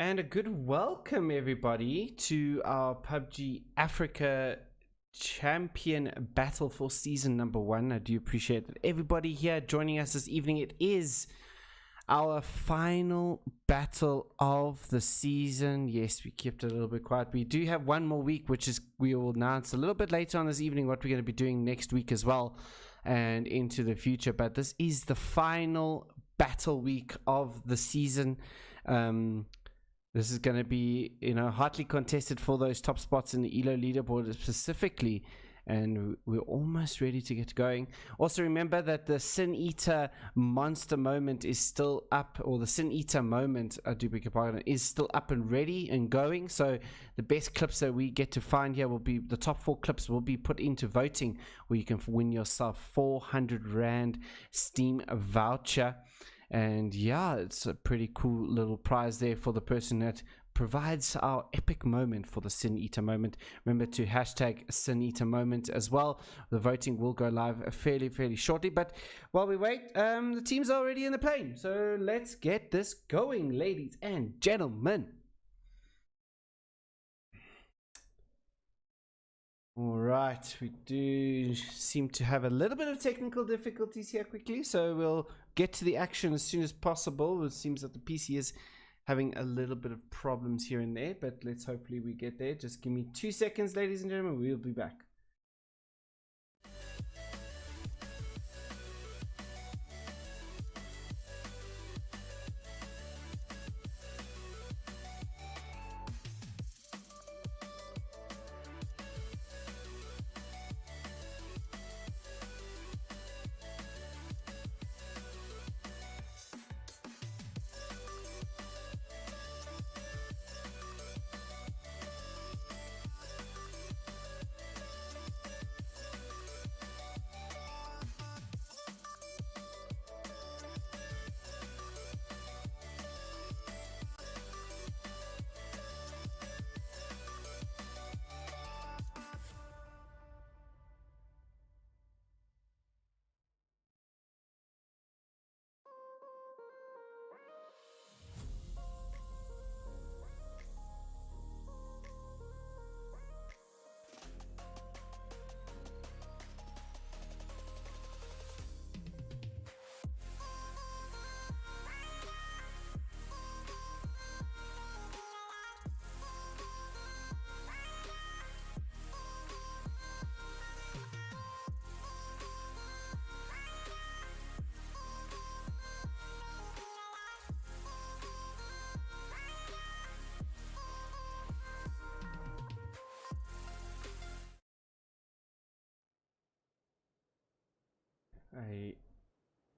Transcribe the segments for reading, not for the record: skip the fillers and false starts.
And a good welcome, everybody, to our PUBG Africa Champion Battle for Season number 1. I do appreciate that everybody here joining us this evening. It is our final battle of the season. Yes, we kept it a little bit quiet. We do have one more week, which is we will announce a little bit later on this evening what we're going to be doing next week as well and into the future. But this is the final battle week of the season. This is going to be, hotly contested for those top spots in the ELO leaderboard specifically, and we're almost ready to get going. Also remember that the Sin Eater monster moment is still up, or the Sin Eater moment, I do beg your pardon, is still up and ready and going. So the best clips that we get to find here will be, the top 4 clips will be put into voting, where you can win yourself 400 Rand Steam voucher. And yeah, it's a pretty cool little prize there for the person that provides our epic moment for the Sin Eater moment. Remember to hashtag Sin Eater moment as well. The voting will go live fairly shortly. But while we wait, the teams are already in the plane. So let's get this going, ladies and gentlemen. All right, we do seem to have a little bit of technical difficulties here quickly, so we'll get to the action as soon as possible. It seems that the PC is having a little bit of problems here and there, but let's hopefully we get there. Just give me 2 seconds, ladies and gentlemen, we'll be back.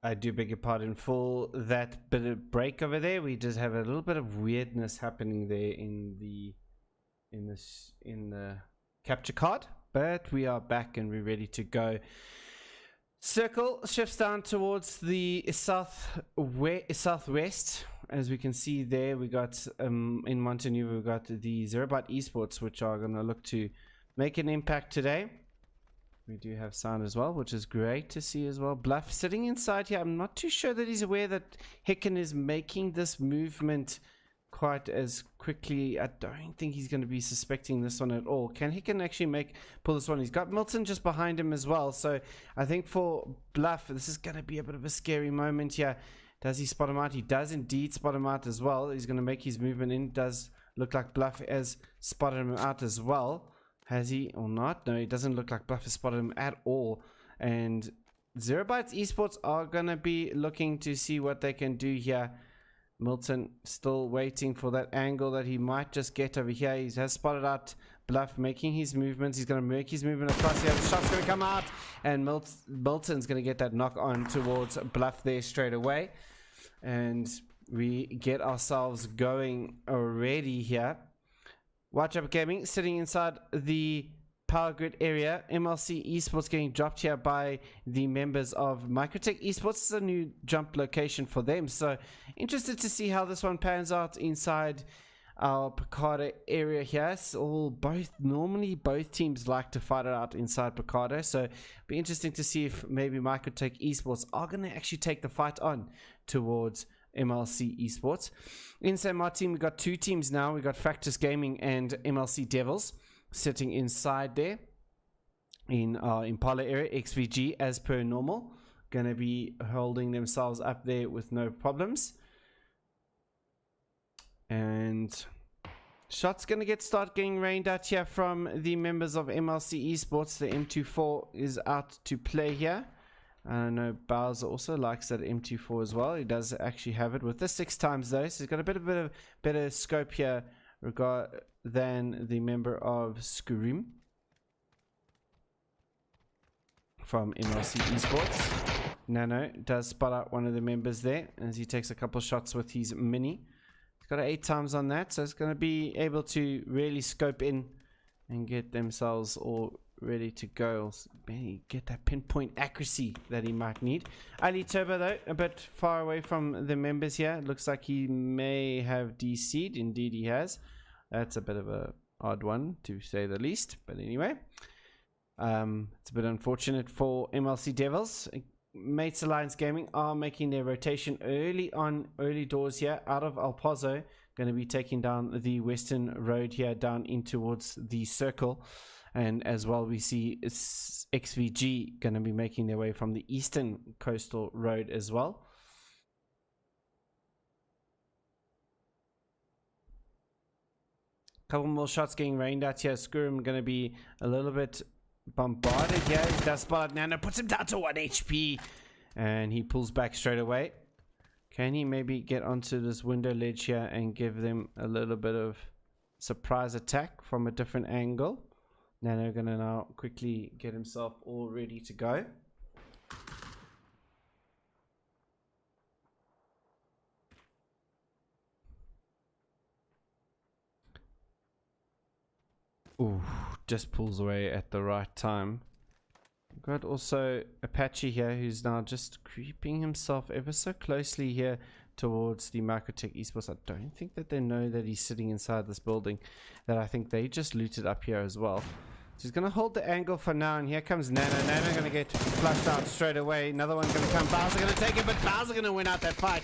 I do beg your pardon for that bit of break over there. We just have a little bit of weirdness happening there in the capture card, but we are back and we're ready to go. Circle shifts down towards the southwest. As we can see there, we got in Montenegro we got the Zerobot Esports, which are going to look to make an impact today. We do have sound as well, which is great to see as well. Bluff sitting inside here. I'm not too sure that he's aware that Hicken is making this movement quite as quickly. I don't think he's going to be suspecting this one at all. Can Hicken actually pull this one? He's got Milton just behind him as well. So I think for Bluff, this is going to be a bit of a scary moment here. Does he spot him out? He does indeed spot him out as well. He's going to make his movement in. Does look like Bluff has spotted him out as well. Has he or not? No, it doesn't look like Bluff has spotted him at all. And Zerobytes Esports are going to be looking to see what they can do here. Milton still waiting for that angle that he might just get over here. He has spotted out Bluff making his movements. He's going to make his movement across here. The shot's going to come out. And Milton's going to get that knock on towards Bluff there straight away. And we get ourselves going already here. Watch Up Gaming sitting inside the power grid area. MLC Esports getting dropped here by the members of Microtech Esports. This is a new jump location for them. So interested to see how this one pans out inside our Picardo area here. So normally both teams like to fight it out inside Picardo. So be interesting to see if maybe Microtech Esports are going to actually take the fight on towards MLC Esports. In San Martin, we got two teams now. We got Factus Gaming and MLC Devils sitting inside there in our Impala area. XVG, as per normal, going to be holding themselves up there with no problems. And shots going to start getting rained out here from the members of MLC Esports. The M24 is out to play here. I know Bowser also likes that M24 as well. He does actually have it with the 6 times though, so he's got a bit of better scope here than the member of Scrims from MLC Esports. Nano does spot out one of the members there as he takes a couple shots with his mini. He's got 8 times on that, so it's going to be able to really scope in and get themselves all ready to go. Maybe get that pinpoint accuracy that he might need. Ali Turbo though, a bit far away from the members here. It looks like he may have DC'd. Indeed he has. That's a bit of a odd one to say the least, but anyway, it's a bit unfortunate for MLC Devils. Mates Alliance Gaming are making their rotation early doors here out of El Pozo, going to be taking down the western road here down in towards the circle. And as well, we see XVG going to be making their way from the eastern coastal road as well. Couple more shots getting rained out here. Scrims going to be a little bit bombarded here. He does spot Nano, puts him down to 1 HP, and he pulls back straight away. Can he maybe get onto this window ledge here and give them a little bit of surprise attack from a different angle? Nano gonna now quickly get himself all ready to go. Ooh, just pulls away at the right time. We've got also Apache here who's now just creeping himself ever so closely here towards the Microtech Esports. I don't think that they know that he's sitting inside this building, that I think they just looted up here as well. So he's going to hold the angle for now, and here comes Nano. Nano going to get flushed out straight away. Another one's going to come. Bowser going to take it, but Bowser going to win out that fight.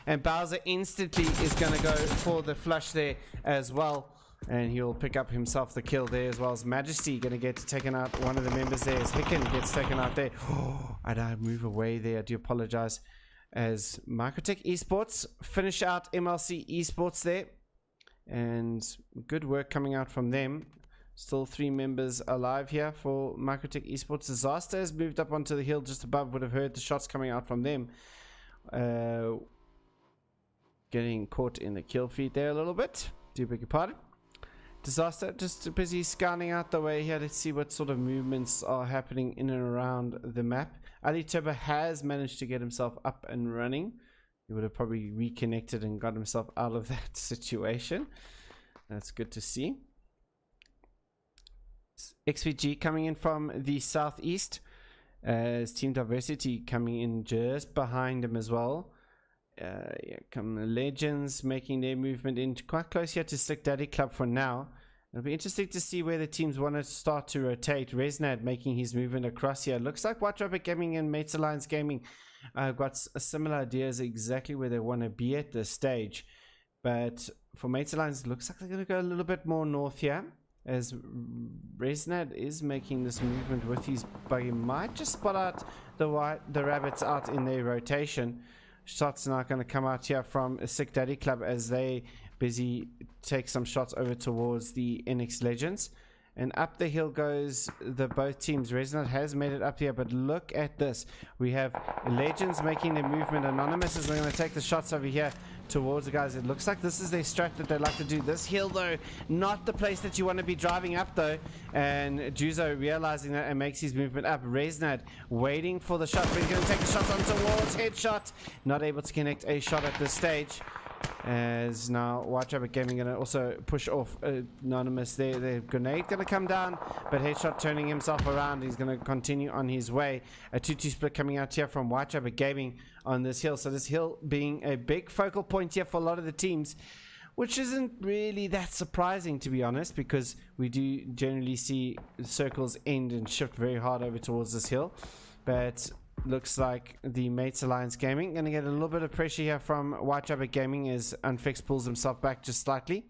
And Bowser instantly is going to go for the flush there as well. And he'll pick up himself the kill there, as well as Majesty going to get taken out. One of the members there as Hicken gets taken out there. Oh, I don't move away there. I do apologize. As Microtech Esports finish out MLC Esports there. And good work coming out from them. Still 3 members alive here for Microtech Esports. Disaster has moved up onto the hill just above. Would have heard the shots coming out from them. Getting caught in the kill feed there a little bit. Do beg your pardon. Disaster just busy scanning out the way here. Let's see what sort of movements are happening in and around the map. Ali Turbo has managed to get himself up and running. He would have probably reconnected and got himself out of that situation. That's good to see. XVG coming in from the southeast, as Team Diversity coming in just behind him as well. Yeah, come the Legends making their movement in quite close here to Slick Daddy Club for now. It'll be interesting to see where the teams want to start to rotate. Resnad making his movement across here. Looks like White Rabbit Gaming and Mates Alliance Gaming got similar ideas exactly where they want to be at this stage. But for Mates Alliance, it looks like they're going to go a little bit more north here, as Resnad is making this movement with his buggy. Might just spot out the rabbits out in their rotation. Shots now going to come out here from a Sick Daddy Club as they busy take some shots over towards the NX Legends. And up the hill goes both teams. Resonant has made it up here, but look at this. We have Legends making their movement. Anonymous is going to take the shots over here towards the guys. It looks like this is their strat that they like to do. This hill, though, not the place that you want to be driving up, though. And Juzo realizing that and makes his movement up. Resnad waiting for the shot, but he's going to take the shots on towards headshot. Not able to connect a shot at this stage. As now White Rabbit Gaming going to also push off Anonymous there. The grenade going to come down, but Headshot turning himself around. He's going to continue on his way. A 2-2 split coming out here from White Rabbit Gaming on this hill. So this hill being a big focal point here for a lot of the teams, which isn't really that surprising, to be honest, because we do generally see circles end and shift very hard over towards this hill. But looks like the Mates Alliance Gaming gonna get a little bit of pressure here from White Rabbit Gaming as Unfixed pulls himself back just slightly.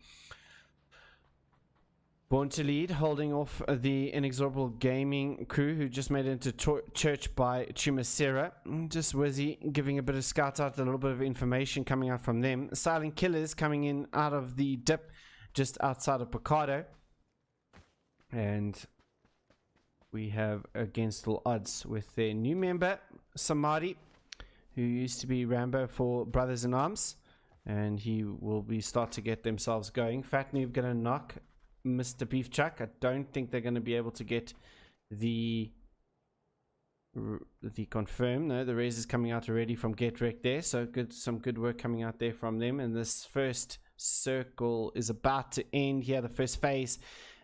Born to Lead holding off the Inexorable Gaming crew who just made it into church by Chumacera. Just Wizzy giving a bit of scout out, a little bit of information coming out from them. Silent Killers coming in out of the dip just outside of Picardo. And we have Against All Odds with their new member, Samadhi, who used to be Rambo for Brothers in Arms. And he will be start to get themselves going. Fat Noob gonna knock Mr. Beef Chuck. I don't think they're going to be able to get the confirm. No, the raise is coming out already from Get Wrecked there, so some good work coming out there from them. And this first circle is about to end here, the first phase.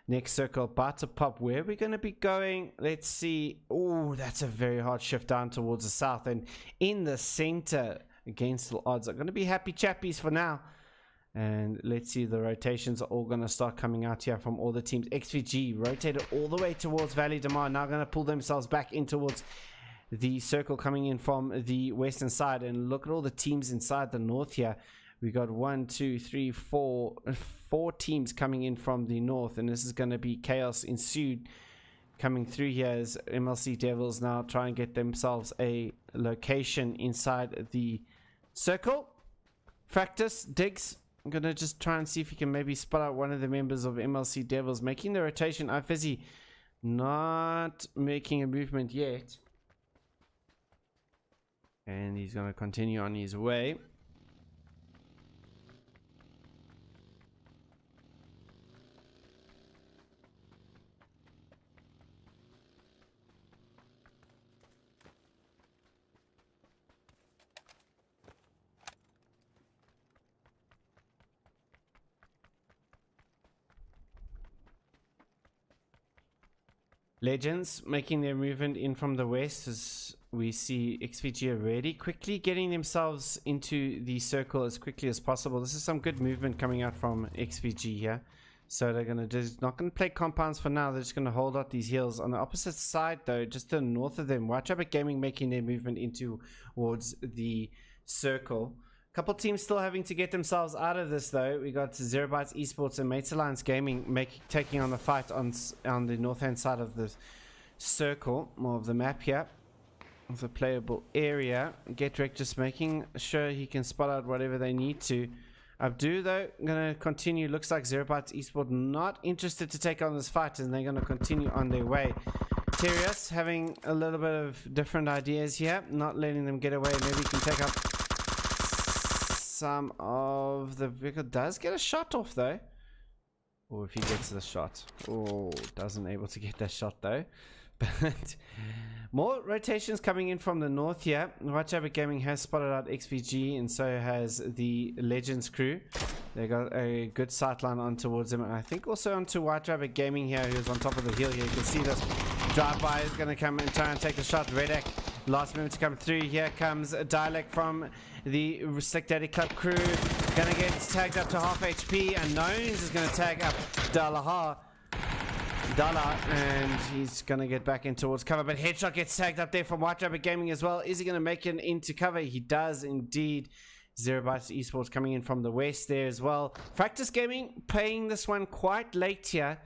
Next circle about to pop. Where are we going to be going? Let's see. Oh, that's a very hard shift down towards the south, and in the center Against All Odds are going to be happy chappies for now. And let's see, the rotations are all going to start coming out here from all the teams. XVG rotated all the way towards Valley Damar, now going to pull themselves back in towards the circle coming in from the western side. And look at all the teams inside the north here. We got 1, 2, 3, 4 teams coming in from the north, and this is going to be chaos ensued coming through here as MLC Devils now try and get themselves a location inside the circle. Fractus digs. I'm gonna just try and see if he can maybe spot out one of the members of MLC Devils making the rotation. Fizzy not making a movement yet, and he's gonna continue on his way. Legends making their movement in from the west as we see XVG already quickly getting themselves into the circle as quickly as possible. This is some good movement coming out from XVG here. So they're not gonna play compounds for now. They're just gonna hold out these hills. On the opposite side though, just to the north of them, White Rabbit Gaming making their movement into towards the circle. Couple teams still having to get themselves out of this though. We got Zerobytes Esports and Mates Alliance Gaming taking on the fight on the north hand side of the circle, more of the map here, of the playable area. Getrek just making sure he can spot out whatever they need to. Abdu though gonna continue. Looks like Zerobytes Esports not interested to take on this fight, and they're gonna continue on their way. Terius having a little bit of different ideas here, not letting them get away. Maybe he can take up some of the vehicle. Does get a shot off though, or if he gets the shot, oh, doesn't able to get that shot though. But more rotations coming in from the north here. White Rabbit Gaming has spotted out XVG, and so has the Legends crew. They got a good sight line on towards them, and I think also onto White Rabbit Gaming here, who's on top of the hill here. You can see this drive-by is going to come and try and take the shot. Redak, last minute to come through. Here comes a Dialect from the Slick Daddy Club crew. Gonna get tagged up to half HP, and Knowns is gonna tag up Dala, and he's gonna get back in towards cover, but Headshot gets tagged up there from White Rabbit Gaming as well. Is he gonna make it into cover? He does indeed. Zerobytes Esports coming in from the west there as well. Fractus Gaming playing this one quite late here,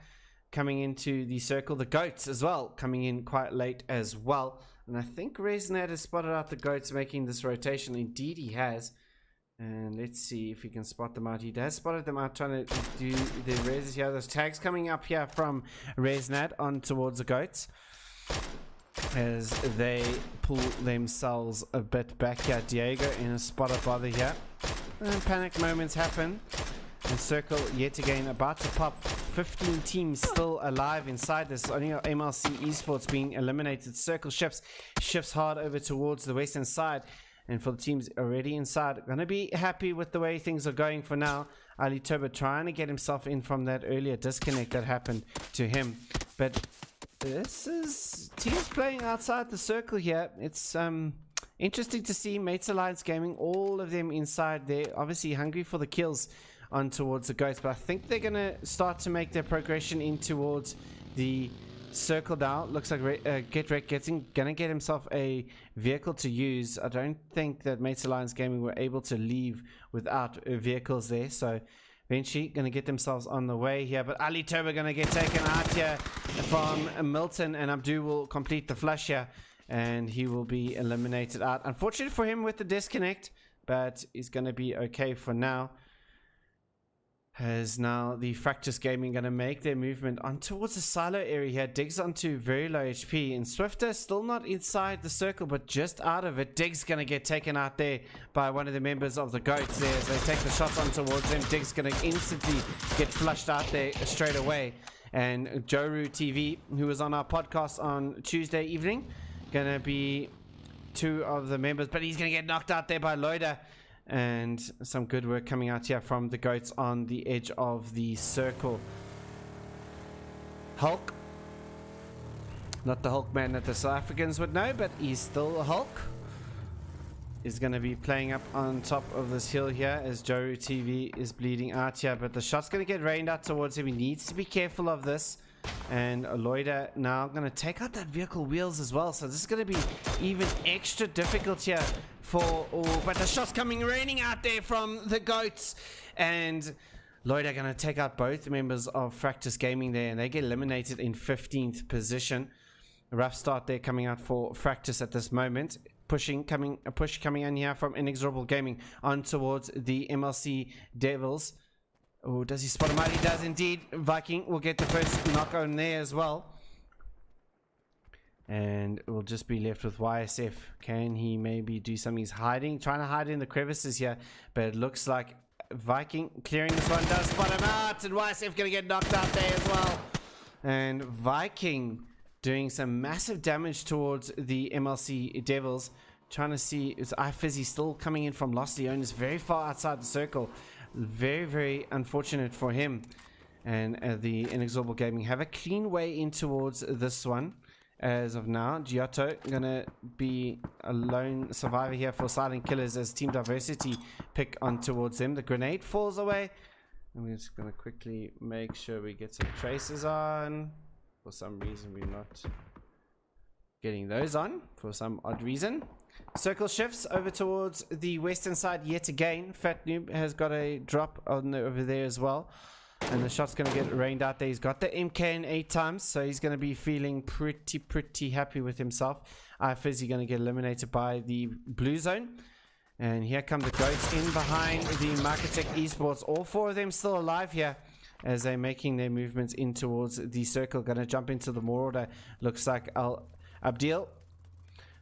coming into the circle. The Goats as well coming in quite late as well. And I think Resnat has spotted out the Goats making this rotation. Indeed he has. And let's see if he can spot them out. He has spotted them out trying to do the res here. There's tags coming up here from Resnat on towards the Goats as they pull themselves a bit back here. Diego in a spot of bother here. And panic moments happen. And circle yet again about to pop. 15 teams still alive inside this. Only MLC Esports being eliminated. Circle shifts hard over towards the western side. And for the teams already inside, gonna be happy with the way things are going for now. Ali Turbo trying to get himself in from that earlier disconnect that happened to him. But this is teams playing outside the circle here. It's interesting to see Mates Alliance Gaming, all of them inside there, obviously hungry for the kills on towards the Ghost, but I think they're gonna start to make their progression in towards the circle now. Looks like Get Wreck gonna get himself a vehicle to use. I don't think that Mates Alliance Gaming were able to leave without vehicles there, so eventually gonna get themselves on the way here. But Ali Turbo gonna get taken out here from Milton, and Abdu will complete the flush here, and he will be eliminated out. Unfortunate for him with the disconnect, but he's gonna be okay for now. As now the Fractus Gaming going to make their movement on towards the silo area here. Diggs onto very low HP, and Swifter still not inside the circle but just out of it. Diggs going to get taken out there by one of the members of the Goats there as they take the shots on towards him. Diggs going to instantly get flushed out there straight away. And Joru TV, who was on our podcast on Tuesday evening, going to be two of the members, but he's going to get knocked out there by Loider. And some good work coming out here from the Goats on the edge of the circle. Hulk, not the Hulk man that the South Africans would know, but he's still a Hulk, is going to be playing up on top of this hill here as Joru TV is bleeding out here, but the shot's going to get rained out towards him. He needs to be careful of this. And Loider now going to take out that vehicle wheels as well, so this is going to be even extra difficult here for but the shots raining out there from the Goats, and Loider going to take out both members of Fractus Gaming there, and they get eliminated in 15th position. A rough start there coming out for Fractus at this moment. A push coming in here from Inexorable Gaming on towards the MLC Devils. Oh, does he spot him out? He does indeed. Viking will get the first knock on there as well. And we'll just be left with YSF. Can he maybe do something? He's hiding, trying to hide in the crevices here. But it looks like Viking clearing this one does spot him out. And YSF going to get knocked out there as well. And Viking doing some massive damage towards the MLC Devils. Trying to see, is iFizzy still coming in from Los Leones, very far outside the circle. Very, very unfortunate for him. And the Inexorable Gaming have a clean way in towards this one as of now. Giotto gonna be a lone survivor here for Silent Killers as Team Diversity pick on towards him. The grenade falls away, and we're just gonna quickly make sure we get some traces on. For some reason we're not getting those on, for some odd reason. Circle shifts over towards the western side yet again. Fat Noob has got a drop on over there as well, and the shot's going to get rained out there. He's got the MK in 8 times, so he's going to be feeling pretty happy with himself. iFizzy going to get eliminated by the blue zone, and here come the Goats in behind the Marketech Esports. All 4 of them still alive here as they're making their movements in towards the circle. Going to jump into the Marauder. Looks like Abdil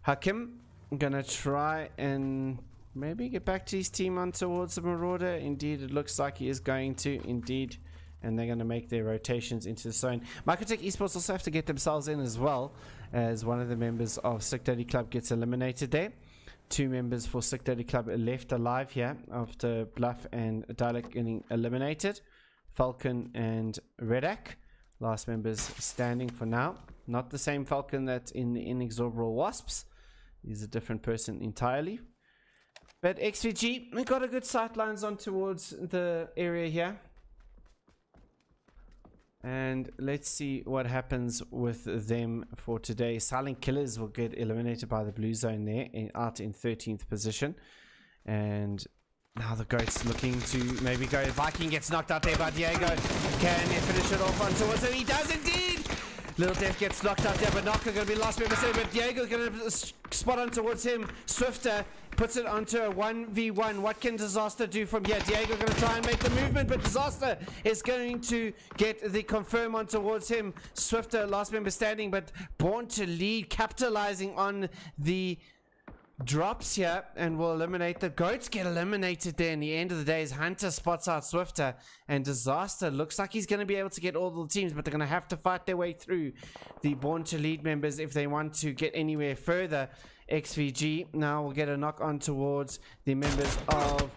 Hakim gonna try and maybe get back to his team on towards the Marauder. Indeed, it looks like he is going to, indeed, and they're gonna make their rotations into the zone. Microtech Esports also have to get themselves in as well, as one of the members of Sick Dirty Club gets eliminated there. 2 members for Sick Dirty Club are left alive here after Bluff and Dialect getting eliminated. Falcon and Redak, last members standing for now. Not the same Falcon that's in the Inexorable Wasps. He's a different person entirely. But XVG, we got a good sight lines on towards the area here. And let's see what happens with them for today. Silent Killers will get eliminated by the blue zone there, out in 13th position. And now the Goats looking to maybe go. Viking gets knocked out there by Diego. Can he finish it off on towards him? He does indeed! Little Death gets knocked out there, but Naka going to be last member saved, but Diego going to spot on towards him. Swifter puts it onto a 1v1. What can Disaster do from here? Diego going to try and make the movement, but Disaster is going to get the confirm on towards him. Swifter, last member standing, but Born to Lead, capitalizing on the drops here, and will eliminate the Goats. Get eliminated there in the end of the day as Hunter spots out Swifter, and Disaster looks like he's going to be able to get all the teams, but they're going to have to fight their way through the Born to Lead members if they want to get anywhere further. XVG now will get a knock on towards the members of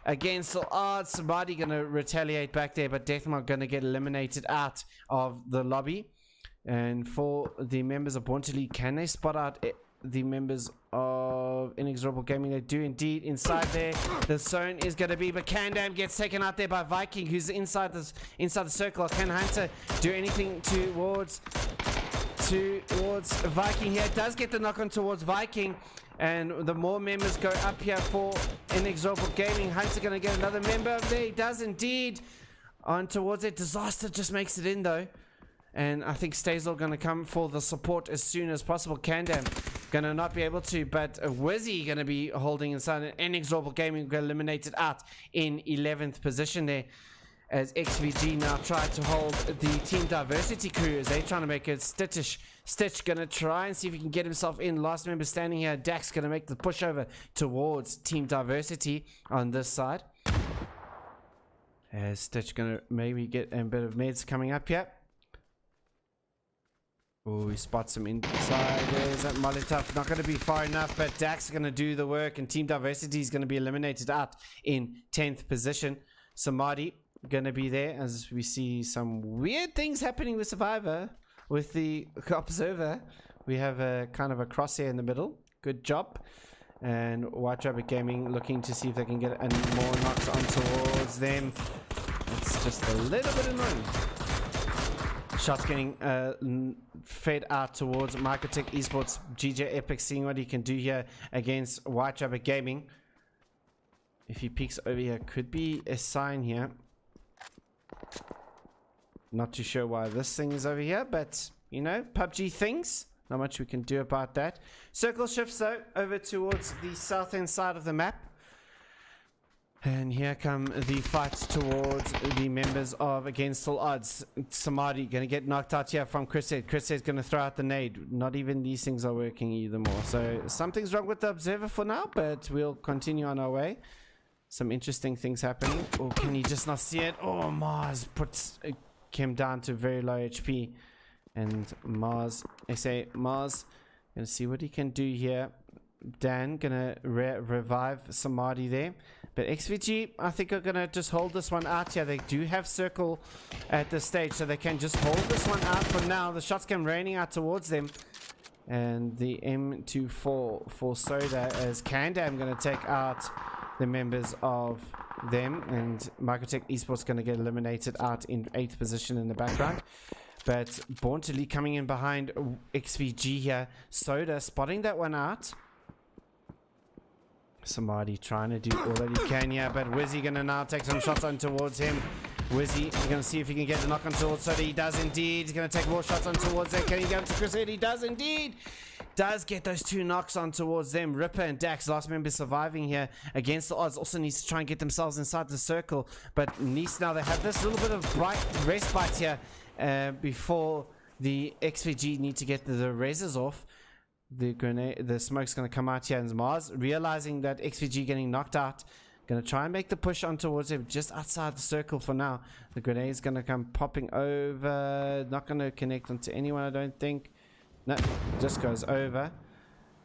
Against All Odds. Somebody going to retaliate back there, but Deathmark going to get eliminated out of the lobby. And for the members of Born to Lead, can they spot out the members of Inexorable Gaming? They do indeed. Inside there, the zone is going to be, but Candam gets taken out there by Viking, who's inside the circle. Can Hunter do anything towards towards Viking here. Does get the knock on towards Viking. And the more members go up here for Inexorable Gaming. Hunter going to get another member up there. He does indeed. On towards it. Disaster just makes it in though. And I think Stazel going to come for the support as soon as possible. Kandam going to not be able to. But Wizzy going to be holding inside. And Inexorable Gaming got eliminated out in 11th position there. As XVG now try to hold the Team Diversity crew as they're trying to make it Stitch gonna try and see if he can get himself in. Last member standing here. Dax gonna make the push over towards Team Diversity on this side. As Stitch gonna maybe get a bit of meds coming up here. Oh, he spots him inside. There's that Molotov. Not gonna be far enough, but Dax is gonna do the work, and Team Diversity is gonna be eliminated out in 10th position. Samadhi gonna be there as we see some weird things happening with Survivor. With the Observer, we have a kind of a crosshair in the middle. Good job. And White Rabbit Gaming looking to see if they can get more knocks on towards them. It's just a little bit annoying. Shots getting fed out towards Microtech Esports. GJ Epic seeing what he can do here against White Rabbit Gaming. If he peeks over here, could be a sign here. Not too sure why this thing is over here, but you know, PUBG things. Not much we can do about that. Circle shifts though over towards the south end side of the map. And here come the fights towards the members of Against All Odds. Samadhi gonna get knocked out here from Chrishead. Chrishead's gonna throw out the nade. Not even these things are working either more. So something's wrong with the Observer for now, but we'll continue on our way. Some interesting things happening. Or can he just not see it? Oh, Mars puts him down to very low HP. And Mars gonna see what he can do here. Dan gonna revive Samadhi there. But XVG, I think, are gonna just hold this one out here. They do have circle at this stage, so they can just hold this one out for now. The shots come raining out towards them. And the M24 for Soda as Kandam gonna take out the members of them, and Microtech Esports going to get eliminated out in 8th position in the background. But Born to Lead coming in behind XVG here. Soda spotting that one out. Samadhi trying to do all that he can here, but Wizzy going to now take some shots on towards him. Wizzy going to see if he can get the knock on towards Soda. He does indeed. He's going to take more shots on towards them. Can he go to Chris? He does indeed. Does get those 2 knocks on towards them. Ripper and Dax, last member surviving here against the odds, also needs to try and get themselves inside the circle. But Nice now, they have this little bit of bright respite here before the XVG need to get the reses off. The grenade, the smoke's going to come out here, and Mars realizing that XVG getting knocked out, going to try and make the push on towards him just outside the circle for now. The grenade's going to come popping over, not going to connect onto anyone, I don't think. No, just goes over.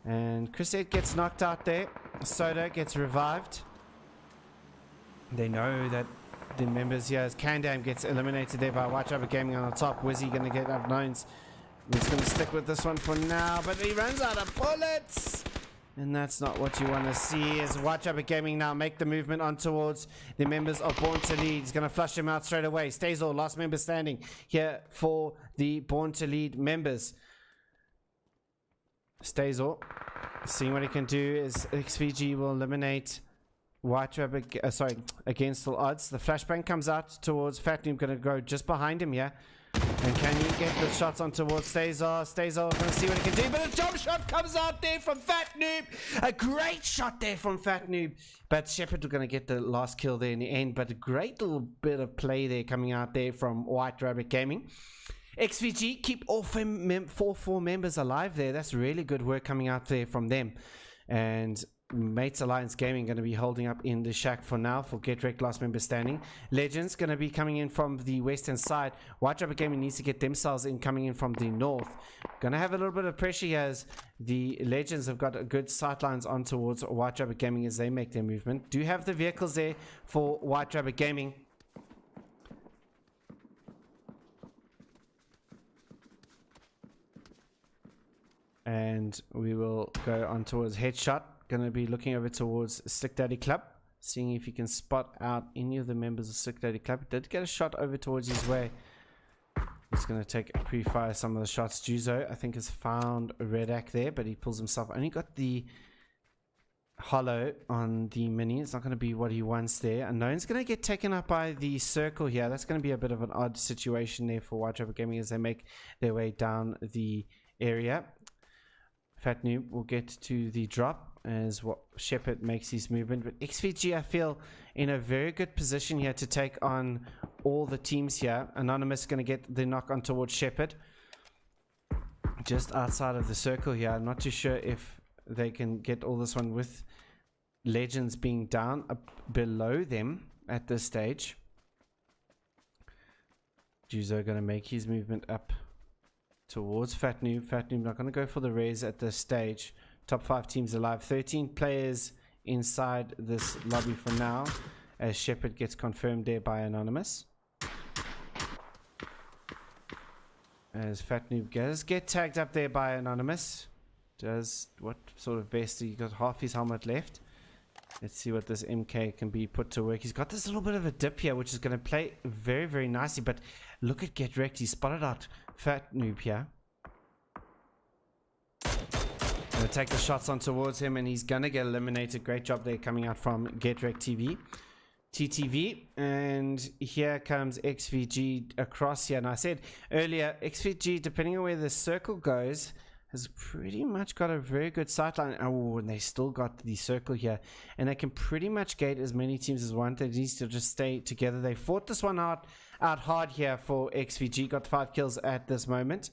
And Chrisette gets knocked out there. Soda gets revived. They know that the members here, as Kandam gets eliminated there by White Rabbit Gaming on the top. Wizzy going to get up knowns. He's going to stick with this one for now, but he runs out of bullets. And that's not what you want to see, as White Rabbit Gaming now make the movement on towards the members of Born to Lead. He's going to flush him out straight away. Stazel, last member standing here for the Born to Lead members. Stazel, seeing what he can do is XVG will eliminate White Rabbit, Against All Odds. The flashbang comes out towards Fat Noob, going to go just behind him here. And can he get the shots on towards Stazel? Stazel going to see what he can do, but a jump shot comes out there from Fat Noob. A great shot there from Fat Noob. But Shepard was going to get the last kill there in the end, but a great little bit of play there coming out there from White Rabbit Gaming. XVG keep all 4 members alive there. That's really good work coming out there from them. And Mates Alliance Gaming going to be holding up in the shack for now for Get Wrecked, last member standing. Legends going to be coming in from the western side. White Rabbit Gaming needs to get themselves in, coming in from the north. Going to have a little bit of pressure here as the Legends have got good sightlines on towards White Rabbit Gaming as they make their movement. Do have the vehicles there for White Rabbit Gaming. And we will go on towards Headshot. Going to be looking over towards Slick Daddy Club, seeing if he can spot out any of the members of Slick Daddy Club. Did get a shot over towards his way. He's going to take a pre-fire some of the shots. Juzo, I think, has found a Redak there, but he pulls himself. Only got the hollow on the mini. It's not going to be what he wants there. Unknown's going to get taken up by the circle here. That's going to be a bit of an odd situation there for White Trapper Gaming as they make their way down the area. Fat Noob will get to the drop as what Shepard makes his movement. But XVG, I feel, in a very good position here to take on all the teams here. Anonymous is going to get the knock on towards Shepard. Just outside of the circle here. I'm not too sure if they can get all this one with Legends being down below them at this stage. Juzo going to make his movement up towards Fat Noob. Fat Noob not going to go for the res at this stage. Top 5 teams alive. 13 players inside this lobby for now, as Shepard gets confirmed there by Anonymous. As Fat Noob does get tagged up there by Anonymous. Does what sort of vest? He got half his helmet left. Let's see what this MK can be put to work. He's got this little bit of a dip here, which is going to play very, very nicely. But look at Get Wrecked. He spotted out Fat Noob here. Going to take the shots on towards him, and he's going to get eliminated. Great job there coming out from Get Wrecked TV. TTV, and here comes XVG across here. And I said earlier, XVG, depending on where the circle goes, has pretty much got a very good sightline. Oh, and they still got the circle here, and they can pretty much gate as many teams as one. They need to just stay together. They fought this one out hard here for XVG. Got 5 kills at this moment.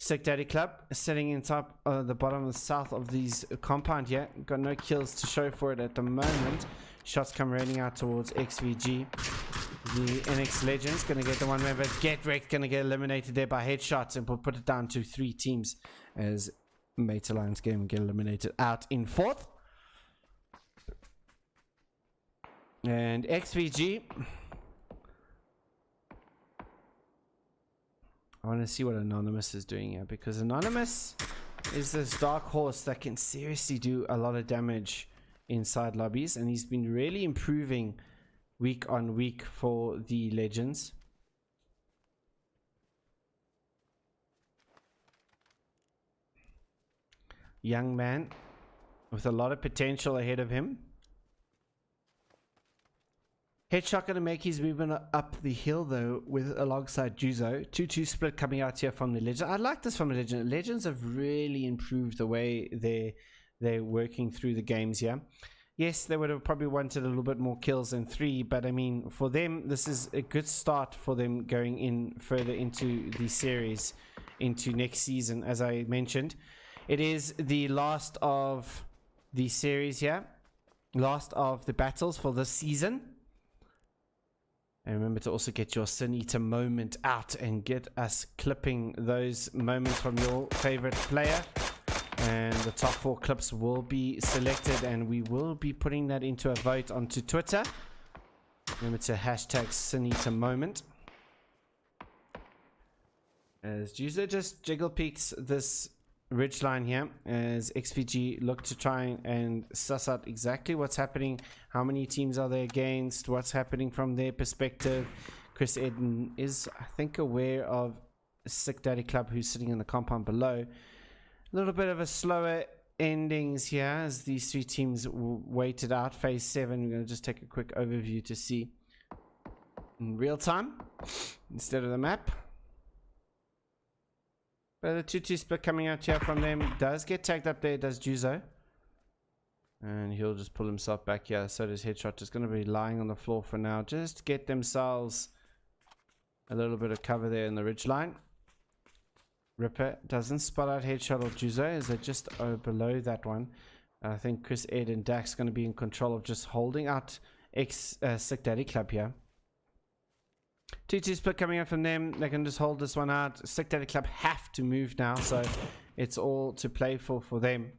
Sick Daddy Club sitting in top the bottom of the south of these compound here. Got no kills to show for it at the moment. Shots come raining out towards XVG. The NX Legends gonna get the one member. Get Wrecked gonna get eliminated there by headshots, and we'll put it down to 3 teams as Mate Alliance Game get eliminated out in 4th. And XVG, I want to see what Anonymous is doing here, because Anonymous is this dark horse that can seriously do a lot of damage inside lobbies, and he's been really improving week on week for the Legends. Young man with a lot of potential ahead of him. Headshot going to make his movement up the hill though, with alongside Juzo. 2-2 split coming out here from the Legend. I like this from the Legend. Legends have really improved the way they're working through the games here. Yes, they would have probably wanted a little bit more kills than 3, but I mean, for them, this is a good start for them going in further into the series, into next season. As I mentioned, it is the last of the series here, last of the battles for this season. And remember to also get your Sin Eater moment out and get us clipping those moments from your favorite player. And the top 4 clips will be selected, and we will be putting that into a vote onto Twitter. Remember to hashtag Sin Eater moment. As Juzo just jiggle peeks this ridgeline here, as XVG look to try and suss out exactly what's happening, how many teams are they against, what's happening from their perspective. Chris Eden is, I think, aware of Sick Daddy Club, who's sitting in the compound below. A little bit of a slower endings here as these 3 teams waited out. Phase 7, we're going to just take a quick overview to see in real time instead of the map. But the 2-2 split coming out here from them does get tagged up there, does Juzo. And he'll just pull himself back here. So does Headshot, just going to be lying on the floor for now, just to get themselves a little bit of cover there in the ridgeline. Ripper doesn't spot out Headshot or Juzo as they're just below that one. I think Chris Ed and Dax going to be in control of just holding out Sick Daddy Club here. 2-2 split coming out from them. They can just hold this one out. Sick Daddy Club have to move now, so it's all to play for them.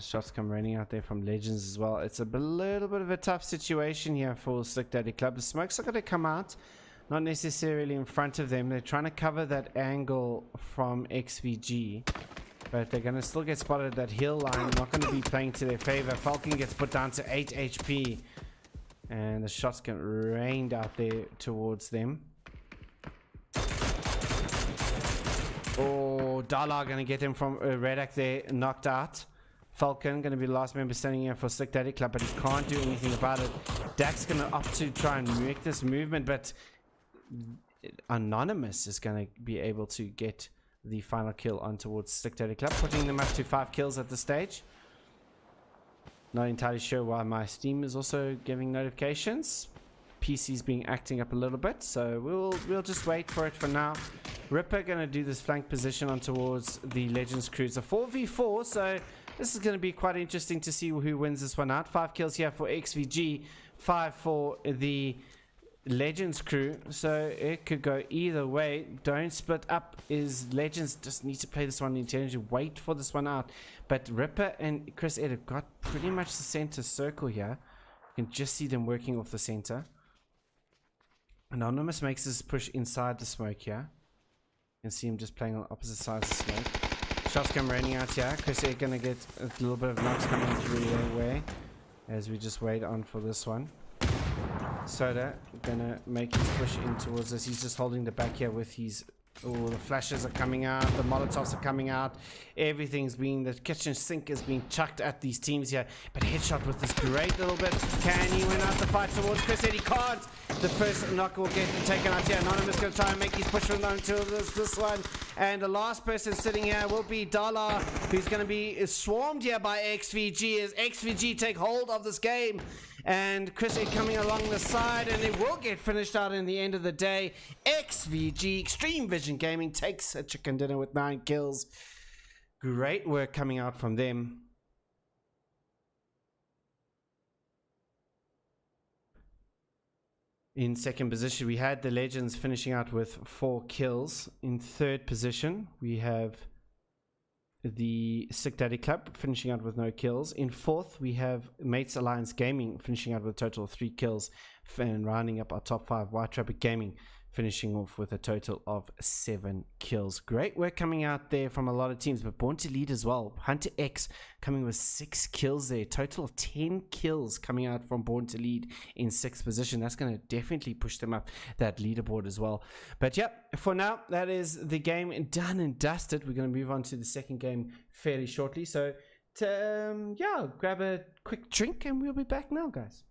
Shots come raining out there from Legends as well. It's a little bit of a tough situation here for Sick Daddy Club. The smokes are going to come out, not necessarily in front of them. They're trying to cover that angle from XVG. But they're going to still get spotted at that hill line. Not going to be playing to their favor. Falcon gets put down to 8 HP. And the shots get rained out there towards them. Oh, Dala going to get him from Redak there, knocked out. Falcon going to be the last member standing here for Slick Daddy Club, but he can't do anything about it. Dak's going to opt to try and make this movement, but Anonymous is going to be able to get the final kill on towards Slick Daddy Club, putting them up to 5 kills at this stage. Not entirely sure why my Steam is also giving notifications. PC's being acting up a little bit, so we'll just wait for it for now. Ripper gonna do this flank position on towards the Legends crew. It's a 4v4, so this is gonna be quite interesting to see who wins this one out. 5 kills here for XVG, 5 for the Legends crew, so it could go either way. Don't split up. Is Legends just need to play this one intelligently, wait for this one out. But Ripper and Chris Ed have got pretty much the center circle here. You can just see them working off the center. Anonymous makes his push inside the smoke here. You can see him just playing on opposite sides of the smoke. Shots come raining out here. Chris Ed gonna get a little bit of knocks coming through their way as we just wait on for this one. Soda gonna make his push in towards us. He's just holding the back here with his... Oh, the flashes are coming out, the molotovs are coming out, everything's being... The kitchen sink is being chucked at these teams here. But headshot with this great little bit. Can he win out the fight towards Chris Ed? He can't. The first knock will get taken out here. Anonymous gonna try and make his push until this one. And the last person sitting here will be Dala, who's gonna be swarmed here by XVG as XVG take hold of this game. And Chris Ed coming along the side, and it will get finished out in the end of the day. XVG, Extreme Vision Gaming, takes a chicken dinner with 9 kills. Great work coming out from them. In second position, we had the Legends finishing out with 4 kills. In third position, we have the Sick Daddy Club finishing out with no kills. In fourth, we have Mates Alliance Gaming finishing out with a total of 3 kills. And rounding up our top 5, White Rabbit Gaming finishing off with a total of 7 kills. Great work coming out there from a lot of teams, but Born to Lead as well. Hunter X coming with 6 kills there. Total of 10 kills coming out from Born to Lead in 6th position. That's going to definitely push them up that leaderboard as well. But yep, for now, that is the game done and dusted. We're going to move on to the second game fairly shortly. So, yeah, grab a quick drink and we'll be back now, guys.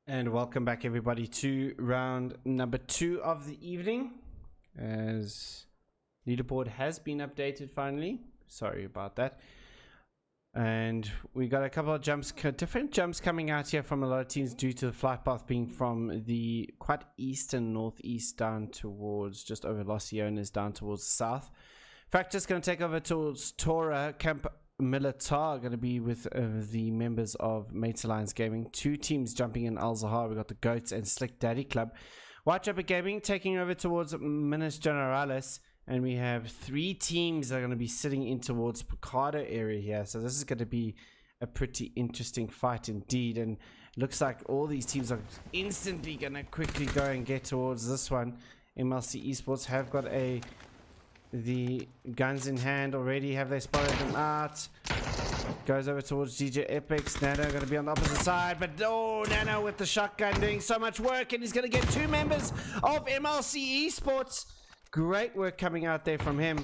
And welcome back everybody to round number 2 of the evening, as leaderboard has been updated finally. Sorry about that. And we got a couple of jumps, different jumps coming out here from a lot of teams due to the flight path being from the quite east and northeast down towards just over Los Leones down towards the south. Fractus going to take over towards Tora. Camp Militar going to be with the members of Mates Alliance Gaming. 2 teams jumping in Al Zahar. We got the Goats and Slick Daddy Club. White Jumper Gaming taking over towards Minas Generalis, and we have 3 teams that are going to be sitting in towards Picardo area here. So this is going to be a pretty interesting fight indeed, and looks like all these teams are instantly going to quickly go and get towards this one. MLC Esports have got the guns in hand already. Have they spotted them out? Goes over towards DJ Epics. Nano going to be on the opposite side, but oh, Nano with the shotgun doing so much work, and he's going to get 2 members of MLC Esports. Great work coming out there from him.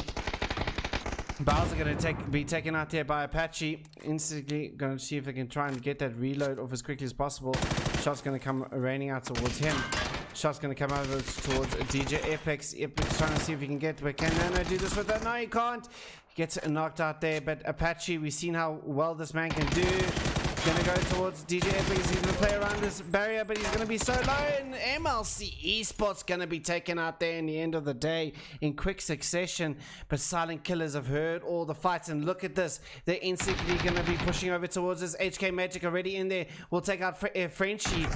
Bowser going to be taken out there by Apache. Instantly going to see if they can try and get that reload off as quickly as possible. Shot's going to come raining out towards him. Shot's going to come over towards DJ Epics. Epics trying to see if he can get, but can Nano do this with that? No, he can't. He gets knocked out there, but Apache, we've seen how well this man can do. Going to go towards DJ Epics. He's going to play around this barrier, but he's going to be so low, and MLC Esports going to be taken out there in the end of the day in quick succession. But Silent Killers have heard all the fights, and look at this. They're instantly going to be pushing over towards this. HK Magic already in there. We'll take out Frenchie.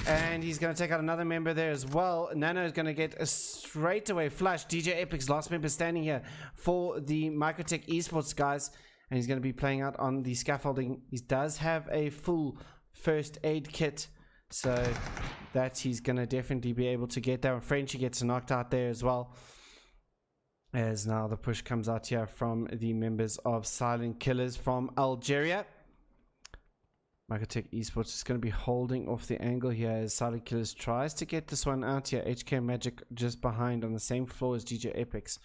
And he's going to take out another member there as well. Nano is going to get a straightaway flush. DJ Epic's last member standing here for the Microtech Esports guys. And he's going to be playing out on the scaffolding. He does have a full first aid kit, so that he's going to definitely be able to get that. Frenchie gets knocked out there as well. As now the push comes out here from the members of Silent Killers from Algeria. Microtech Esports is going to be holding off the angle here as Silent Killers tries to get this one out here. HK Magic just behind on the same floor as DJ Epics.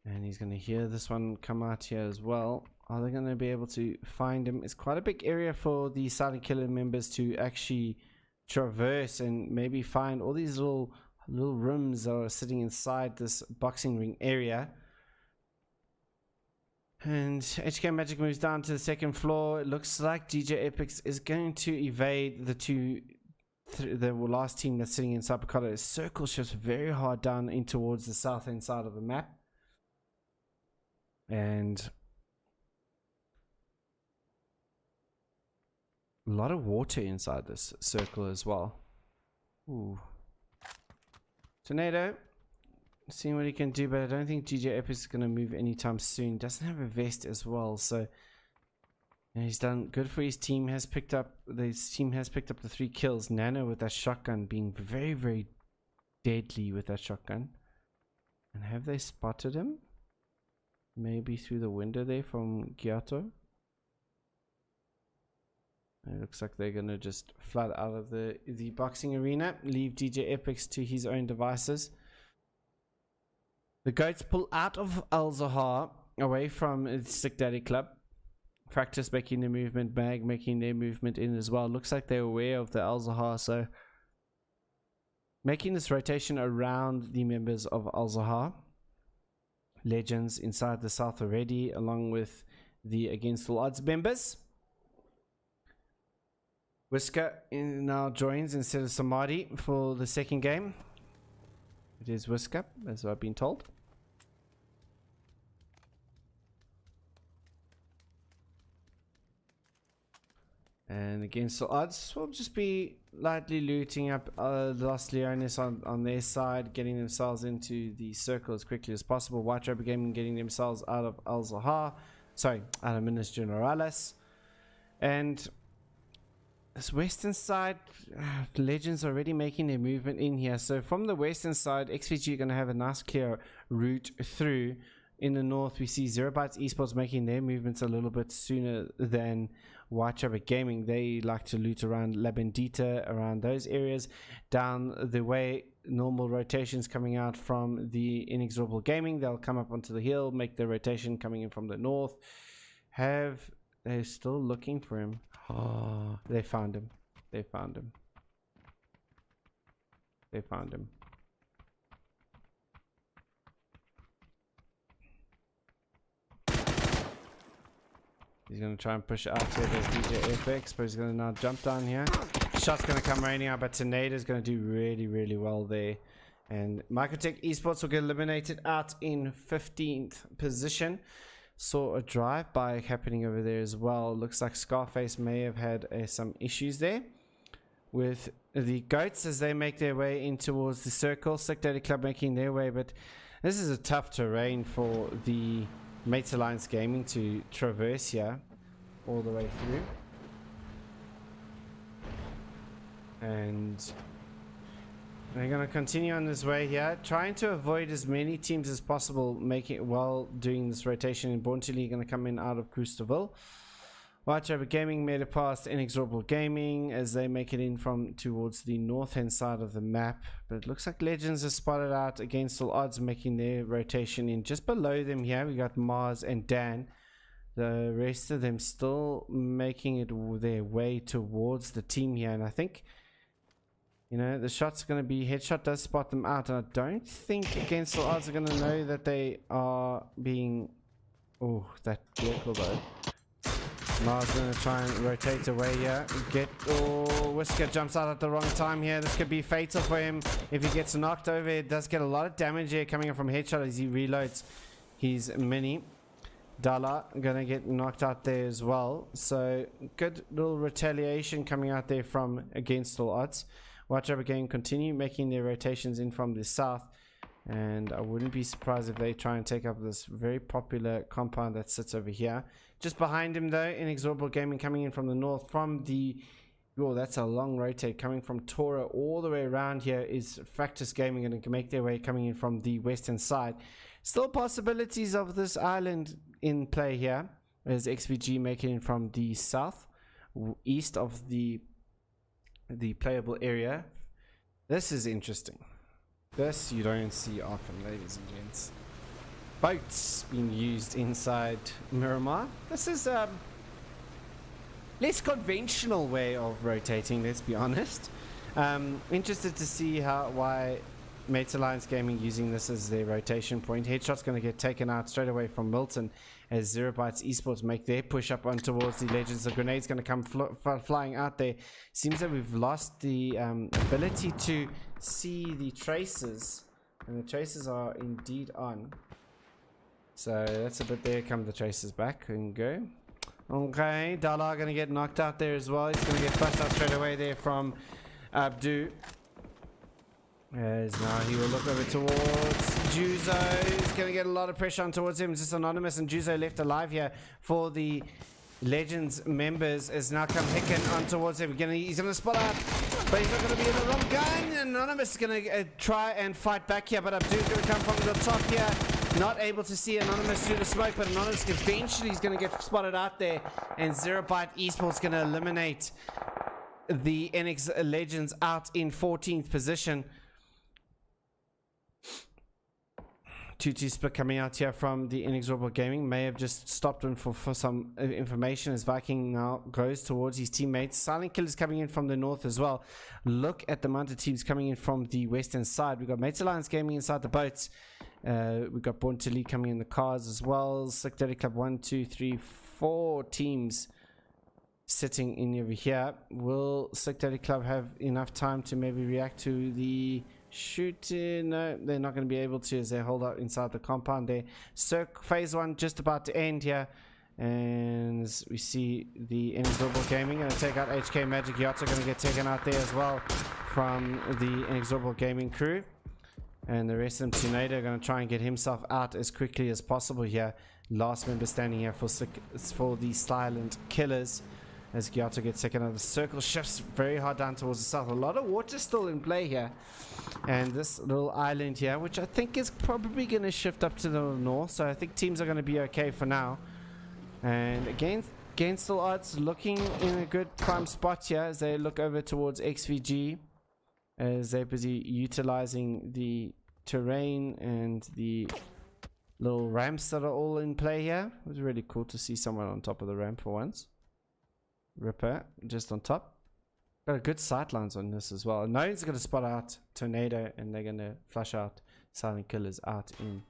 And he's going to hear this one come out here as well. Are they going to be able to find him? It's quite a big area for the Silent Killer members to actually traverse and maybe find all these little rooms that are sitting inside this boxing ring area. And HK Magic moves down to the second floor. It looks like DJ Epics is going to evade the last team that's sitting inside Picardo. His circle shifts very hard down in towards the south end side of the map. And a lot of water inside this circle as well. Ooh. Tornado. Seeing what he can do, but I don't think DJ Epic is going to move anytime soon. Doesn't have a vest as well, so he's done good for his team. His team has picked up the 3 kills. Nano with that shotgun being very, very deadly with that shotgun. And have they spotted him? Maybe through the window there from Giotto. It looks like they're going to just flood out of the boxing arena, leave DJ Epics to his own devices. The Goats pull out of Al Zahar, away from the Stick Daddy Club. Practice making their movement, Mag making their movement in as well. Looks like they're aware of the Al Zahar, so making this rotation around the members of Al Zahar. Legends inside the south already, along with the Against All Odds members. Whisker now joins instead of Samadhi for the second game. It is Whisker, as I've been told. And Against All Odds will just be lightly looting up Los Leones on their side, getting themselves into the circle as quickly as possible. White Rubber Gaming getting themselves out of Al Zahar, out of Minas Generalis. And this western side, Legends already making their movement in here. So from the western side, XVG are going to have a nice clear route through. In the north, we see Zero Bytes Esports making their movements a little bit sooner than White Rubber Gaming. They like to loot around La Bendita, around those areas. Down the way, normal rotations coming out from the Inexorable Gaming. They'll come up onto the hill, make their rotation coming in from the north. They're still looking for him. Oh, they found him. They found him. They found him. He's going to try and push it out here. There's DJ FX, but he's going to now jump down here. Shot's going to come raining out, but Tornado's going to do really, really well there. And Microtech Esports will get eliminated out in 15th position. Saw a drive-by happening over there as well. Looks like Scarface may have had some issues there with the Goats as they make their way in towards the circle. Sick Daddy Club making their way, but this is a tough terrain for the Mates Alliance Gaming to traverse here all the way through. And they're going to continue on this way here, trying to avoid as many teams as possible, making it while doing this rotation. And Bontili going to come in out of Crustaville. Whitechapel Gaming made it past Inexorable Gaming as they make it in from towards the north hand side of the map. But it looks like Legends are spotted out against all odds, making their rotation in. Just below them here, we got Mars and Dan. The rest of them still making it their way towards the team here. And I think, you know, the shot's going to be, headshot does spot them out. And I don't think against all odds are going to know that they are being, oh, that vehicle though. Mars going to try and rotate away here. Whisker jumps out at the wrong time here. This could be fatal for him if he gets knocked over. It does get a lot of damage here coming in from headshot as he reloads his mini. Dala going to get knocked out there as well. So good little retaliation coming out there from against all odds. Whitechapel again continue making their rotations in from the south. And I wouldn't be surprised if they try and take up this very popular compound that sits over here. Just behind him though, Inexorable Gaming coming in from the north from the... Oh, that's a long rotate coming from Tora all the way around here is Factus Gaming going to make their way coming in from the western side. Still possibilities of this island in play here as XVG making it from the south, east of the playable area. This is interesting. This you don't see often, ladies and gents. Boats being used inside Miramar. This is a less conventional way of rotating, let's be honest. Interested to see why Mates Alliance Gaming using this as their rotation point. Headshot's going to get taken out straight away from Milton as 0 Bytes Esports make their push up on towards the Legends. The grenade's going to come flying out there. Seems that we've lost the ability to see the traces, and the traces are indeed on. So that's a bit there. Come the traces back and go. Okay, Dala going to get knocked out there as well. He's going to get flushed out straight away there from Abdu. As now he will look over towards Juzo. He's going to get a lot of pressure on towards him. It's just Anonymous and Juzo left alive here for the Legends members. As now come Hicken on towards him. He's going to spot out, but he's not going to be in the wrong gun. Anonymous is going to try and fight back here, but Abdu's going to come from the top here. Not able to see Anonymous through the smoke, but Anonymous eventually is going to get spotted out there. And 0 Byte Esports going to eliminate the NX Legends out in 14th position. 2-2 split coming out here from the Inexorable Gaming. May have just stopped him for some information as Viking now goes towards his teammates. Silent Killers coming in from the north as well. Look at the amount of teams coming in from the western side. We've got Mates Alliance Gaming inside the boats. We've got Born to Lead coming in the cars as well. Sick Daddy Club 1, 2, 3, 4 teams sitting in over here. Will Sick Daddy Club have enough time to maybe react to the shooting? No, they're not going to be able to as they hold out inside the compound there. Phase 1 just about to end here. And as we see the Inexorable Gaming going to take out HK Magic Yachts are going to get taken out there as well from the Inexorable Gaming crew. And the rest of them, Tornado, are going to try and get himself out as quickly as possible here. Last member standing here for the Silent Killers. As Gyato gets taken out, the circle shifts very hard down towards the south. A lot of water still in play here. And this little island here, which I think is probably going to shift up to the north. So I think teams are going to be okay for now. And against all odds, looking in a good prime spot here as they look over towards XVG. As they're busy utilizing the terrain and the little ramps that are all in play here. It was really cool to see someone on top of the ramp for once. Ripper just on top. Got a good sightlines on this as well. Knowing's going to spot out Tornado, and they're going to flush out Silent Killers out in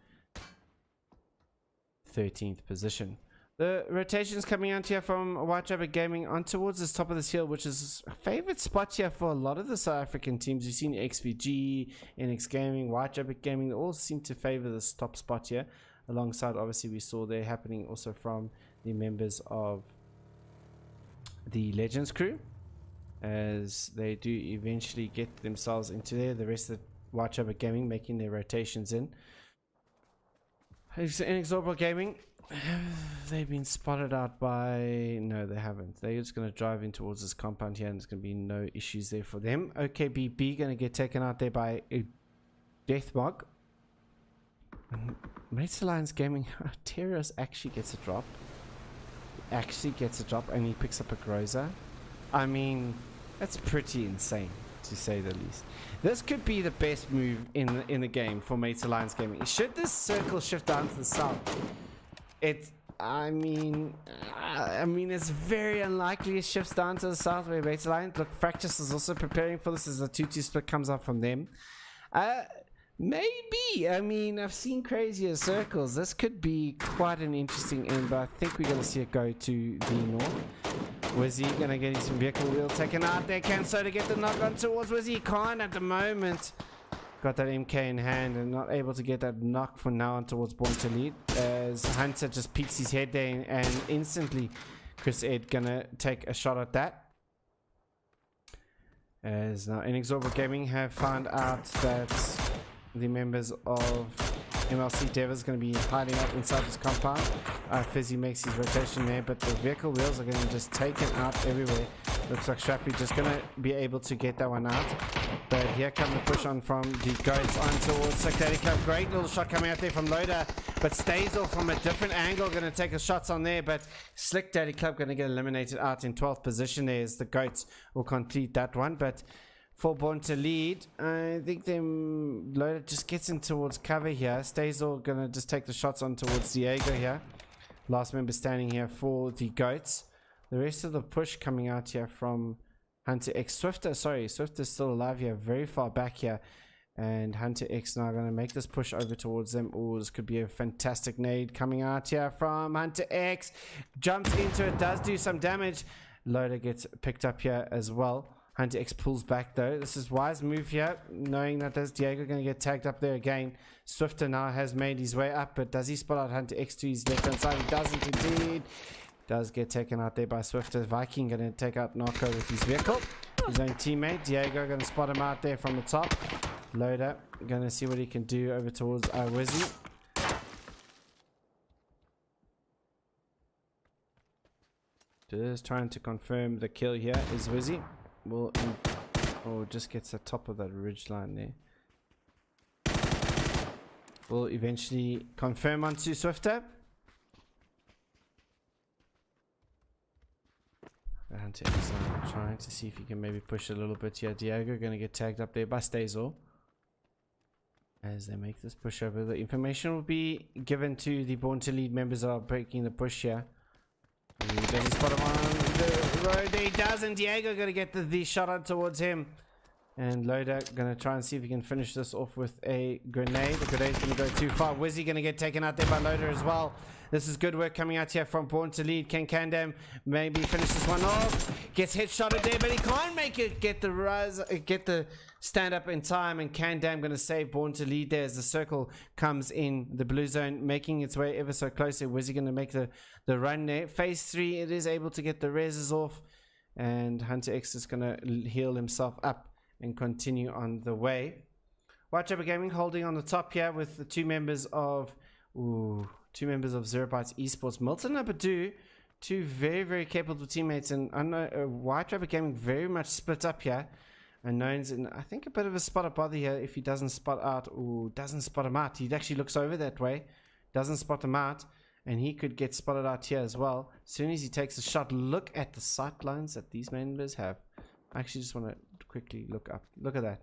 13th position. The rotations coming out here from White Rabbit Gaming on towards this top of this hill, which is a favorite spot here for a lot of the South African teams. You've seen XVG, NX Gaming, White Rabbit Gaming, they all seem to favor this top spot here. Alongside, obviously, we saw there happening also from the members of the Legends crew, as they do eventually get themselves into there. The rest of White Rabbit Gaming making their rotations in. Inexorable Gaming, they've been spotted out by... No, they haven't. They're just going to drive in towards this compound here, and there's going to be no issues there for them. OKBB going to get taken out there by a Deathmog. Mates Alliance Gaming, Terrace actually gets a drop. And he picks up a Groza. I mean, that's pretty insane, to say the least. This could be the best move in the game for Mates Alliance Gaming. Should this circle shift down to the south, I mean, it's very unlikely it shifts down to the south where Mates Alliance. Look, Fractus is also preparing for this as the 2-2 split comes up from them. Maybe. I mean, I've seen crazier circles. This could be quite an interesting end, but I think we're going to see it go to the north. Wizzy going to get his vehicle wheel taken out there. Can Soda get the knock on towards Wizzy? Can't at the moment. Got that MK in hand and not able to get that knock for now on towards Born to Lead, as Hunter just peeks his head there, and instantly Chris Ed going to take a shot at that. As now Inexorable Gaming have found out that the members of MLC Dev is going to be hiding up inside this compound. Fizzy makes his rotation there, but the vehicle wheels are going to just take it out everywhere. Looks like Strappy just going to be able to get that one out. But here comes the push on from the Goats on towards Slick Daddy Club. Great little shot coming out there from Loader, but stays off from a different angle. Going to take a shots on there, but Slick Daddy Club going to get eliminated out in 12th position there, as the Goats will complete that one. But for Born to Lead, I think them Loader just gets in towards cover here. Stazel gonna just take the shots on towards Diego here. Last member standing here for the Goats. The rest of the push coming out here from Hunter X. Swifter's still alive here, very far back here. And Hunter X now gonna make this push over towards them. Oh, this could be a fantastic nade coming out here from Hunter X. Jumps into it, does do some damage. Loader gets picked up here as well. Hunter X pulls back though. This is wise move here, knowing that there's Diego going to get tagged up there again. Swifter now has made his way up, but does he spot out Hunter X to his left hand side? He doesn't indeed. Does get taken out there by Swifter. Viking going to take out Narco with his vehicle. His own teammate. Diego going to spot him out there from the top. Loader going to see what he can do over towards Wizzy. Just trying to confirm the kill here is Wizzy. Just gets the top of that ridge line there. Will eventually confirm onto Swifter. Hunter is trying to see if he can maybe push a little bit here. Diego going to get tagged up there by Stazel. As they make this push over, the information will be given to the Born to Lead members are breaking the push here. Does he spot him on the road? He doesn't. Diego going to get the shot on towards him. And Loader going to try and see if he can finish this off with a grenade. The grenade's going to go too far. Wizzy going to get taken out there by Loader as well. This is good work coming out here from Born to Lead. Can Kandam maybe finish this one off? Gets headshotted there, but he can't make it get the stand up in time. And Kandam going to save Born to Lead there as the circle comes in the blue zone, making its way ever so closer. Wizzy going to make the run there. Phase 3, it is able to get the reses off. And Hunter X is going to heal himself up and continue on the way. White Rabbit Gaming holding on the top here with the two members of Zero Bytes Esports. Milton and Abadu, two very, very capable teammates, and I know White Rabbit Gaming very much split up here. And Known's in, I think, a bit of a spot of bother here if he doesn't spot out. Doesn't spot him out. He actually looks over that way, doesn't spot him out, and he could get spotted out here as well. As soon as he takes a shot, look at the sight lines that these members have. I actually just want to quickly look up. Look at that.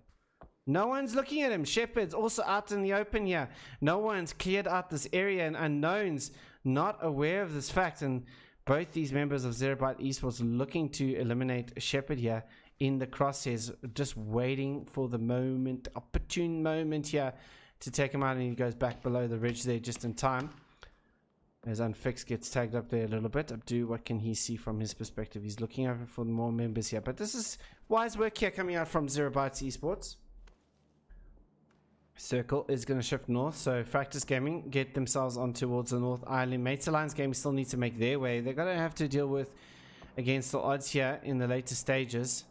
No one's looking at him. Shepard's also out in the open here. No one's cleared out this area, and Unknown's not aware of this fact. And both these members of Zero Byte Esports looking to eliminate Shepard here in the crosshairs, just waiting for the moment, opportune moment here to take him out, and he goes back below the ridge there just in time. As Unfixed gets tagged up there a little bit. Abdu, what can he see from his perspective? He's looking over for more members here, but this is wise work here coming out from 0 Bytes Esports. Circle is going to shift north, so Fractus Gaming get themselves on towards the North Island. Mates Alliance Gaming still need to make their way. They're going to have to deal with against the odds here in the later stages.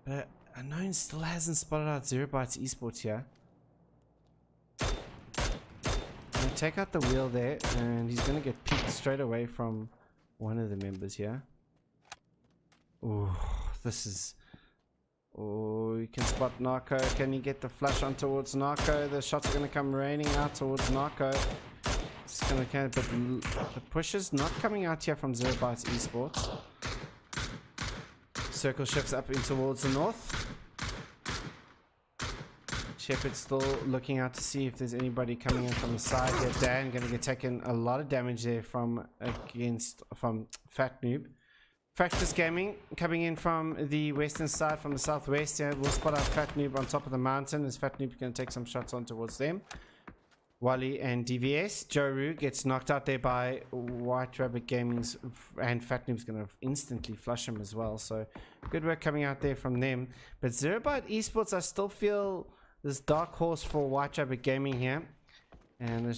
But Unknown still hasn't spotted out 0 Bytes Esports here. Gonna take out the wheel there, and he's going to get peeked straight away from one of the members here. Oh, this is... Oh, you can spot Narco. Can he get the flash on towards Narco? The shots are going to come raining out towards Narco. It's going to but the push is not coming out here from 0 Bytes Esports. Circle shifts up in towards the north. Shepard's still looking out to see if there's anybody coming in from the side here. Dan going to get taken a lot of damage there from Fat Noob. Fractus Gaming coming in from the western side, from the southwest here. We'll spot out Fat Noob on top of the mountain, as Fat Noob going to take some shots on towards them. Wally and DVS. Joru gets knocked out there by White Rabbit Gaming's, and Fat Noob's going to instantly flush him as well. So good work coming out there from them. But 0 Byte Esports, I still feel this dark horse for White Rabbit Gaming here. And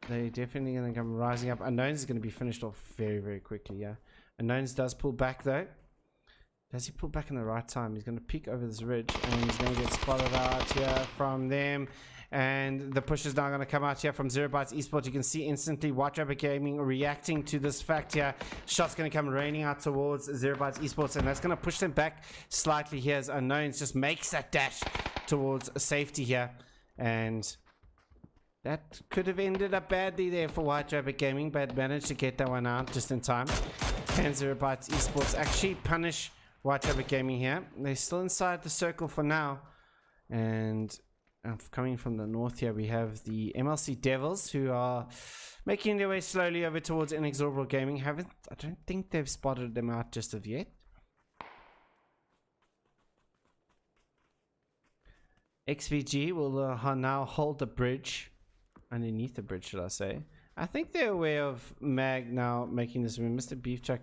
they're definitely going to come rising up. Unknowns is going to be finished off very, very quickly, yeah. Unknowns does pull back though. Does he pull back in the right time? He's going to peek over this ridge, and he's going to get spotted out here from them. And the push is now going to come out here from 0 Bytes Esports. You can see instantly White Rabbit Gaming reacting to this fact here. Shots going to come raining out towards 0 Bytes Esports, and that's going to push them back slightly here as Unknowns just makes that dash towards safety here. And that could have ended up badly there for White Rabbit Gaming, but managed to get that one out just in time. Can 0 Bytes Esports actually punish White Rabbit Gaming here? They're still inside the circle for now. And coming from the north here, we have the MLC Devils, who are making their way slowly over towards Inexorable Gaming. I don't think they've spotted them out just of yet. XVG will now hold the bridge. Underneath the bridge, should I say. I think they're aware of Mag now making this move. Mr. Beef Chuck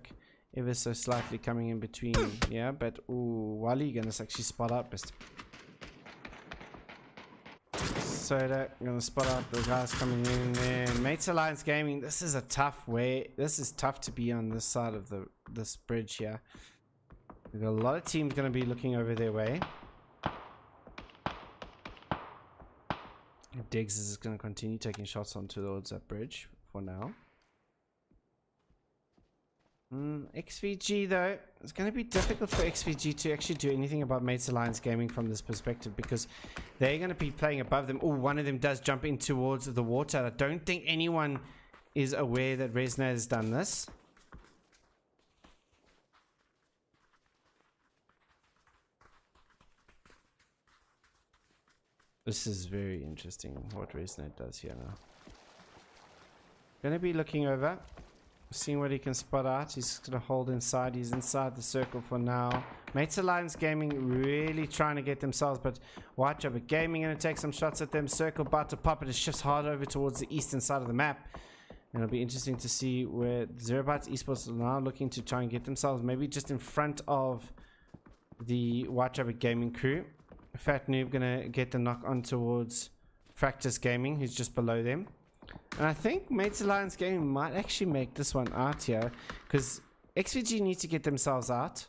ever so slightly coming in between. Yeah, but ooh, Wally gonna actually spot out Mr. Soda gonna spot out the guys coming in there. Mates Alliance Gaming, this is a tough way. This is tough to be on this side of this bridge here. We've got a lot of teams gonna be looking over their way. Diggs is going to continue taking shots on towards that bridge for now. XVG though, it's going to be difficult for XVG to actually do anything about Mates Alliance Gaming from this perspective, because they're going to be playing above them. Oh, one of them does jump in towards the water. I don't think anyone is aware that Resna has done this. This is very interesting what Resnet does here now. Gonna be looking over, seeing what he can spot out. He's gonna hold inside. He's inside the circle for now. Mates Alliance Gaming really trying to get themselves, but White Rabbit Gaming gonna take some shots at them. Circle about to pop it. It shifts hard over towards the eastern side of the map. And it'll be interesting to see where 0 Bytes Esports are now looking to try and get themselves maybe just in front of the White Rabbit Gaming crew. Fat Noob gonna get the knock on towards Fractus Gaming, who's just below them. And I think Mates Alliance Gaming might actually make this one out here, because XVG need to get themselves out.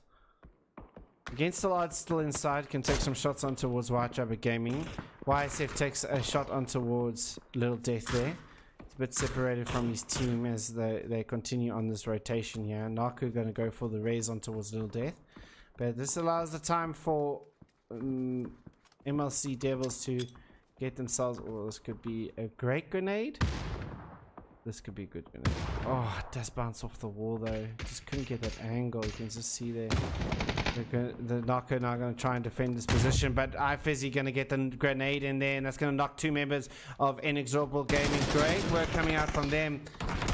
Against the odds, still inside, can take some shots on towards White Rabbit Gaming. YSF takes a shot on towards Little Death there. He's a bit separated from his team as they continue on this rotation here. Naku gonna go for the raise on towards Little Death. But this allows the time for MLC Devils to get themselves. Oh, this could be a great grenade. This could be a good grenade. Oh, it does bounce off the wall though. Just couldn't get that angle. You can just see there. The knocker now going to try and defend this position, but iFizzy going to get the grenade in there, and that's going to knock two members of Inexorable Gaming. Great work coming out from them.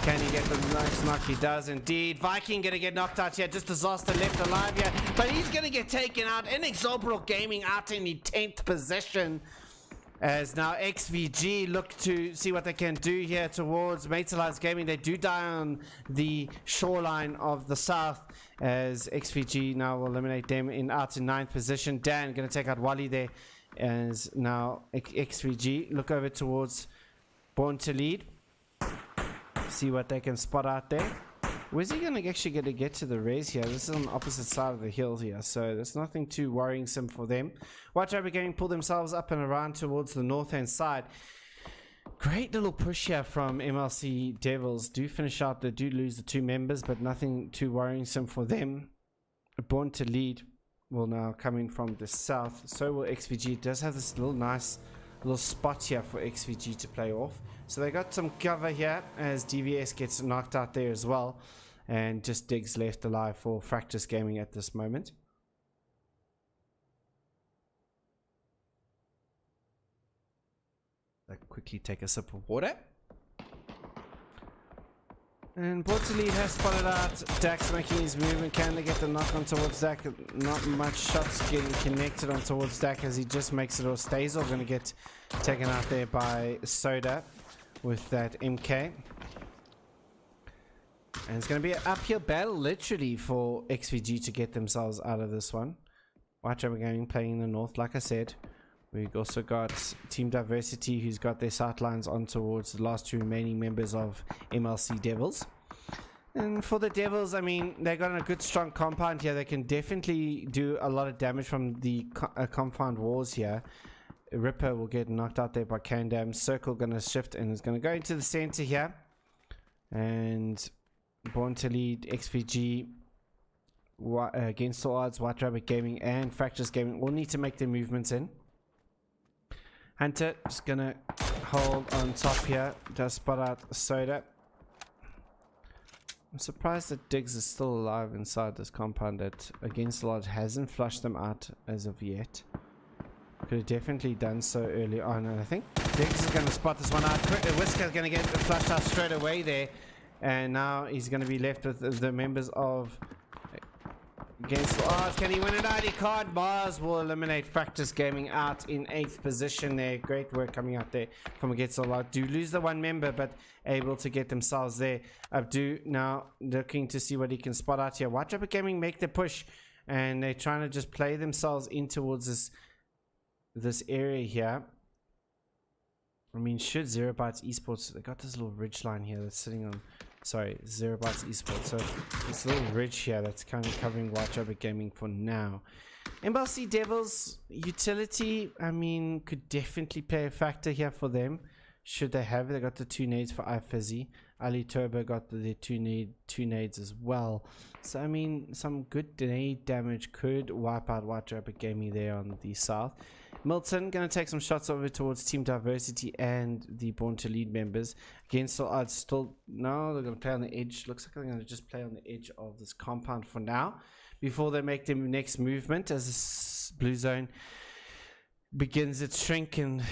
Can he get the next knock? He does indeed. Viking gonna get knocked out here. Just Disaster left alive here. But he's gonna get taken out. Inexorable Gaming out in the 10th position. As now XVG look to see what they can do here towards Materialized Gaming. They do die on the shoreline of the south. As XVG now will eliminate them out in 9th position. Dan gonna take out Wally there. As now XVG look over towards Born to Lead. See what they can spot out there. Where's he gonna actually get to the res here? This is on the opposite side of the hill here, so there's nothing too worrisome for them. Watch Rabbit Gaming pull themselves up and around towards the north hand side. Great little push here from MLC Devils. Do finish out, they do lose the 2 members, but nothing too worrisome for them. Born to Lead will now come in from the south. So will XVG. It does have this nice little spot here for XVG to play off. So they got some cover here as DVS gets knocked out there as well. And just Diggs left alive for Fractus Gaming at this moment. I quickly take a sip of water. And Bortolid has spotted out Dax making his movement. Can they get the knock on towards Dak? Not much shots getting connected on towards Dak as he just makes it or stays or going to get taken out there by Soda with that MK. And it's going to be an uphill battle literally for XVG to get themselves out of this one. White Rabbit Gaming playing in the north, like I said. We've also got Team Diversity who's got their sightlines on towards the last 2 remaining members of MLC Devils. And for the Devils, I mean, they got a good strong compound here. They can definitely do a lot of damage from the compound walls here. Ripper will get knocked out there by Kandam. Circle going to shift and is going to go into the center here. And Born to Lead, XVG, against all odds, White Rabbit Gaming and Fractures Gaming all need to make their movements in. Hunter just gonna hold on top here, does spot out Soda. I'm surprised that Diggs is still alive inside this compound. That against the odds hasn't flushed them out as of yet. Could have definitely done so early on, and I think Diggs is gonna spot this one out. Whisker's gonna get flushed out straight away there, and now he's gonna be left with the members of against the odds. Can he win an ID card? Mars will eliminate Fractus Gaming out in 8th position there. Great work coming out there from against the odds. Do lose the 1 member, but able to get themselves there. Abdu now looking to see what he can spot out here. White Rabbit Gaming make the push, and they're trying to just play themselves in towards this area here. I mean, should Zero Bytes Esports, they got this little ridge line here that's sitting on, sorry, Zero Bytes Esports. So this little ridge here that's kind of covering White Rabbit Gaming for now. MLC Devils utility, I mean, could definitely play a factor here for them. Should they have it? They got the 2 nades for iFizzy. Ali Turbo got the 2 nades as well. So I mean, some good nade damage could wipe out White Rabbit Gaming there on the south. Milton gonna take some shots over towards Team Diversity and the Born to Lead members. Against the odds, still no, they're gonna play on the edge. Looks like they're gonna just play on the edge of this compound for now, before they make their next movement as this blue zone begins its shrink and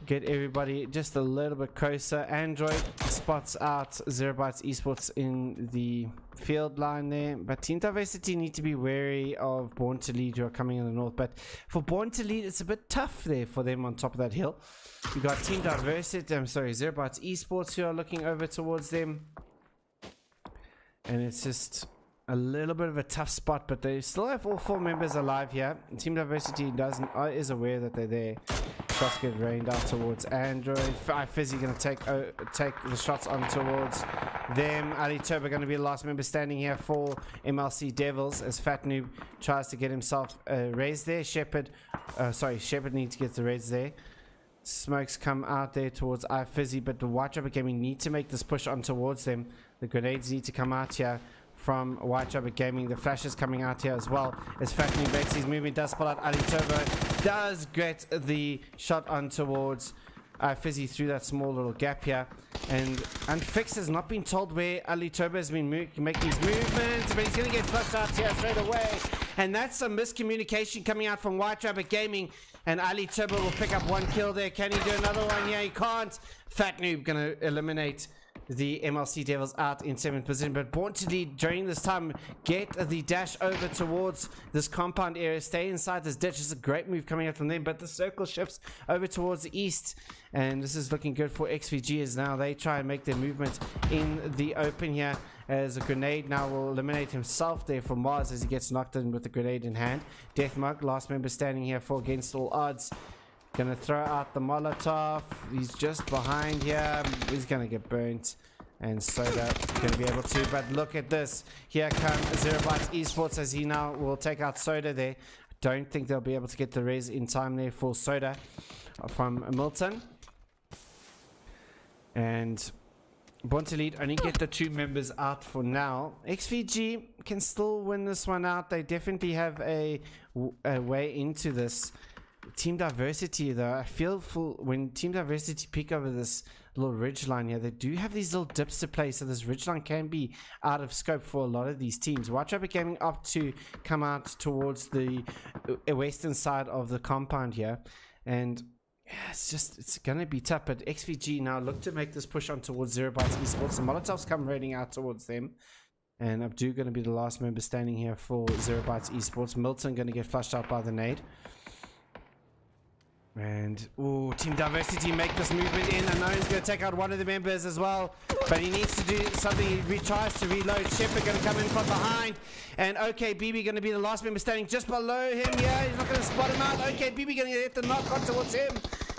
get everybody just a little bit closer. Android spots out Zero Bytes Esports in the field line there, but Team Diversity need to be wary of Born to Lead who are coming in the north. But for Born to Lead, it's a bit tough there for them on top of that hill. You got Team Diversity, I'm sorry, Zero Bytes Esports who are looking over towards them, and it's just a little bit of a tough spot, but they still have all 4 members alive here. Team Diversity is aware that they're there. Shots get rained out towards Android. iFizzy going to take the shots on towards them. Ali Turbo going to be the last member standing here for MLC Devils as Fat Noob tries to get himself raised there. Shepard needs to get the raise there. Smokes come out there towards iFizzy, but the White Rabbit Gaming need to make this push on towards them. The grenades need to come out here from White Rabbit Gaming. The flash is coming out here as well as Fat Noob makes his movement, does pull out Ali Turbo, does get the shot on towards Fizzy through that small little gap here, and Unfix has not been told where Ali Turbo has been making his movements, but he's going to get flushed out here straight away, and that's some miscommunication coming out from White Rabbit Gaming, and Ali Turbo will pick up 1 kill there. Can he do another one? Yeah, he can't. Fat Noob going to eliminate the MLC Devils out in 7th position, but Born to Lead during this time get the dash over towards this compound area, stay inside this ditch. It's a great move coming out from them, but the circle shifts over towards the east, and this is looking good for XVG as now they try and make their movement in the open here, as a grenade now will eliminate himself there for Mars as he gets knocked in with the grenade in hand. Deathmark, last member standing here for against all odds. Gonna throw out the Molotov. He's just behind here. He's gonna get burnt. And Soda gonna be able to. But look at this. Here come 0bytes Esports as he now will take out Soda there. I don't think they'll be able to get the res in time there for Soda from Milton. And Born to Lead only get the 2 members out for now. XVG can still win this one out. They definitely have a way into this. Team Diversity though, I feel when Team Diversity pick over this little ridge line here, they do have these little dips to play, so this ridge line can be out of scope for a lot of these teams. White Trapper Gaming up to come out towards the western side of the compound here, and yeah, it's gonna be tough. But XVG now look to make this push on towards 0bytes Esports. The Molotovs come raiding out towards them, and Abdu gonna be the last member standing here for 0bytes Esports. Milton gonna get flushed out by the nade. And Team Diversity make this movement in, and now he's going to take out one of the members as well, but he needs to do something. He tries to reload. Shepard going to come in from behind, and BB going to be the last member standing just below him. Yeah, he's not going to spot him out. BB going to get the knock on towards him,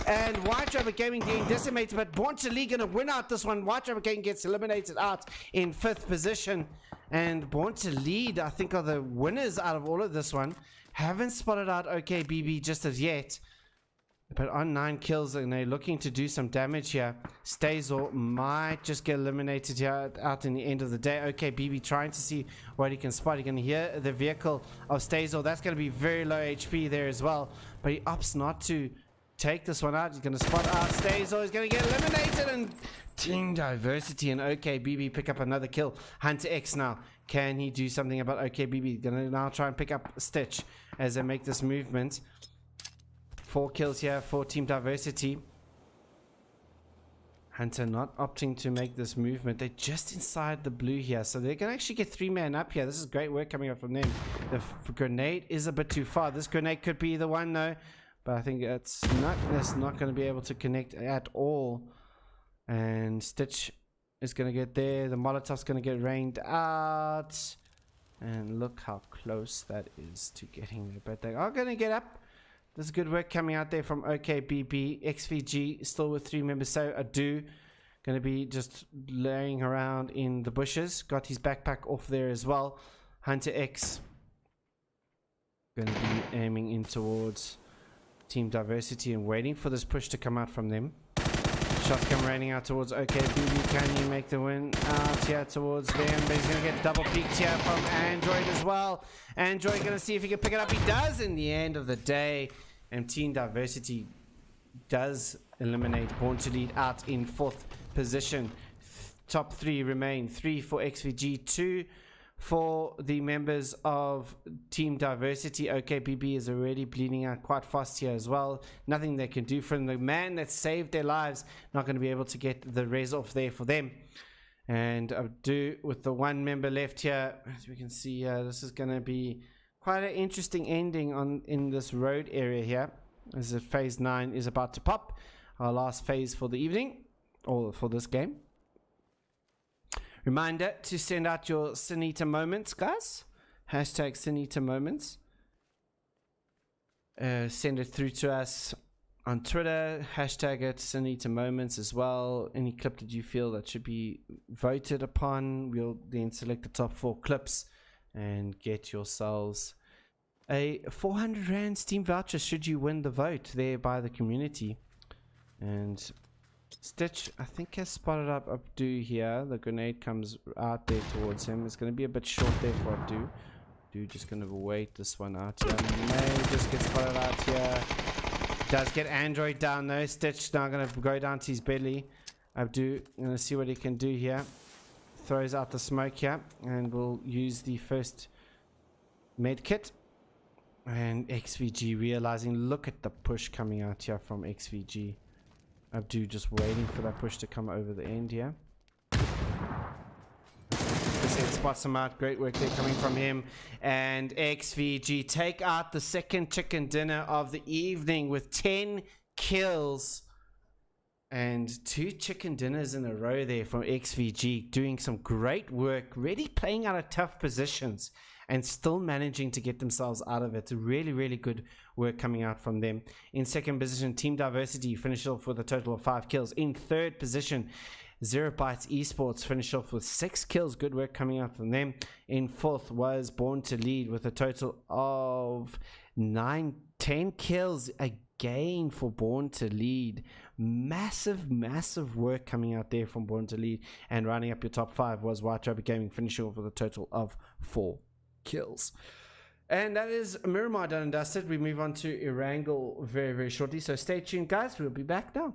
and White Trapper Gaming getting decimated, but Born to Lead going to win out this one. White Trapper Gaming gets eliminated out in 5th position, and Born to Lead I think are the winners out of all of this one. Haven't spotted out BB just as yet, but on 9 kills, and they're looking to do some damage here. Stazor might just get eliminated here out in the end of the day. BB trying to see what he can spot. You're going to hear the vehicle of Stazor. That's going to be very low HP there as well, but he opts not to take this one out. He's going to spot out Stazor. He's going to get eliminated, and Team Diversity and BB pick up another kill. Hunter X now. Can he do something about BB? Going to now try and pick up Stitch as they make this movement. 4 kills here for Team Diversity. Hunter not opting to make this movement. They're just inside the blue here, so they're going to actually get 3-man up here. This is great work coming up from them. The grenade is a bit too far. This grenade could be the one though, but I think it's not going to be able to connect at all. And Stitch is going to get there. The Molotov's going to get rained out, and look how close that is to getting there, but they are going to get up. This is good work coming out there from BB. XVG still with 3 members. So Adu going to be just laying around in the bushes. Got his backpack off there as well. Hunter X going to be aiming in towards Team Diversity and waiting for this push to come out from them. Shots come raining out towards BB. Can you make the win out here towards them? But he's going to get double peeked here from Android as well. Android going to see if he can pick it up. He does in the end of the day. And Team Diversity does eliminate Born to Lead out in 4th position. Top 3 remain. 3 for XVG, 2 for the members of Team Diversity. BB is already bleeding out quite fast here as well. Nothing they can do for him. The man that saved their lives not going to be able to get the res off there for them. And Abdu with the 1 member left here. As we can see here, this is going to be quite an interesting ending in this road area here, as the phase 9 is about to pop. Our last phase for the evening, or for this game. Reminder to send out your Sinita moments, guys. Hashtag Sinita moments. Send it through to us on Twitter. Hashtag it Sinita moments as well. Any clip that you feel that should be voted upon, we'll then select the top 4 clips and get yourselves a 400 Rand Steam voucher should you win the vote there by the community. And Stitch, I think, has spotted up Abdu here. The grenade comes out there towards him. It's going to be a bit short there for Abdu. Abdu just going to wait this one out here. May just get spotted out here. Does get Android down though. Stitch now going to go down to his belly. Abdu going to see what he can do here. Throws out the smoke here, and we'll use the first med kit. And XVG realizing, look at the push coming out here from XVG. Abdu just waiting for that push to come over the end here. spots him out. Great work there coming from him. And XVG take out the second chicken dinner of the evening with 10 kills. And 2 chicken dinners in a row there from XVG, doing some great work, really playing out of tough positions and still managing to get themselves out of it. Really, really good work coming out from them. In second position, Team Diversity finished off with a total of 5 kills. In third position, 0 Bytes Esports finished off with 6 kills. Good work coming out from them. In fourth was Born to Lead with a total of 10 kills again for Born to Lead. Massive work coming out there from Born to Lead. And rounding up your top 5 was White Rabbit Gaming, finishing off with a total of 4 kills. And that is Miramar done and dusted. We move on to Erangel very shortly, so stay tuned, guys. We'll be back now.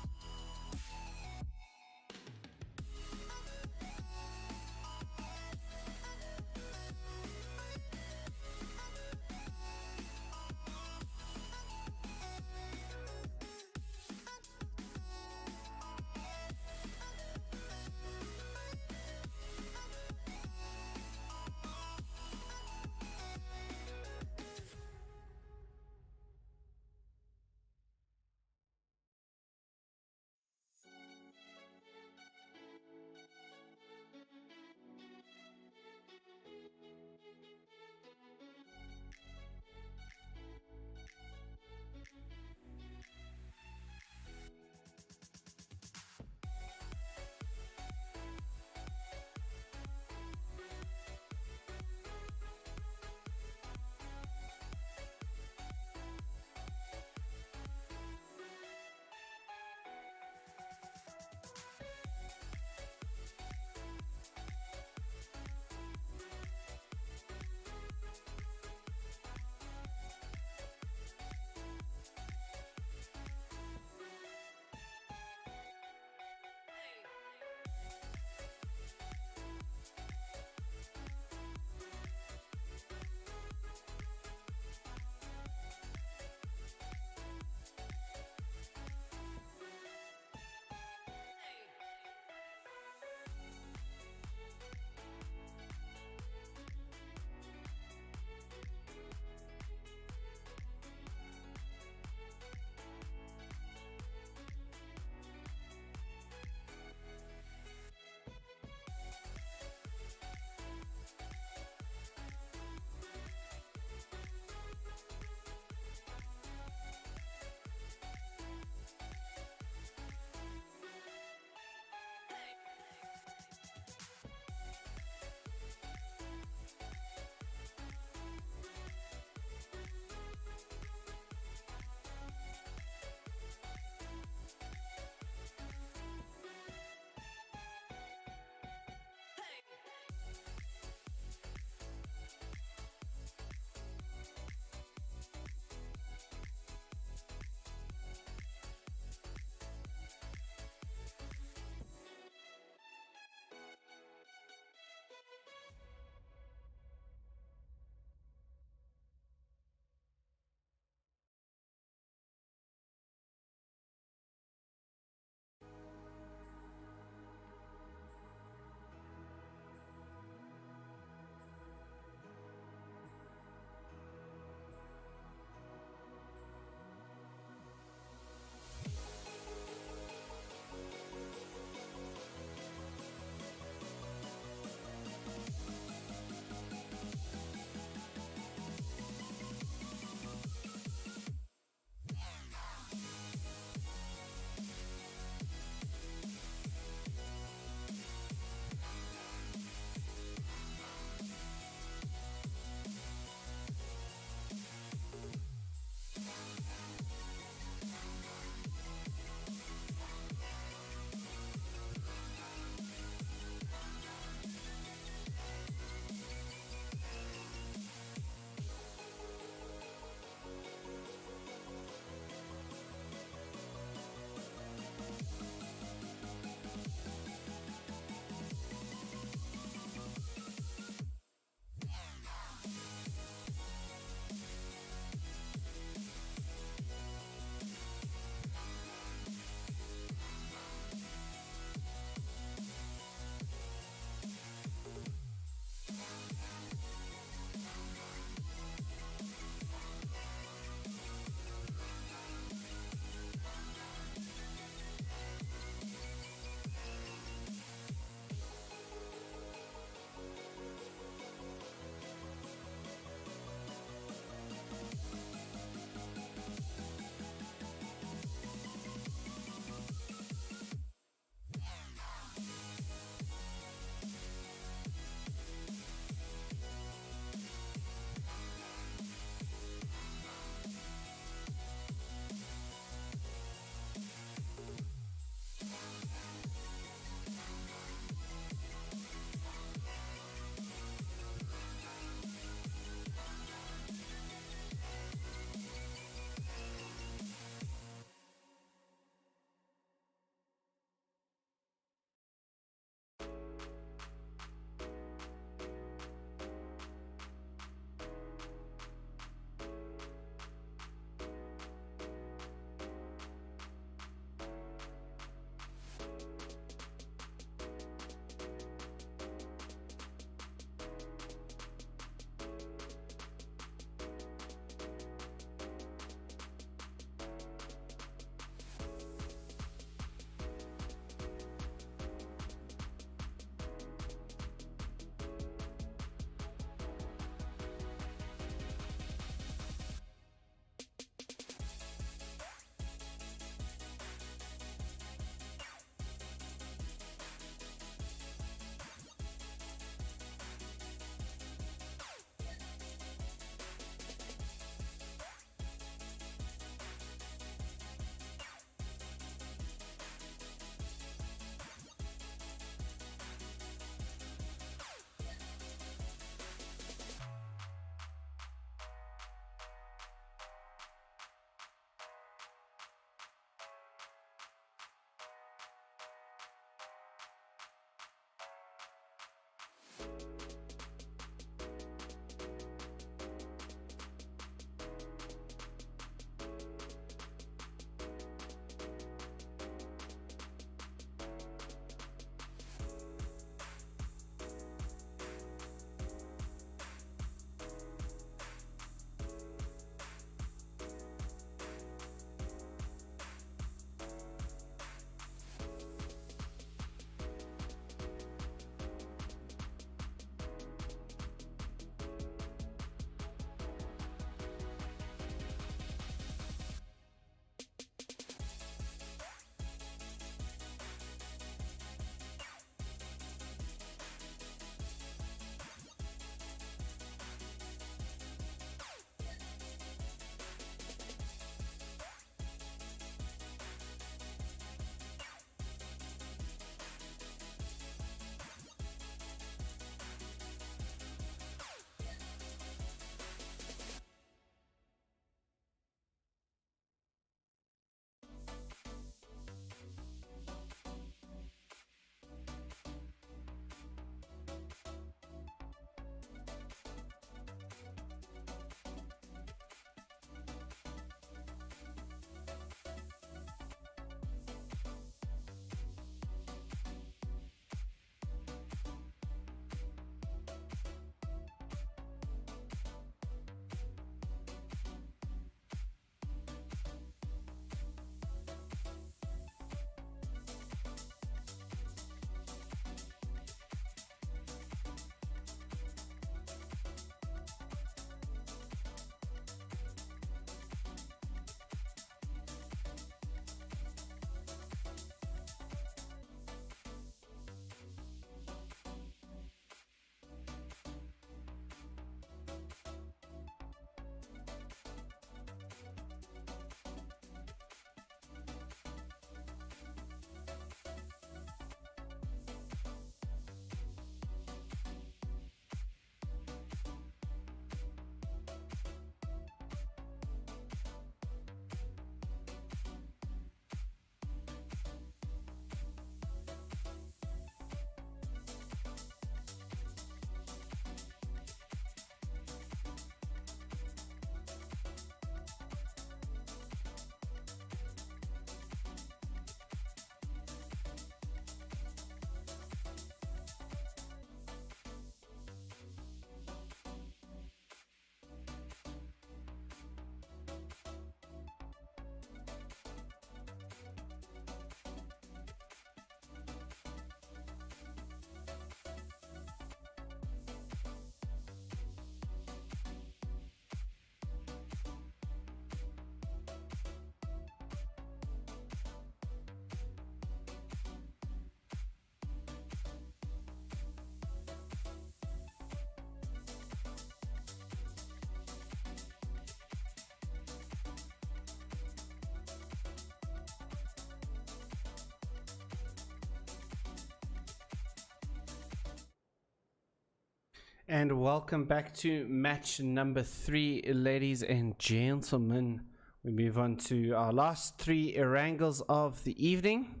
And welcome back to match number 3, ladies and gentlemen. We move on to our last 3 Erangles of the evening.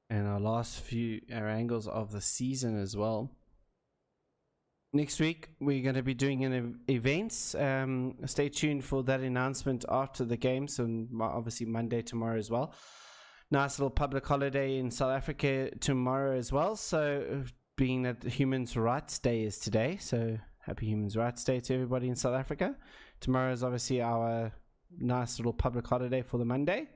And our last few Erangles of the season as well. Next week, we're going to be doing an events. Stay tuned for that announcement after the game. So obviously Monday, tomorrow as well. Nice little public holiday in South Africa tomorrow as well. So being that Human Rights Day is today, so happy Human Rights Day to everybody in South Africa. Tomorrow is obviously our nice little public holiday for the Monday,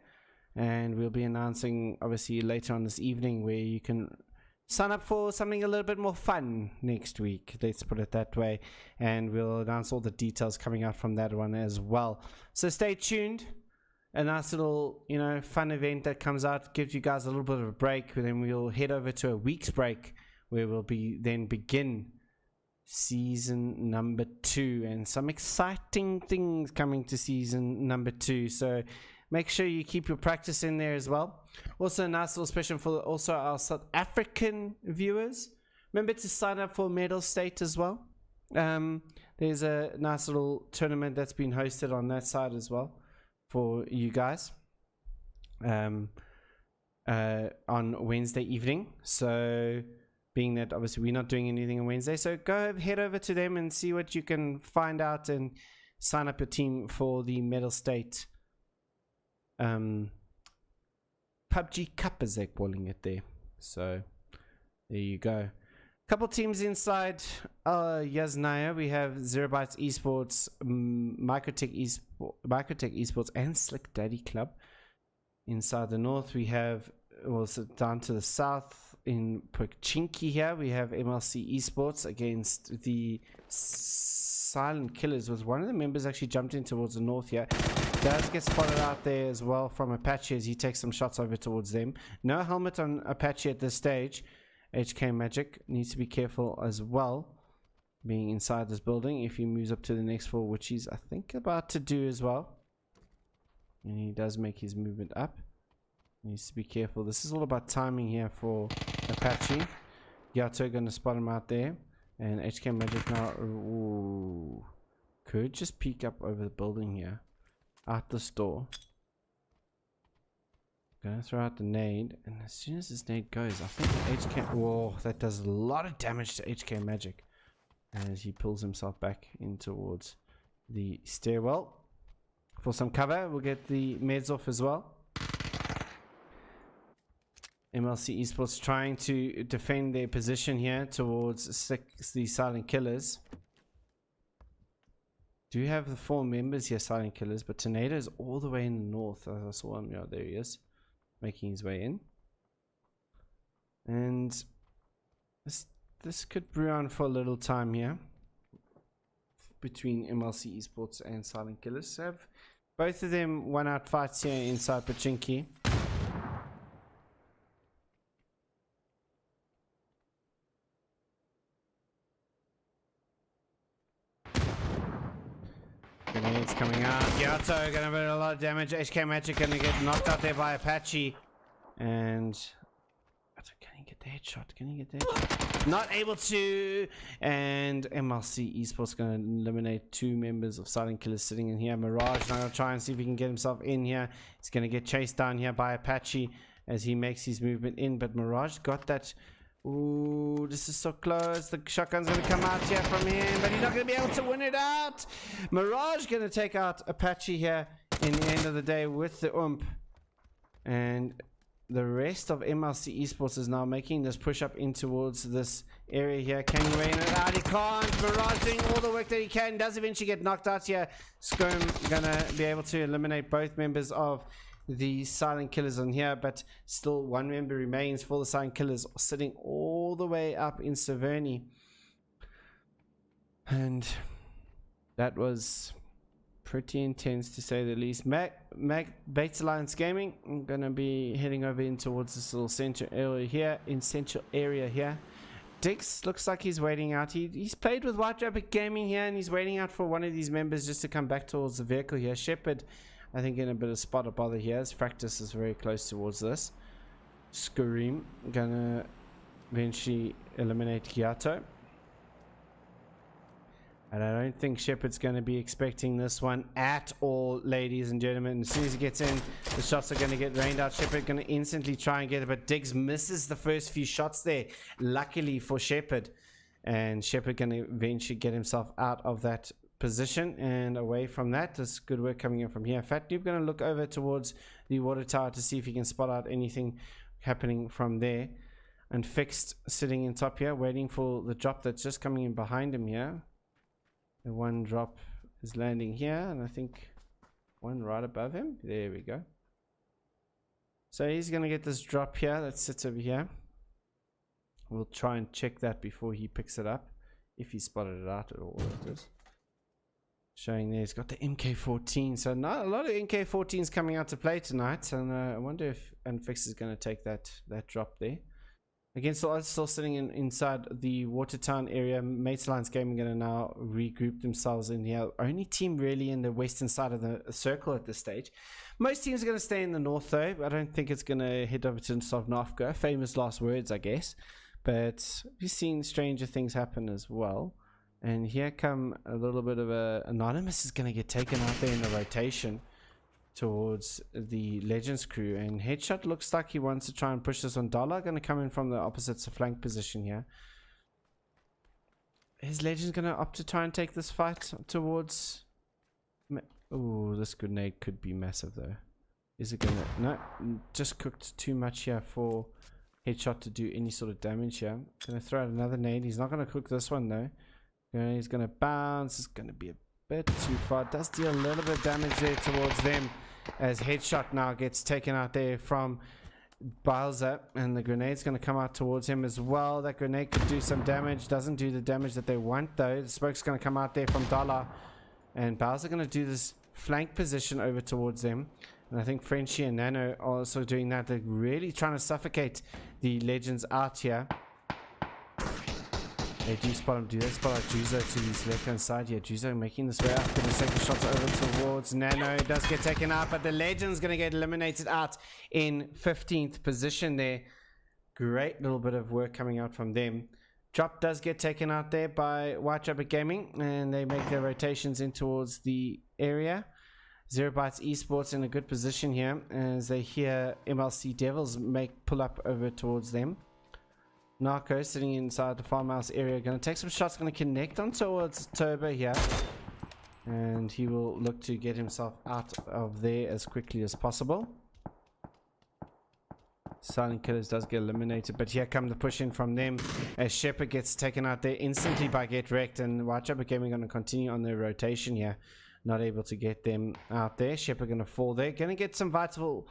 and we'll be announcing obviously later on this evening where you can sign up for something a little bit more fun next week, let's put it that way, and we'll announce all the details coming out from that one as well. So stay tuned. A nice little, fun event that comes out, gives you guys a little bit of a break, and then we'll head over to a week's break where we'll begin season number 2 and some exciting things coming to season number 2. So make sure you keep your practice in there as well. Also a nice little special for also our South African viewers. Remember to sign up for Medal State as well. There's a nice little tournament that's been hosted on that side as well for you guys on Wednesday evening. So being that obviously we're not doing anything on Wednesday, so head over to them and see what you can find out and sign up your team for the Medal State PUBG Cup, as they're calling it there. So there you go. Couple teams inside Yasnaya. We have Zerabytes Esports, Microtech Esports, and Slick Daddy Club. Inside the north, we have also down to the south in Pochinki here, we have MLC Esports against the Silent Killers. Was one of the members actually jumped in towards the north here. Does get spotted out there as well from Apache as he takes some shots over towards them. No helmet on Apache at this stage. HK Magic needs to be careful as well, being inside this building if he moves up to the next floor, which he's I think about to do as well. And he does make his movement up. Needs to be careful. This is all about timing here for Apache. Yato gonna spot him out there, and HK Magic now could just peek up over the building here, out this door. Gonna throw out the nade, and as soon as this nade goes, I think HK. Whoa, that does a lot of damage to HK Magic as he pulls himself back in towards the stairwell for some cover. We'll get the meds off as well. MLC Esports trying to defend their position here towards the Silent Killers. Do have the 4 members here, Silent Killers, but Tornado is all the way in the north. As I saw him, yeah, there he is, making his way in. And this could brew on for a little time here between MLC Esports and Silent Killers. So have both of them one-out fights here inside Pochinki. Grenades coming out. Gyato gonna put a lot of damage. HK Magic gonna get knocked out there by Apache. And can he get the headshot? Can he get the headshot? Not able to. And MLC Esports gonna eliminate 2 members of Silent Killers sitting in here. Mirage now gonna try and see if he can get himself in here. He's gonna get chased down here by Apache as he makes his movement in. But Mirage got that. Ooh, this is so close. The shotgun's gonna come out here from him, but he's not gonna be able to win it out. Mirage gonna take out Apache here in the end of the day with the oomph. And the rest of MLC Esports is now making this push up in towards this area here. Can he rain it out? He can't. Mirage doing all the work that he can. Does eventually get knocked out here. Scrum gonna be able to eliminate both members of the Silent Killers on here, but still 1 member remains for the Silent Killers, sitting all the way up in Severny. And that was pretty intense to say the least. Bates Alliance Gaming, I'm gonna be heading over in towards this little central area here. Dix looks like he's waiting out. He's played with White Rabbit Gaming here, and he's waiting out for one of these members just to come back towards the vehicle here. Shepard, I think, in a bit of spot or bother here. His Fractus is very close towards this. Scream gonna eventually eliminate Gyato. And I don't think Shepard's going to be expecting this one at all, ladies and gentlemen. As soon as he gets in, the shots are going to get rained out. Shepard going to instantly try and get it, but Diggs misses the first few shots there, luckily for Shepard. And Shepard going to eventually get himself out of that position and away from that. There's good work coming in from here. Fat Noob going to look over towards the water tower to see if he can spot out anything happening from there. And Fixed sitting in top here, waiting for the drop that's just coming in behind him here. The one drop is landing here, and I think one right above him. There we go. So he's going to get this drop here that sits over here. We'll try and check that before he picks it up, if he spotted it out at all. It is showing there he's got the MK14. So not a lot of MK14s coming out to play tonight, and I wonder if Unfix is going to take that drop there. Again, still sitting inside the Watertown area. Mates Alliance Gaming going to now regroup themselves in here. Only team really in the western side of the circle at this stage. Most teams are going to stay in the north though. I don't think it's going to head over to Sovnovka. Famous last words, I guess. But we've seen stranger things happen as well. And here come a little bit of a... Anonymous is going to get taken out there in the rotation towards the Legends crew, and Headshot looks like he wants to try and push this on. Dollar going to come in from the opposite flank position here. Is Legends going to opt to try and take this fight towards... Oh, this grenade could be massive though. Is it going to... No, just cooked too much here for Headshot to do any sort of damage here. Going to throw out another nade. He's not going to cook this one though. He's going to bounce. It's going to be a bit too far. Does deal a little bit of damage there towards them, as Headshot now gets taken out there from Bowser, and the grenade's going to come out towards him as well. That grenade could do some damage. Doesn't do the damage that they want though. The smoke's going to come out there from Dollar, and Bowser going to do this flank position over towards them. And I think Frenchie and Nano are also doing that. They're really trying to suffocate the Legends out here. They do spot him. Do they spot out Juzo to his left hand side here? Juzo making this way up. Going to take the shots over towards Nano. It does get taken out, but the Legend's going to get eliminated out in 15th position there. Great little bit of work coming out from them. Drop does get taken out there by White Rabbit Gaming, and they make their rotations in towards the area. Zero Bytes Esports in a good position here as they hear MLC Devils pull up over towards them. Narco sitting inside the farmhouse area, going to take some shots, going to connect on towards Turbo here, and he will look to get himself out of there as quickly as possible. Silent Killers does get eliminated, but here come the push in from them as Shepard gets taken out there instantly by Get Wrecked, and White Rabbit Gaming going to continue on their rotation here. Not able to get them out there. Shepard going to fall there. Going to get some vital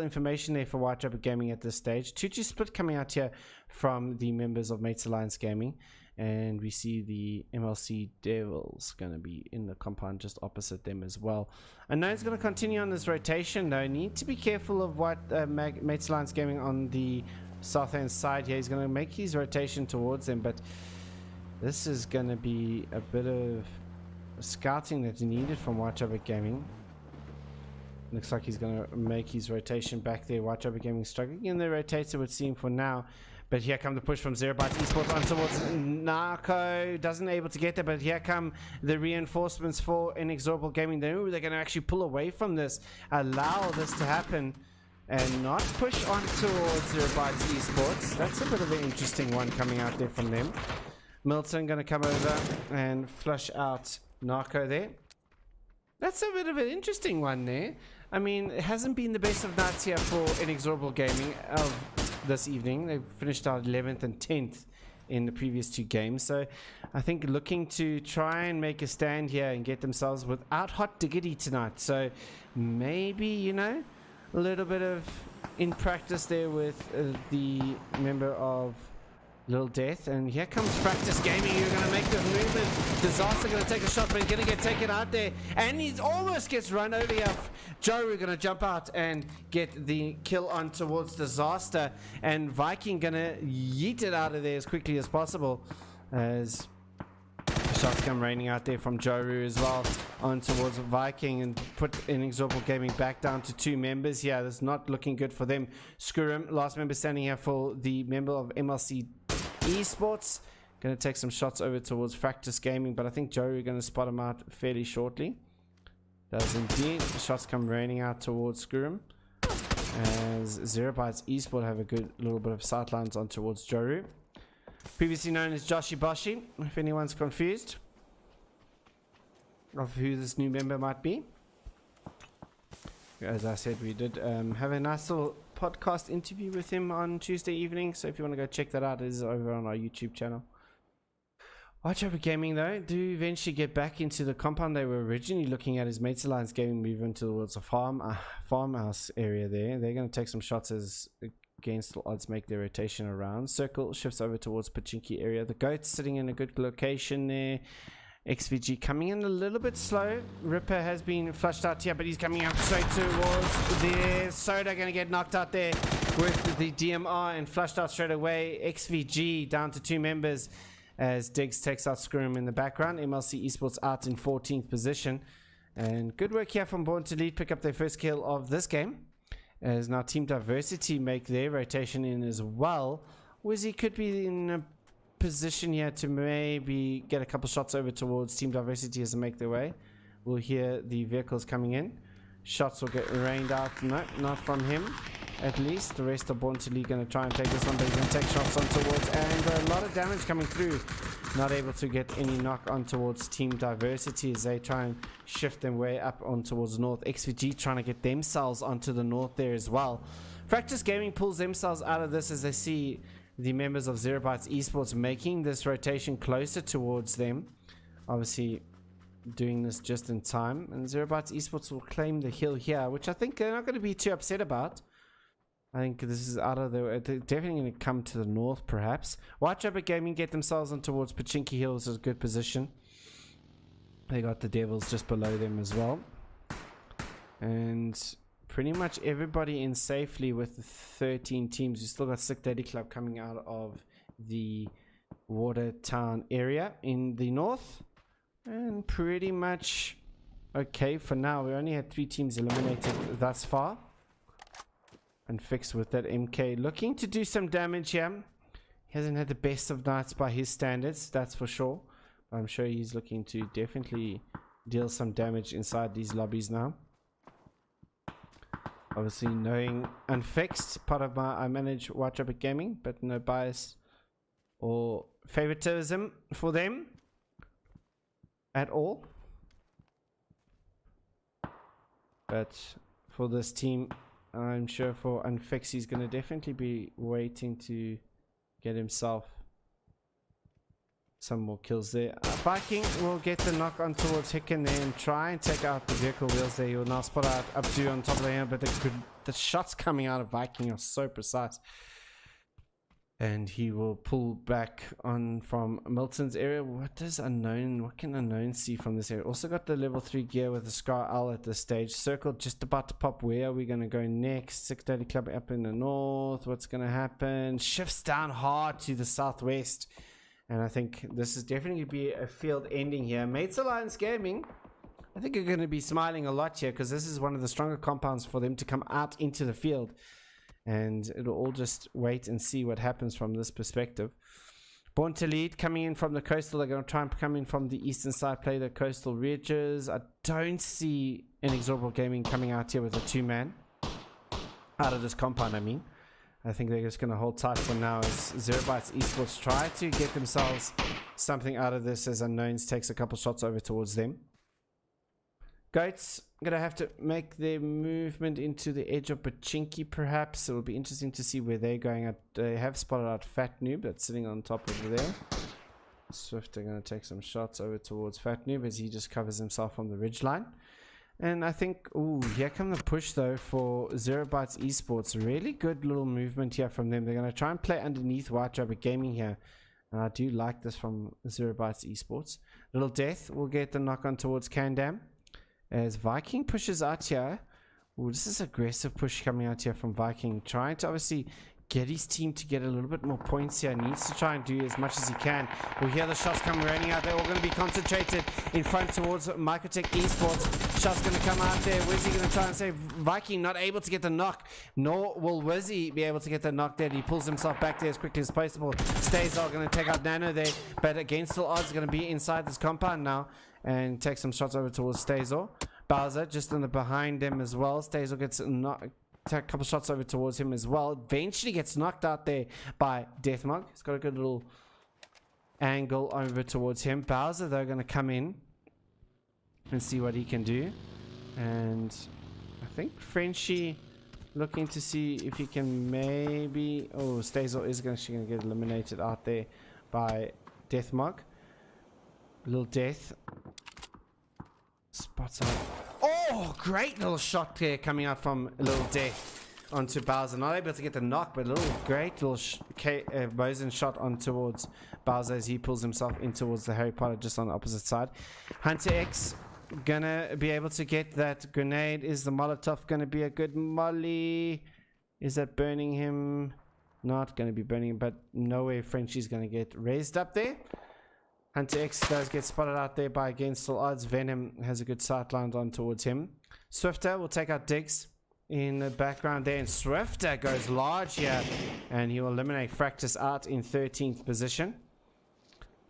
information there for White Rabbit Gaming at this stage. 2-2 split coming out here from the members of Mates Alliance Gaming. And we see the MLC Devils going to be in the compound just opposite them as well. And now he's going to continue on this rotation though. Need to be careful of what Mates Alliance Gaming on the south hand side here. He's going to make his rotation towards them. But this is going to be a bit of scouting that's needed from White Rabbit Gaming. Looks like he's going to make his rotation back there. White Rabbit Gaming struggling in the rotator, would seem for now. But here come the push from Zero Bytes Esports on towards Narco. Doesn't able to get there, but here come the reinforcements for Inexorable Gaming. They're going to actually pull away from this, allow this to happen, and not push on towards Zero Bytes Esports. That's a bit of an interesting one coming out there from them. Milton going to come over and flush out Narco there. That's a bit of an interesting one there. I mean, it hasn't been the best of nights here for Inexorable Gaming of this evening. They've finished out 11th and 10th in the previous two games. So I think looking to try and make a stand here and get themselves without Hot Diggity tonight. So maybe, you know, a little bit of in practice there with the member of Little Death. And here comes Practice Gaming. You're going to make the movement. Disaster going to take a shot, but he's going to get taken out there. And he almost gets run over here. Joe, we're going to jump out and get the kill on towards Disaster. And Viking going to yeet it out of there as quickly as possible. As shots come raining out there from Joru as well on towards Viking, and put Inexorable Gaming back down to 2 members here. That's not looking good for them. Scrims, last member standing here for the member of MLC Esports, Going to take some shots over towards Fractus Gaming, but I think Joey going to spot him out fairly shortly. Does indeed. The shots come raining out towards Scrim, as Zero Bytes Esports have a good little bit of sightlines on towards Joru. Previously known as Joshi Boshi, if anyone's confused of who this new member might be. As I said, we did have a nice little podcast interview with him on Tuesday evening, so if you want to go check that out, it is over on our YouTube channel. Whitechapel Gaming, though, do eventually get back into the compound they were originally looking at as Mates Alliance Gaming moving towards a farmhouse area there. They're going to take some shots as against all odds make their rotation around. Circle shifts over towards Pachinki area. The Goats sitting in a good location there. XVG coming in a little bit slow. Ripper has been flushed out here, but he's coming up straight towards there. Soda going to get knocked out there with the DMR and flushed out straight away. XVG down to 2 members as Diggs takes out Scrim in the background. MLC Esports out in 14th position. And good work here from Born to Lead, pick up their first kill of this game. As now Team Diversity make their rotation in as well. Wizzy could be in a position here to maybe get a couple shots over towards Team Diversity as they make their way. We'll hear the vehicles coming in. Shots will get rained out. No, not from him. At least the rest are Born to Lead going to try and take this one, but he's going to take shots on towards, and a lot of damage coming through. Not able to get any knock on towards Team Diversity as they try and shift them way up on towards north. XVG trying to get themselves onto the north there as well. Fractus Gaming pulls themselves out of this as they see the members of Zero Bytes Esports making this rotation closer towards them. Obviously doing this just in time, and Zero Bytes Esports will claim the hill here, which I think they're not going to be too upset about. I think this is out of the way. They're definitely going to come to the north, perhaps. Whitechapel Gaming get themselves on towards Pachinki Hills as a good position. They got the Devils just below them as well. And pretty much everybody in safely with the 13 teams. You still got Sick Daddy Club coming out of the Watertown area in the north. And pretty much okay for now. We only had 3 teams eliminated thus far. And fixed with that MK looking to do some damage here. He hasn't had the best of nights by his standards, that's for sure. But I'm sure he's looking to definitely deal some damage inside these lobbies now. Obviously knowing Unfixed, part of I manage Whitechapel Gaming, but no bias or favoritism for them at all. But for this team, I'm sure for Unfix, he's going to definitely be waiting to get himself some more kills there. Viking will get the knock on towards Hicken there and try and take out the vehicle wheels there. He will now spot out Abdu on top of him, but the shots coming out of Viking are so precise. And he will pull back on from Milton's area. What can Unknown see from this area? Also got the level 3 gear with the Scar L at this stage. Circle just about to pop. Where are we going to go next? 630 Club up in the north. What's going to happen? Shifts down hard to the southwest. And I think this is definitely be a field ending here. Mates Alliance Gaming, I think are going to be smiling a lot here because this is one of the stronger compounds for them to come out into the field. And it'll all just wait and see what happens from this perspective. Born to Lead coming in from the coastal. They're going to try and come in from the eastern side, play the coastal ridges. I don't see Inexorable Gaming coming out here with a 2-man out of this compound. I think they're just going to hold tight for now as Zero Bytes Esports try to get themselves something out of this as Unknowns takes a couple shots over towards them. Goats going to have to make their movement into the edge of Pachinki perhaps. It will be interesting to see where they're going at. They have spotted out Fat Noob that's sitting on top over there. Swift are going to take some shots over towards Fat Noob as he just covers himself on the ridgeline. And I think, ooh, here come the push though for Zero Bytes Esports. Really good little movement here from them. They're going to try and play underneath Whitechapel Gaming here. And I do like this from Zero Bytes Esports. Little Death will get the knock on towards Kandam. As Viking pushes out here. Ooh, this is aggressive push coming out here from Viking. Trying to obviously get his team to get a little bit more points here. Needs to try and do as much as he can. We'll hear the shots come raining out. They're all going to be concentrated in front towards Microtech Esports. Shots going to come out there. Wizzy going to try and save Viking. Not able to get the knock. Nor will Wizzy be able to get the knock there. He pulls himself back there as quickly as possible. Stays all going to take out Nano there. But against all odds, going to be inside this compound now. And take some shots over towards Stazor. Bowser just in the behind him as well. Stazor gets knocked. Take a couple shots over towards him as well. Eventually gets knocked out there by Deathmog. He's got a good little angle over towards him. Bowser, though, going to come in and see what he can do. And I think Frenchie looking to see if he can maybe... Oh, Stazor is actually going to get eliminated out there by Deathmog. Little Death. Spots out. Oh, great little shot there coming out from Little Death onto Bowser. Not able to get the knock, but a little great little Bosun shot on towards Bowser as he pulls himself in towards the Harry Potter just on the opposite side. Hunter X gonna be able to get that grenade. Is the Molotov gonna be a good molly? Is that burning him? Not gonna be burning him, but no way Frenchie's gonna get raised up there. Hunter X does get spotted out there by Against All Odds. Venom has a good sight lined on towards him. Swifter will take out Diggs in the background there. And Swifter goes large here. And he will eliminate Fractus out in 13th position.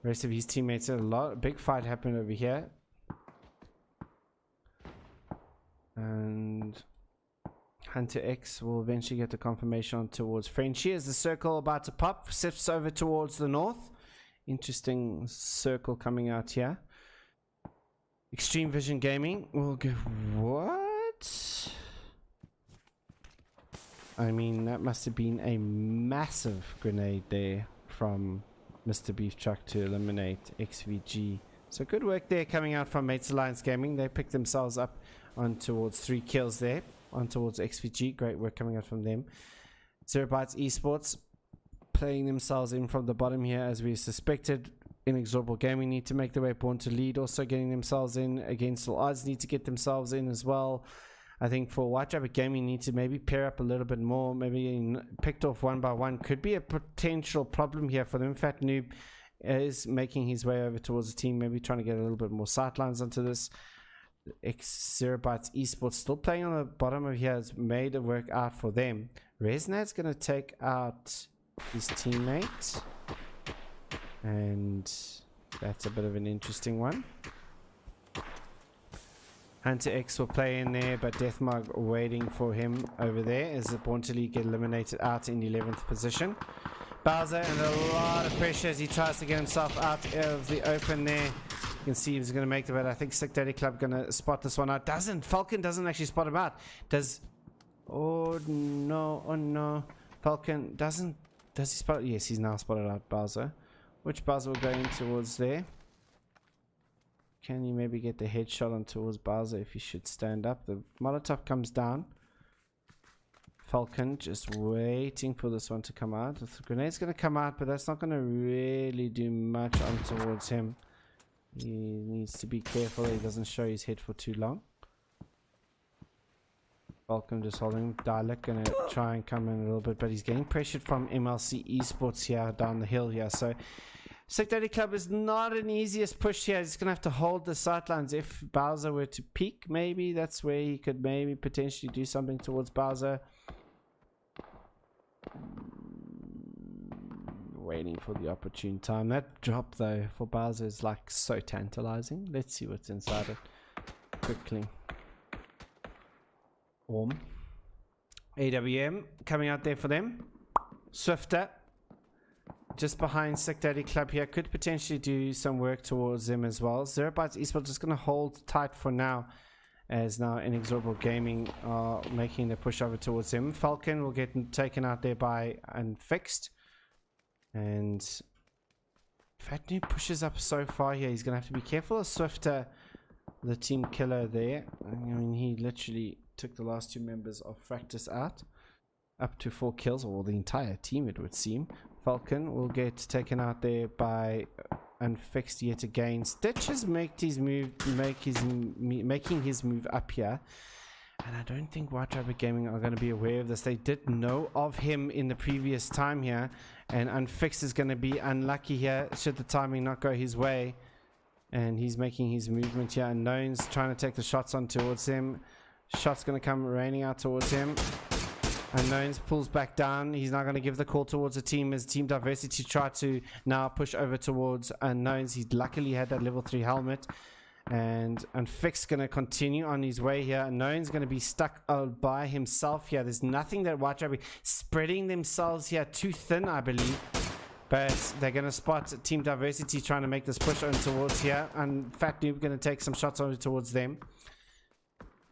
The rest of his teammates had a big fight happened over here. And Hunter X will eventually get the confirmation on towards Frenchie. As the circle about to pop, sifts over towards the north. Interesting circle coming out here. Extreme Vision Gaming will go. What? I mean, that must have been a massive grenade there from Mr. Beef Truck to eliminate XVG. So good work there coming out from Mates Alliance Gaming. They picked themselves up on towards 3 kills there. On towards XVG. Great work coming out from them. 0 Bytes Esports playing themselves in from the bottom here as we suspected. Inexorable Gaming need to make their way born to lead, also getting themselves in. Against All Odds need to get themselves in as well. I think for White Rabbit Gaming need to maybe pair up a little bit more, maybe picked off one by one could be a potential problem here for them. Fat Noob is making his way over towards the team, maybe trying to get a little bit more sightlines onto this. X0 Bytes Esports still playing on the bottom of here has made it work out for them. Resnad's going to take out his teammate, and that's a bit of an interesting one. Hunter X will play in there, but Deathmog waiting for him over there as the Borntally get eliminated out in 11th position. Bowser under a lot of pressure as he tries to get himself out of the open there. You can see he's going to make the bet. I think Sick Daddy Club going to spot this one out. Falcon doesn't actually spot him out. Oh no. Falcon doesn't. Does he spot? Yes, he's now spotted out Bowser. Which Bowser will go in towards there? Can you maybe get the headshot on towards Bowser if he should stand up? The Molotov comes down. Falcon just waiting for this one to come out. The grenade's going to come out, but that's not going to really do much on towards him. He needs to be careful he doesn't show his head for too long. Falcon just holding. Dialect going to try and come in a little bit, but he's getting pressured from MLC Esports here down the hill here. So Sick Daddy Club is not an easiest push here. He's going to have to hold the sightlines. If Bowser were to peek, maybe that's where he could maybe potentially do something towards Bowser. Waiting for the opportune time. That drop though for Bowser is like so tantalizing. Let's see what's inside it quickly. AWM coming out there for them. Swifter just behind Sick Daddy Club here could potentially do some work towards them as well. 0 Bytes Esports just going to hold tight for now, as now Inexorable Gaming are making the push over towards him. Falcon will get taken out there by Unfixed, and Fat Noob pushes up so far here. He's going to have to be careful of Swifter, the team killer there. I mean, he literally took the last 2 members of Fractus out, up to 4 kills, or the entire team it would seem. Falcon will get taken out there by Unfixed yet again. Stitch has making his move up here. And I don't think White Rabbit Gaming are going to be aware of this. They did know of him in the previous time here. And Unfixed is going to be unlucky here should the timing not go his way. And he's making his movement here. Unknown's trying to take the shots on towards him. Shot's going to come raining out towards him. Unknowns pulls back down. He's not going to give the call towards the team as Team Diversity try to now push over towards Unknowns. He luckily had that level 3 helmet. And Unfixed going to continue on his way here. Unknown's going to be stuck by himself here. There's nothing that White Rabbit spreading themselves here too thin, I believe. But they're going to spot Team Diversity trying to make this push on towards here. And Fat Noob going to take some shots over towards them.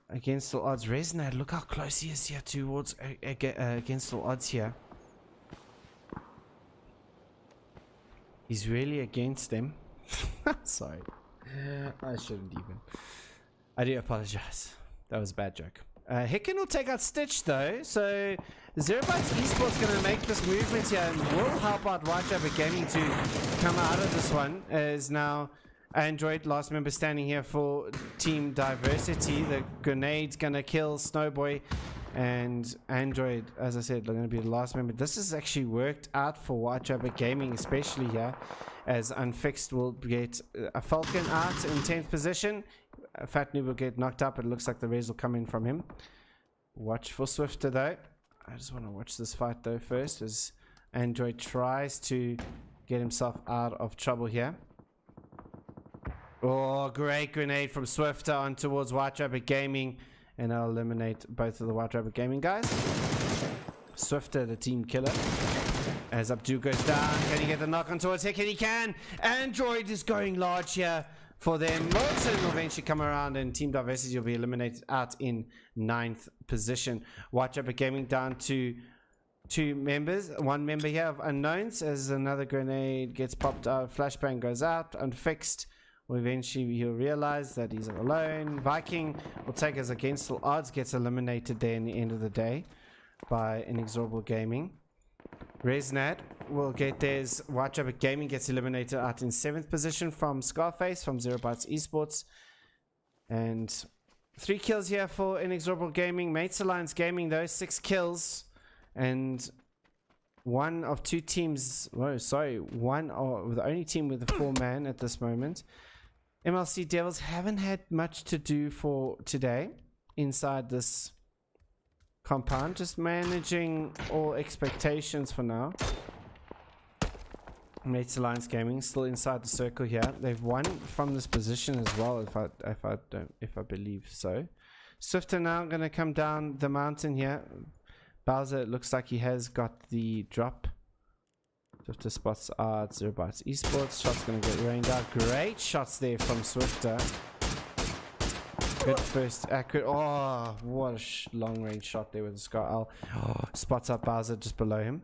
Against all odds. Resonate, look how close he is here towards against all odds here. He's really against them. Sorry. I shouldn't even. I do apologize. That was a bad joke. Hicken will take out Stitch though, so Zerobytes Esports going to make this movement here and will help out White Rabbit Gaming to come out of this one. As now Android, last member standing here for Team Diversity. The grenade's going to kill Snowboy, and Android, as I said, are going to be the last member. This has actually worked out for White Rabbit Gaming, especially here, as Unfixed will get a Falcon out in 10th position. Fat Noob will get knocked up. It looks like the res will come in from him. Watch for Swifter though. I just want to watch this fight though first, as Android tries to get himself out of trouble here. Oh, great grenade from Swifter on towards White Rabbit Gaming. And I'll eliminate both of the White Rabbit Gaming guys. Swifter, the team killer. As Abdu goes down, can he get the knock on towards Hicken? He can! Android is going large here for them. Morton will eventually come around, and Team Diversity will be eliminated out in 9th position. White Rabbit Gaming down to 2 members. 1 member here of Unknowns, as another grenade gets popped out. Flashbang goes out, Unfixed. Well, eventually he'll realize that he's alone. Viking will take us against all odds, gets eliminated there in the end of the day by Inexorable Gaming. Resnat will get theirs. White Rabbit Gaming gets eliminated out in 7th position from Scarface from Zerobytes Esports. And 3 kills here for Inexorable Gaming. Mates Alliance Gaming though, 6 kills. And one of 2 teams, oh sorry, the only team with a 4-man at this moment. MLC Devils haven't had much to do for today inside this compound, just managing all expectations for now. Mates Alliance Gaming still inside the circle here. They've won from this position as well, if I believe so. Swifter now going to come down the mountain here. Bowser, it looks like he has got the drop. Swifter spots are Zerobytes Esports. Shots going to get rained out. Great shots there from Swifter. Good first accurate. Oh, what a long range shot there with the Scar Owl. Oh, spots up Bowser just below him.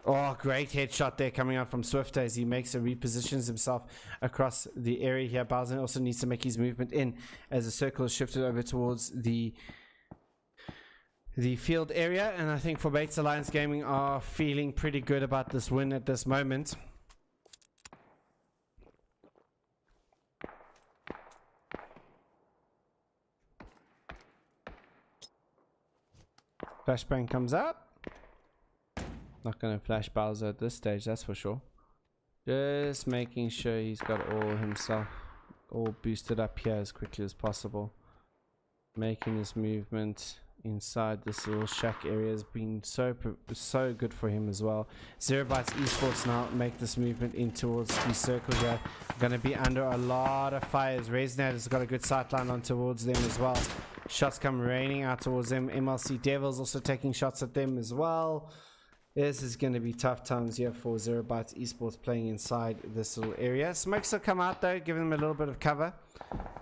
Oh, great headshot there coming out from Swifter as he makes and repositions himself across the area here. Bowser also needs to make his movement in as the circle is shifted over towards the field area, and I think for Mates Alliance Gaming are feeling pretty good about this win at this moment. Flashbang comes out. Not going to flash Bowser at this stage, that's for sure. Just making sure he's got all himself all boosted up here as quickly as possible. Making his movement inside this little shack area has been so good for him as well. Zerobytes Esports now make this movement in towards the circle here. Going to be under a lot of fires. Resnat has got a good sight line on towards them as well. Shots come raining out towards them. MLC Devils also taking shots at them as well. This is going to be tough times here for Zerobytes Esports playing inside this little area. Smokes will come out though, giving them a little bit of cover.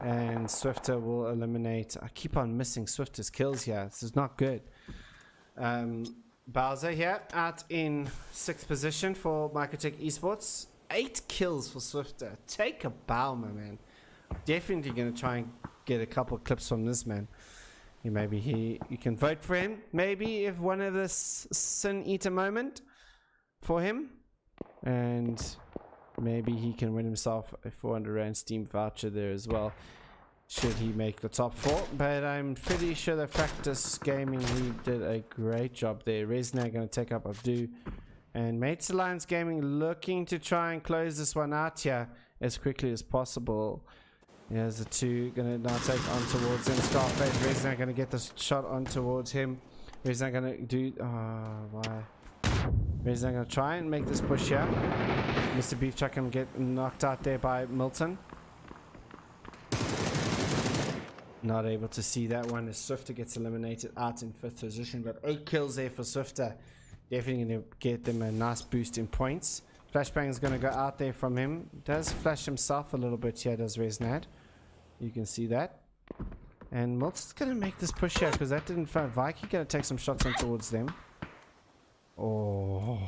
And Swifter will eliminate. I keep on missing Swifter's kills here. This is not good. Bowser here out in 6th position for Microtech Esports. 8 kills for Swifter. Take a bow, my man. Definitely going to try and get a couple of clips from this man. Maybe you can vote for him. Maybe if one of this Sin Eater moment for him. And maybe he can win himself a 400 Rand Steam voucher there as well, should he make the top 4. But I'm pretty sure that Practice Gaming, he did a great job there. Resnag going to take up Abdu. And Mates Alliance Gaming looking to try and close this one out here as quickly as possible. Here's the two going to now take on towards him. Scarface, Resnag going to get this shot on towards him. Resnag going to do... why? Resnag going to try and make this push here. Mr. Beef Chuck can get knocked out there by Milton. Not able to see that one as Swifter gets eliminated out in 5th position. But 8 kills there for Swifter. Definitely going to get them a nice boost in points. Flashbang is going to go out there from him. Does flash himself a little bit here, does Resnad. You can see that. And Milton's going to make this push here because that didn't find. Viking going to take some shots on towards them. Oh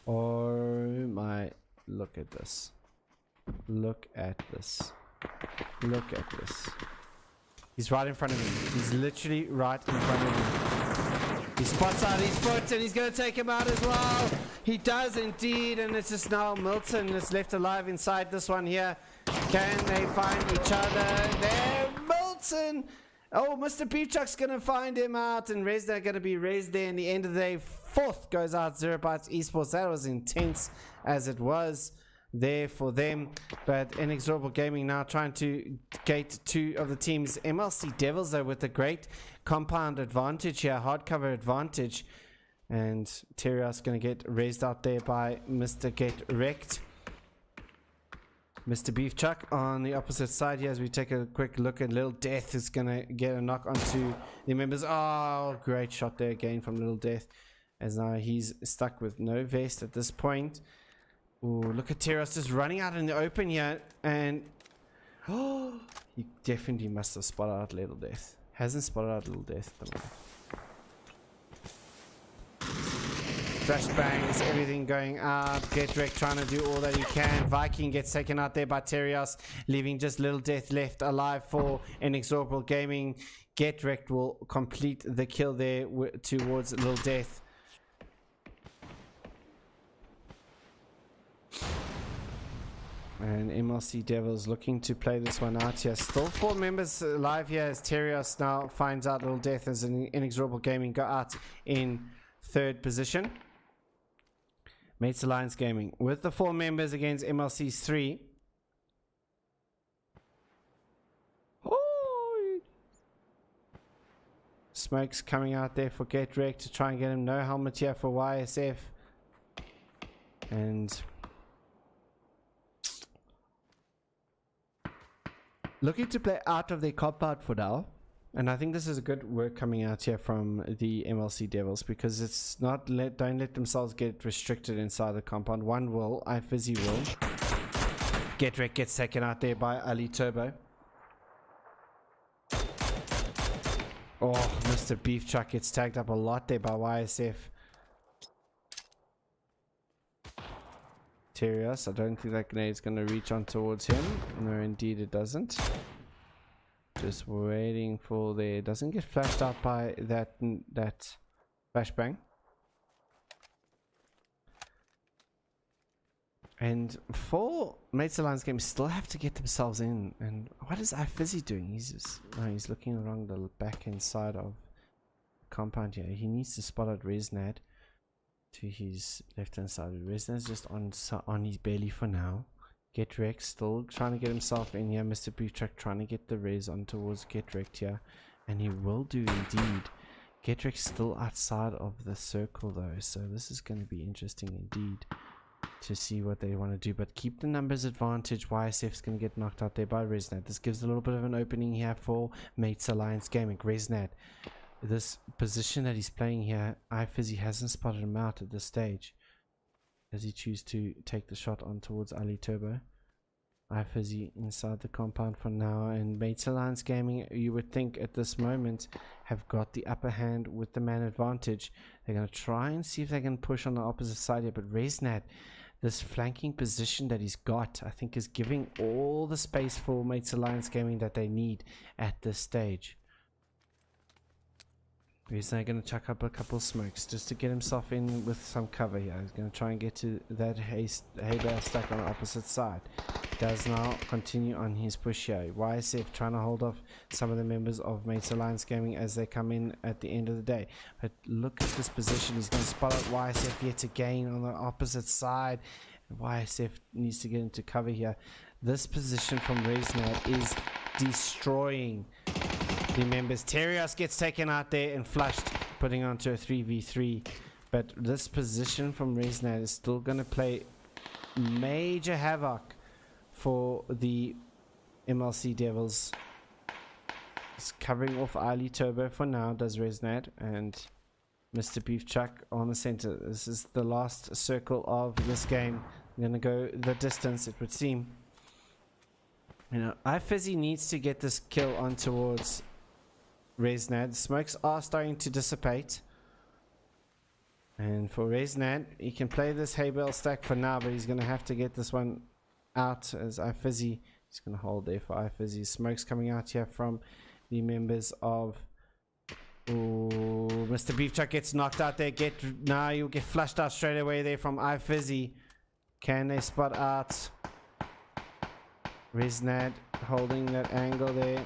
my. Look at this. Look at this. Look at this. He's right in front of him. He's literally right in front of him. He spots out his foot and he's going to take him out as well. He does indeed, and it's just now Milton that's left alive inside this one here. Can they find each other? There, Milton! Oh, Mr. Peachuk's going to find him out, and Resda going to be raised there in the end of the day. 4th goes out 0 Bytes Esports. That was intense as it was there for them, but Inexorable Gaming now trying to gate 2 of the teams. MLC Devils though with a great compound advantage here, hardcover advantage, and Terios going to get raised out there by Mr. Get Wrecked. Mr. Beef Chuck on the opposite side here as we take a quick look at Little Death is going to get a knock onto the members. Oh, great shot there again from Little Death, as now he's stuck with no vest at this point. Ooh, look at Teros just running out in the open here, and oh, he definitely must have spotted out Little Death. Hasn't spotted out Little Death at the moment. Flashbangs, everything going out. Get Wrecked trying to do all that he can. Viking gets taken out there by Terios, leaving just Little Death left alive for Inexorable Gaming. Get Wrecked will complete the kill there towards Little Death. And MLC Devils looking to play this one out here. Still 4 members alive here as Terios now finds out Little Death as an Inexorable Gaming got out in 3rd position. Mates Alliance Gaming with the 4 members against MLC's 3. Oh! Smoke's coming out there for Get Wrecked to try and get him. No helmet here for YSF. And looking to play out of their compound for now. And I think this is a good work coming out here from the MLC Devils, because it's not don't let themselves get restricted inside the compound. One will, iFizzy will. Get Wrecked gets taken out there by Ali Turbo. Oh, Mr. Beef Chuck gets tagged up a lot there by YSF. Terios, I don't think that grenade is going to reach on towards him. No, indeed it doesn't. Just waiting for there. Doesn't get flashed out by that flashbang. And 4 Mates Alliance games still have to get themselves in. And what is iFizzy doing? He's just he's looking along the back end side of the compound here. He needs to spot out Resnad to his left hand side. Resnad's just on his belly for now. Get Wrecked still trying to get himself in here. Mr. Beef Truck trying to get the res on towards Get Wrecked here, and he will do indeed. Get Wrecked still outside of the circle though, so this is going to be interesting indeed to see what they want to do, but keep the numbers advantage. YSF's going to get knocked out there by Resnad. This gives a little bit of an opening here for Mates Alliance Gaming. Resnad, this position that he's playing here, iFizzy hasn't spotted him out at this stage. Does he choose to take the shot on towards Ali Turbo? iFizzy inside the compound for now, and Mates Alliance Gaming, you would think at this moment, have got the upper hand with the man advantage. They're going to try and see if they can push on the opposite side here, but Resnad, this flanking position that he's got, I think is giving all the space for Mates Alliance Gaming that they need at this stage. He's now going to chuck up a couple smokes just to get himself in with some cover here. He's going to try and get to that hay bale stack on the opposite side. Does now continue on his push here. YSF trying to hold off some of the members of Mates Alliance Gaming as they come in at the end of the day. But look at this position. He's going to spot out YSF yet again on the opposite side. And YSF needs to get into cover here. This position from Resnad is destroying the members. Terios gets taken out there and flushed, putting onto a 3v3. But this position from Resnad is still going to play major havoc for the MLC Devils. It's covering off Ali Turbo for now, does Resnad, and Mr. Beef Chuck on the center. This is the last circle of this game. I'm going to go the distance, it would seem. You know, iFizzy needs to get this kill on towards Resnad. Smokes are starting to dissipate. And for Resnad, he can play this hay bale stack for now, but he's going to have to get this one out as iFizzy. He's going to hold there for iFizzy. Smokes coming out here from the members of... Ooh, Mr. Beef Chuck gets knocked out there. Now you'll get flushed out straight away there from iFizzy. Can they spot out? Resnad holding that angle there.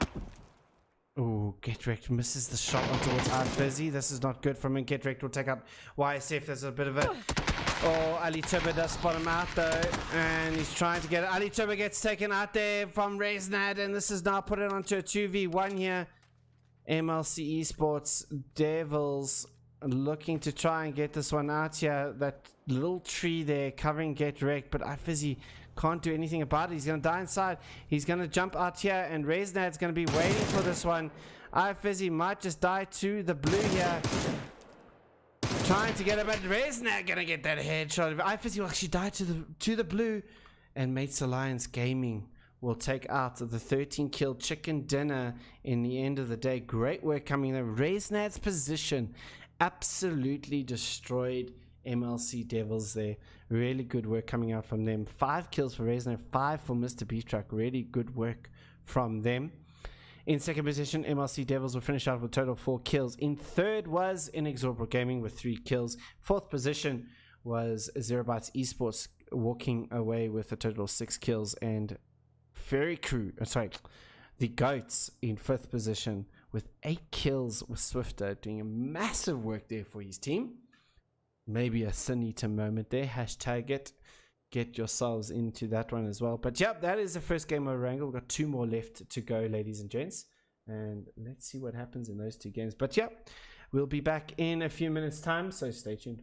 Ooh, Get Wrecked misses the shot on towards iFizzy. This is not good from him. Get Wrecked will take out YSF. There's a bit of a... Oh, Ali Turbo does spot him out though. And he's trying to get it. Ali Turbo gets taken out there from Resnad. And this is now put it onto a 2v1 here. MLC Esports Devils looking to try and get this one out here. That little tree there covering Get Wrecked. But iFizzy can't do anything about it. He's going to die inside. He's going to jump out here, and Resnad's going to be waiting for this one. iFizzy might just die to the blue here. Trying to get him, but Resnad going to get that headshot. iFizzy will actually die to the blue, and Mates Alliance Gaming will take out the 13 kill chicken dinner in the end of the day. Great work coming there. Resnad's position absolutely destroyed MLC Devils there. Really good work coming out from them. 5 kills for Resnad, 5 for Mr. Beef Truck. Really good work from them. In second position, MLC Devils will finish out with a total of 4 kills. In third was Inexorable Gaming with 3 kills. Fourth position was Zerabytes Esports walking away with a total of 6 kills. And the Goats in fifth position with 8 kills with Swifter, doing a massive work there for his team. Maybe a Sunita moment there. Hashtag it. Get yourselves into that one as well. But yep, that is the first game of Wrangle. We've got 2 more left to go, ladies and gents. And let's see what happens in those 2 games. But yep, we'll be back in a few minutes' time, so stay tuned.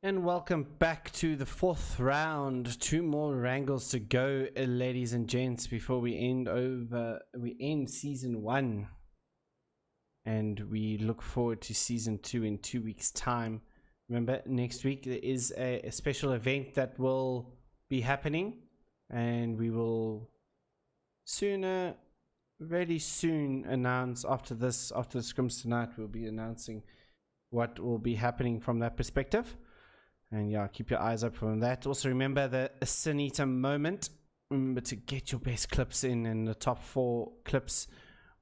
And welcome back to the fourth round. 2 more wrangles to go, ladies and gents, before we end season 1. And we look forward to season 2 in 2 weeks' time. Remember, next week there is a special event that will be happening, and we will very soon announce after the scrims tonight. We'll be announcing what will be happening from that perspective. And yeah, keep your eyes up for that. Also remember the Sanita moment. Remember to get your best clips in, and the top 4 clips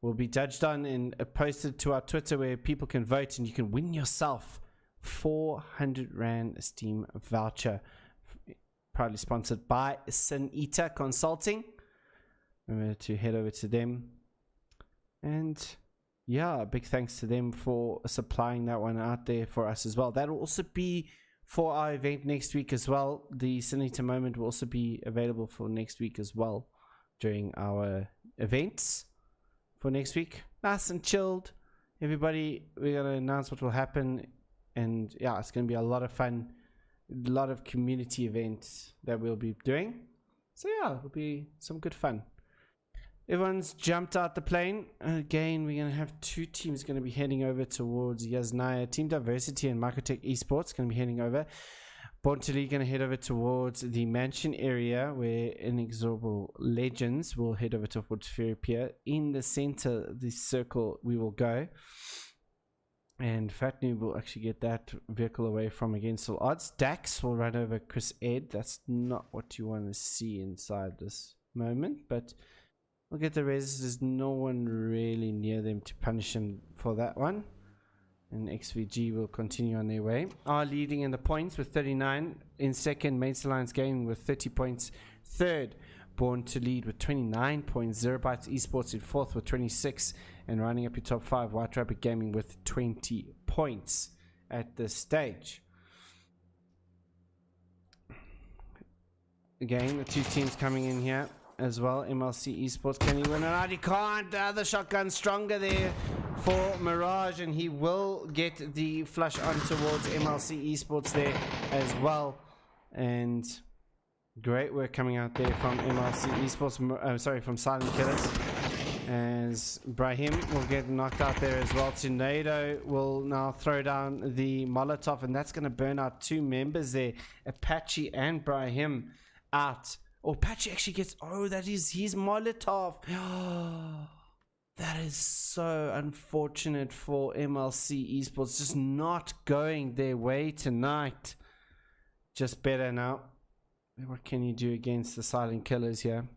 will be judged on and posted to our Twitter, where people can vote and you can win yourself 400 Rand Steam voucher. Proudly sponsored by Sanita Consulting. Remember to head over to them. And yeah, big thanks to them for supplying that one out there for us as well. That will also be for our event next week as well. The Sanita moment will also be available for next week as well, during our events for next week. Nice and chilled. Everybody, we're going to announce what will happen. And yeah, it's going to be a lot of fun. A lot of community events that we'll be doing. So yeah, it'll be some good fun. Everyone's jumped out the plane. Again, we're going to have 2 teams going to be heading over towards Yasnaya. Team Diversity and Microtech Esports going to be heading over. Born to League going to head over towards the mansion area, where Inexorable Legends will head over towards Fairy Pier. In the center, the circle, we will go. And Fat Noob will actually get that vehicle away from Against All Odds. Dax will run over Chris Ed. That's not what you want to see inside this moment, but we'll get the res. There's no one really near them to punish him for that one. And XVG will continue on their way. Are leading in the points with 39. In second, Mates Alliance Gaming with 30 points. Third, Born to Lead with 29 points. Zerabytes Esports in fourth with 26. And rounding up your top 5, White Rabbit Gaming with 20 points at this stage. Again, the 2 teams coming in here as well. MLC Esports, can he win it out? He can't. The other shotgun stronger there for Mirage, and he will get the flush on towards MLC Esports there as well. And great work coming out there from MLC Esports, from Silent Killers, as Brahim will get knocked out there as well. Tornado will now throw down the Molotov, and that's going to burn out 2 members there, Apache and Brahim, out. Oh, Apache actually gets, that is his Molotov. That is so unfortunate for MLC Esports, just not going their way tonight. Just better now. What can you do against the Silent Killers here?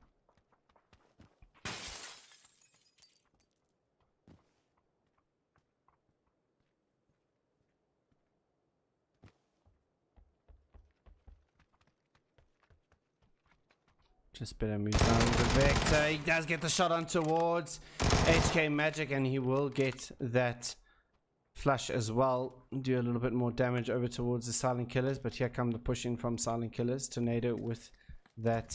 Just better move down the vector. He does get the shot on towards HK Magic, and he will get that flush as well. Do a little bit more damage over towards the Silent Killers, but here come the push in from Silent Killers. Tornado with that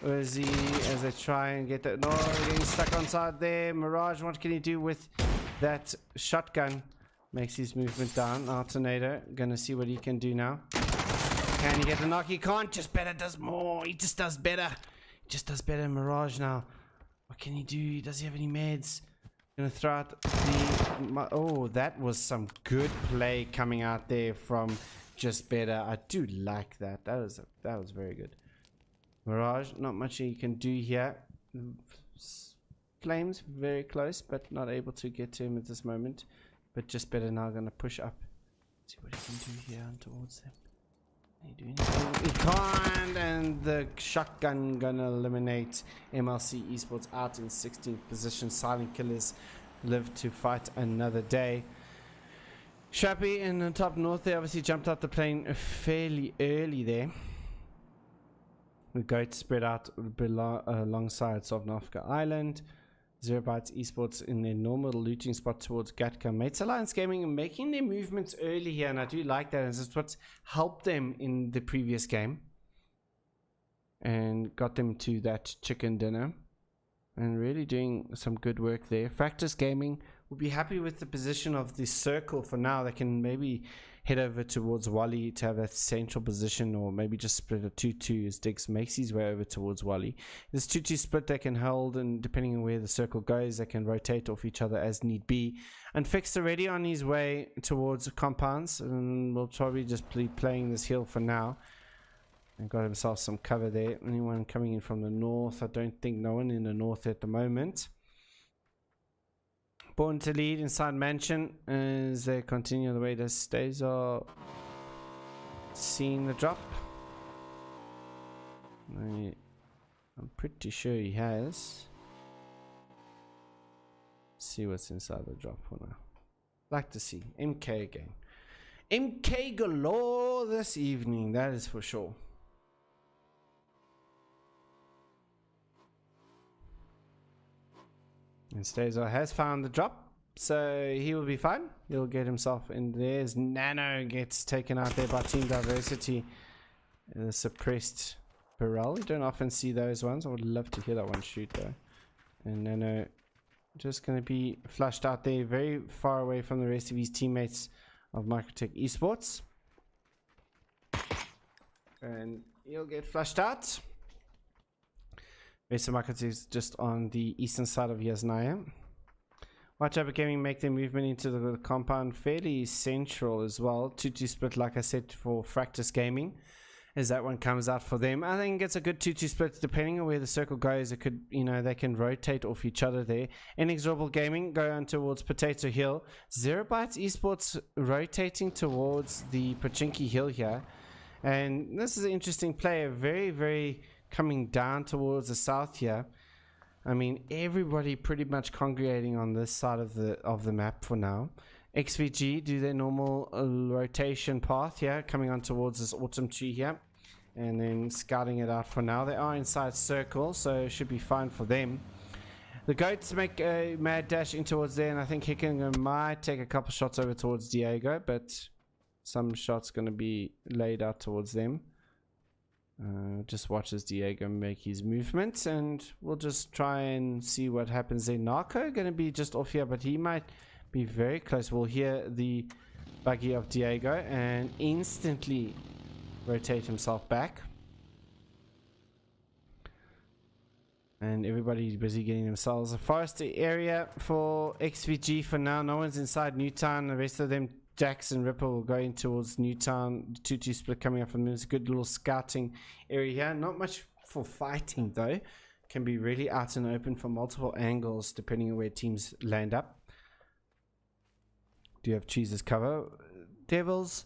Uzi as they try and get that. No, getting stuck on side there. Mirage, what can he do with that shotgun? Makes his movement down. Now Tornado, gonna see what he can do now. Can he get the knock? He can't. Just better does more. He just does better. He just does better. Mirage now. What can he do? Does he have any meds? Gonna throw out the... Oh, that was some good play coming out there from Just Better. I do like that. That was very good. Mirage, not much you can do here. Flames very close, but not able to get to him at this moment. But Just Better now gonna push up. See what he can do here towards them. He can't, and the shotgun gonna eliminate MLC Esports out in 16th position. Silent Killers live to fight another day. Shappy in the top north, they obviously jumped out the plane fairly early there. The goats spread out alongside Sovnovka Island. Zerabytes Esports in their normal looting spot towards Gatka. Mates Alliance Gaming making their movements early here, and I do like that. And this is what's helped them in the previous game and got them to that chicken dinner, and really doing some good work there. Factors Gaming will be happy with the position of the circle for now. They can maybe head over towards Wally to have that central position, or maybe just split a 2-2 as Diggs makes his way over towards Wally. This 2-2 split they can hold, and depending on where the circle goes, they can rotate off each other as need be. And Fix already on his way towards compounds, and we'll probably just be playing this hill for now. And got himself some cover there. Anyone coming in from the north? I don't think no one in the north at the moment. Born to lead inside mansion as they continue the way the stays are seeing the drop. I'm pretty sure he has. Let's see what's inside the drop for now. Like to see MK again. MK galore this evening, that is for sure. And Stazer has found the drop, so he will be fine. He'll get himself in there. As Nano gets taken out there by Team Diversity. Suppressed Burrell. You don't often see those ones. I would love to hear that one shoot though. And Nano just going to be flushed out there, very far away from the rest of his teammates of Microtech Esports. And he'll get flushed out. Rest of Microtech is just on the eastern side of Yasnaya. Whitechapel Gaming make their movement into the compound fairly central as well. 2-2 split, like I said, for Fractus Gaming, as that one comes out for them. I think it's a good 2-2 split, depending on where the circle goes. It could, you know, they can rotate off each other there. Inexorable Gaming go on towards Potato Hill. Zero Bytes Esports rotating towards the Pachinki Hill here. And this is an interesting player, very, very coming down towards the south here. I mean, everybody pretty much congregating on this side of the map for now. XVG do their normal rotation path here, coming on towards this autumn tree here, and then scouting it out for now. They are inside circle, so it should be fine for them. The Goats make a mad dash in towards there, and I think Hickingham might take a couple shots over towards Diego, but some shots going to be laid out towards them. Just watch as Diego make his movements, and we'll just try and see what happens there. Narco going to be just off here, but he might be very close. We'll hear the buggy of Diego and instantly rotate himself back. And everybody's busy getting themselves a forestry area for XVG for now. No one's inside Newtown. The rest of them, Jackson Ripper, will go in towards Newtown. 2-2 split coming up from them. It's a good little scouting area here. Not much for fighting though. Can be really out and open from multiple angles depending on where teams land up. Do you have Cheese's cover? Devils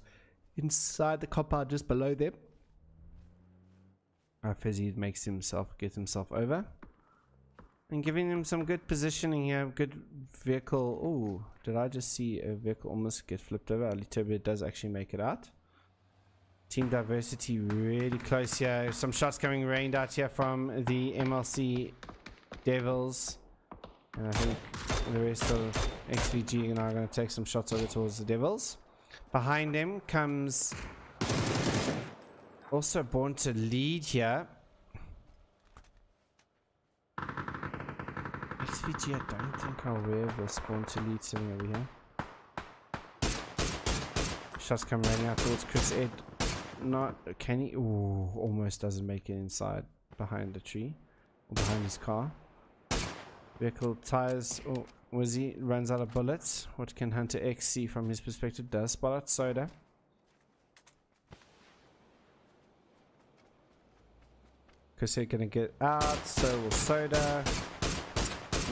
inside the compound just below them. Fizzy makes himself get himself over. And giving them some good positioning here, good vehicle. Oh, did I just see a vehicle almost get flipped over? Alitobe does actually make it out. Team Diversity really close here. Some shots coming rained out here from the MLC Devils. And I think the rest of XVG and I are going to take some shots over towards the Devils. Behind them comes also Born to Lead here. XVG, I don't think I'm aware of this Born to Lead sitting over here. Shots come raining out towards Chris Ed. Not, can he? Ooh, almost doesn't make it inside behind the tree or behind his car. Vehicle tires. Oh, was he runs out of bullets? What can Hunter X see from his perspective? Does spot out Soda. Chris Ed gonna get out. So will Soda.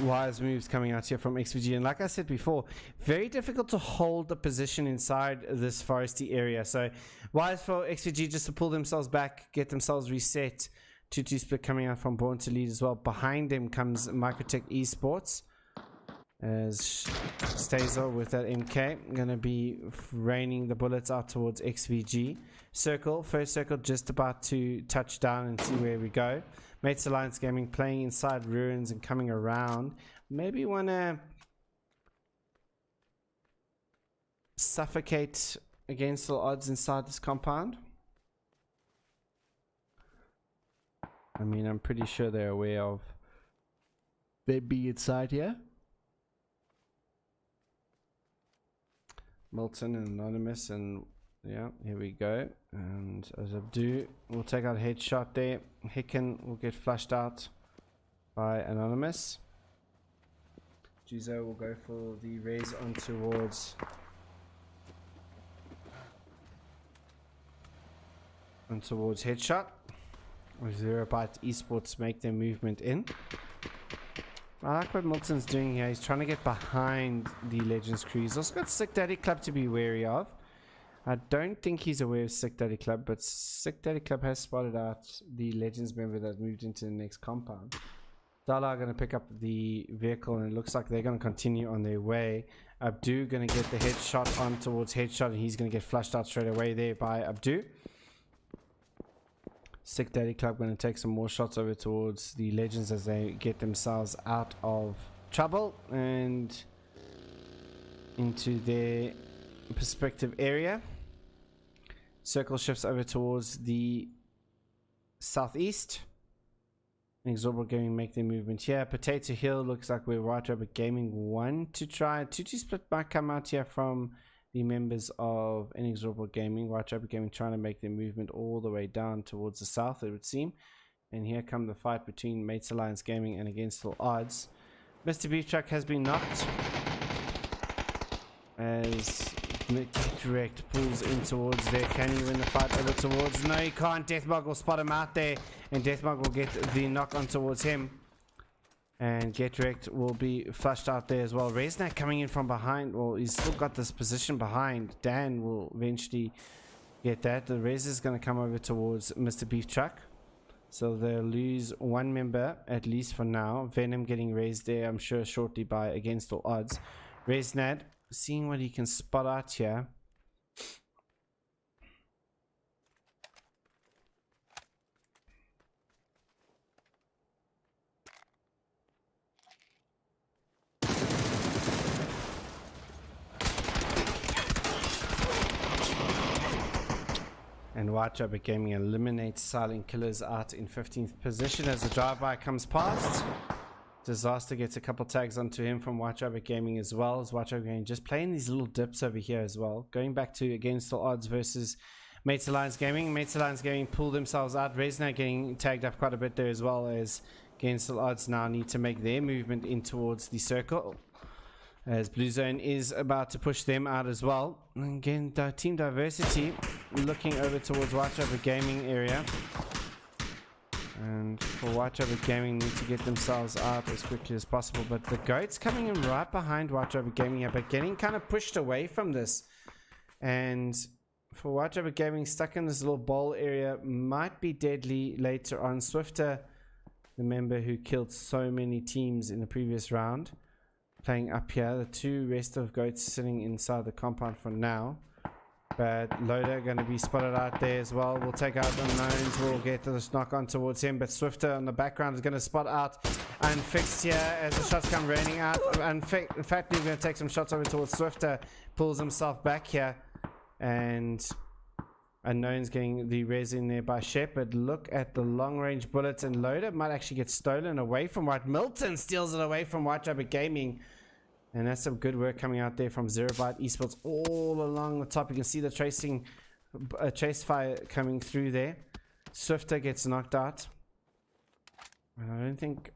Wise moves coming out here from XVG, and like I said before, very difficult to hold the position inside this foresty area. So wise for XVG just to pull themselves back, get themselves reset. 2-2 split coming out from Born to Lead as well. Behind them comes Microtech Esports as Stazer with that MK gonna be raining the bullets out towards XVG. Circle, first circle just about to touch down and see where we go. Mates Alliance Gaming playing inside ruins and coming around. Maybe want to suffocate against all odds inside this compound. I mean, I'm pretty sure they're aware of they be inside here. Milton and Anonymous and Yeah, here we go. And as Abdu will take out a headshot there. Hicken will get flushed out by Anonymous. Juzo will go for the raise on towards headshot. Zero Byte Esports make their movement in. I like what Milton's doing here. He's trying to get behind the Legends crew. He's also got Sick Daddy Club to be wary of. I don't think he's aware of Sick Daddy Club, but Sick Daddy Club has spotted out the Legends member that moved into the next compound. Dala are going to pick up the vehicle, and it looks like they're going to continue on their way. Abdu going to get the headshot on towards headshot, and he's going to get flushed out straight away there by Abdu. Sick Daddy Club going to take some more shots over towards the Legends as they get themselves out of trouble and into their perspective area. Circle shifts over towards the southeast. Inexorable Gaming make their movement here. Potato Hill looks like we're White Rabbit Gaming one to try. 2-2 split might come out here from the members of Inexorable Gaming. White Rabbit Gaming trying to make their movement all the way down towards the south, it would seem. And here come the fight between Mates Alliance Gaming and Against All Odds. Mr. Beef Truck has been knocked as Direct pulls in towards there. Can he win the fight over towards? No, he can't. Deathbug will spot him out there, and Deathbug will get the knock on towards him. And Get Wrecked will be flushed out there as well. Resnack coming in from behind. Well, he's still got this position behind. Dan will eventually get that. The Rez is going to come over towards Mr. Beef Truck. So they'll lose one member, at least for now. Venom getting raised there, I'm sure, shortly by Against All Odds. Resnad seeing what he can spot out here. And White Rabbit Gaming eliminates Silent Killers out in 15th position as the drive-by comes past. Disaster gets a couple tags onto him from White Rabbit Gaming as well. As White Rabbit Gaming just playing these little dips over here as well. Going back to Against All Odds versus Mates Alliance Gaming. Mates Alliance Gaming pull themselves out. Resna getting tagged up quite a bit there as well, as Against All Odds now need to make their movement in towards the circle, as Blue Zone is about to push them out as well. And again, Team Diversity looking over towards White Rabbit Gaming area. And for White Rabbit Gaming need to get themselves out as quickly as possible. But the Goats coming in right behind White Rabbit Gaming here, but getting kind of pushed away from this. And for White Rabbit Gaming, stuck in this little bowl area, might be deadly later on. Swifter, the member who killed so many teams in the previous round, playing up here. The two rest of Goats sitting inside the compound for now. But Loader going to be spotted out there as well. We'll take out Unknowns. We'll get this knock on towards him. But Swifter on the background is going to spot out Unfixed here as the shots come raining out. In fact, he's going to take some shots over towards Swifter. Pulls himself back here. And Unknown's getting the res in there by Shepard. Look at the long range bullets. And Loader might actually get stolen away from White. Milton steals it away from White Rabbit Gaming. And that's some good work coming out there from Zero Byte Esports all along the top. You can see the chase fire coming through there. Swifter gets knocked out. I don't think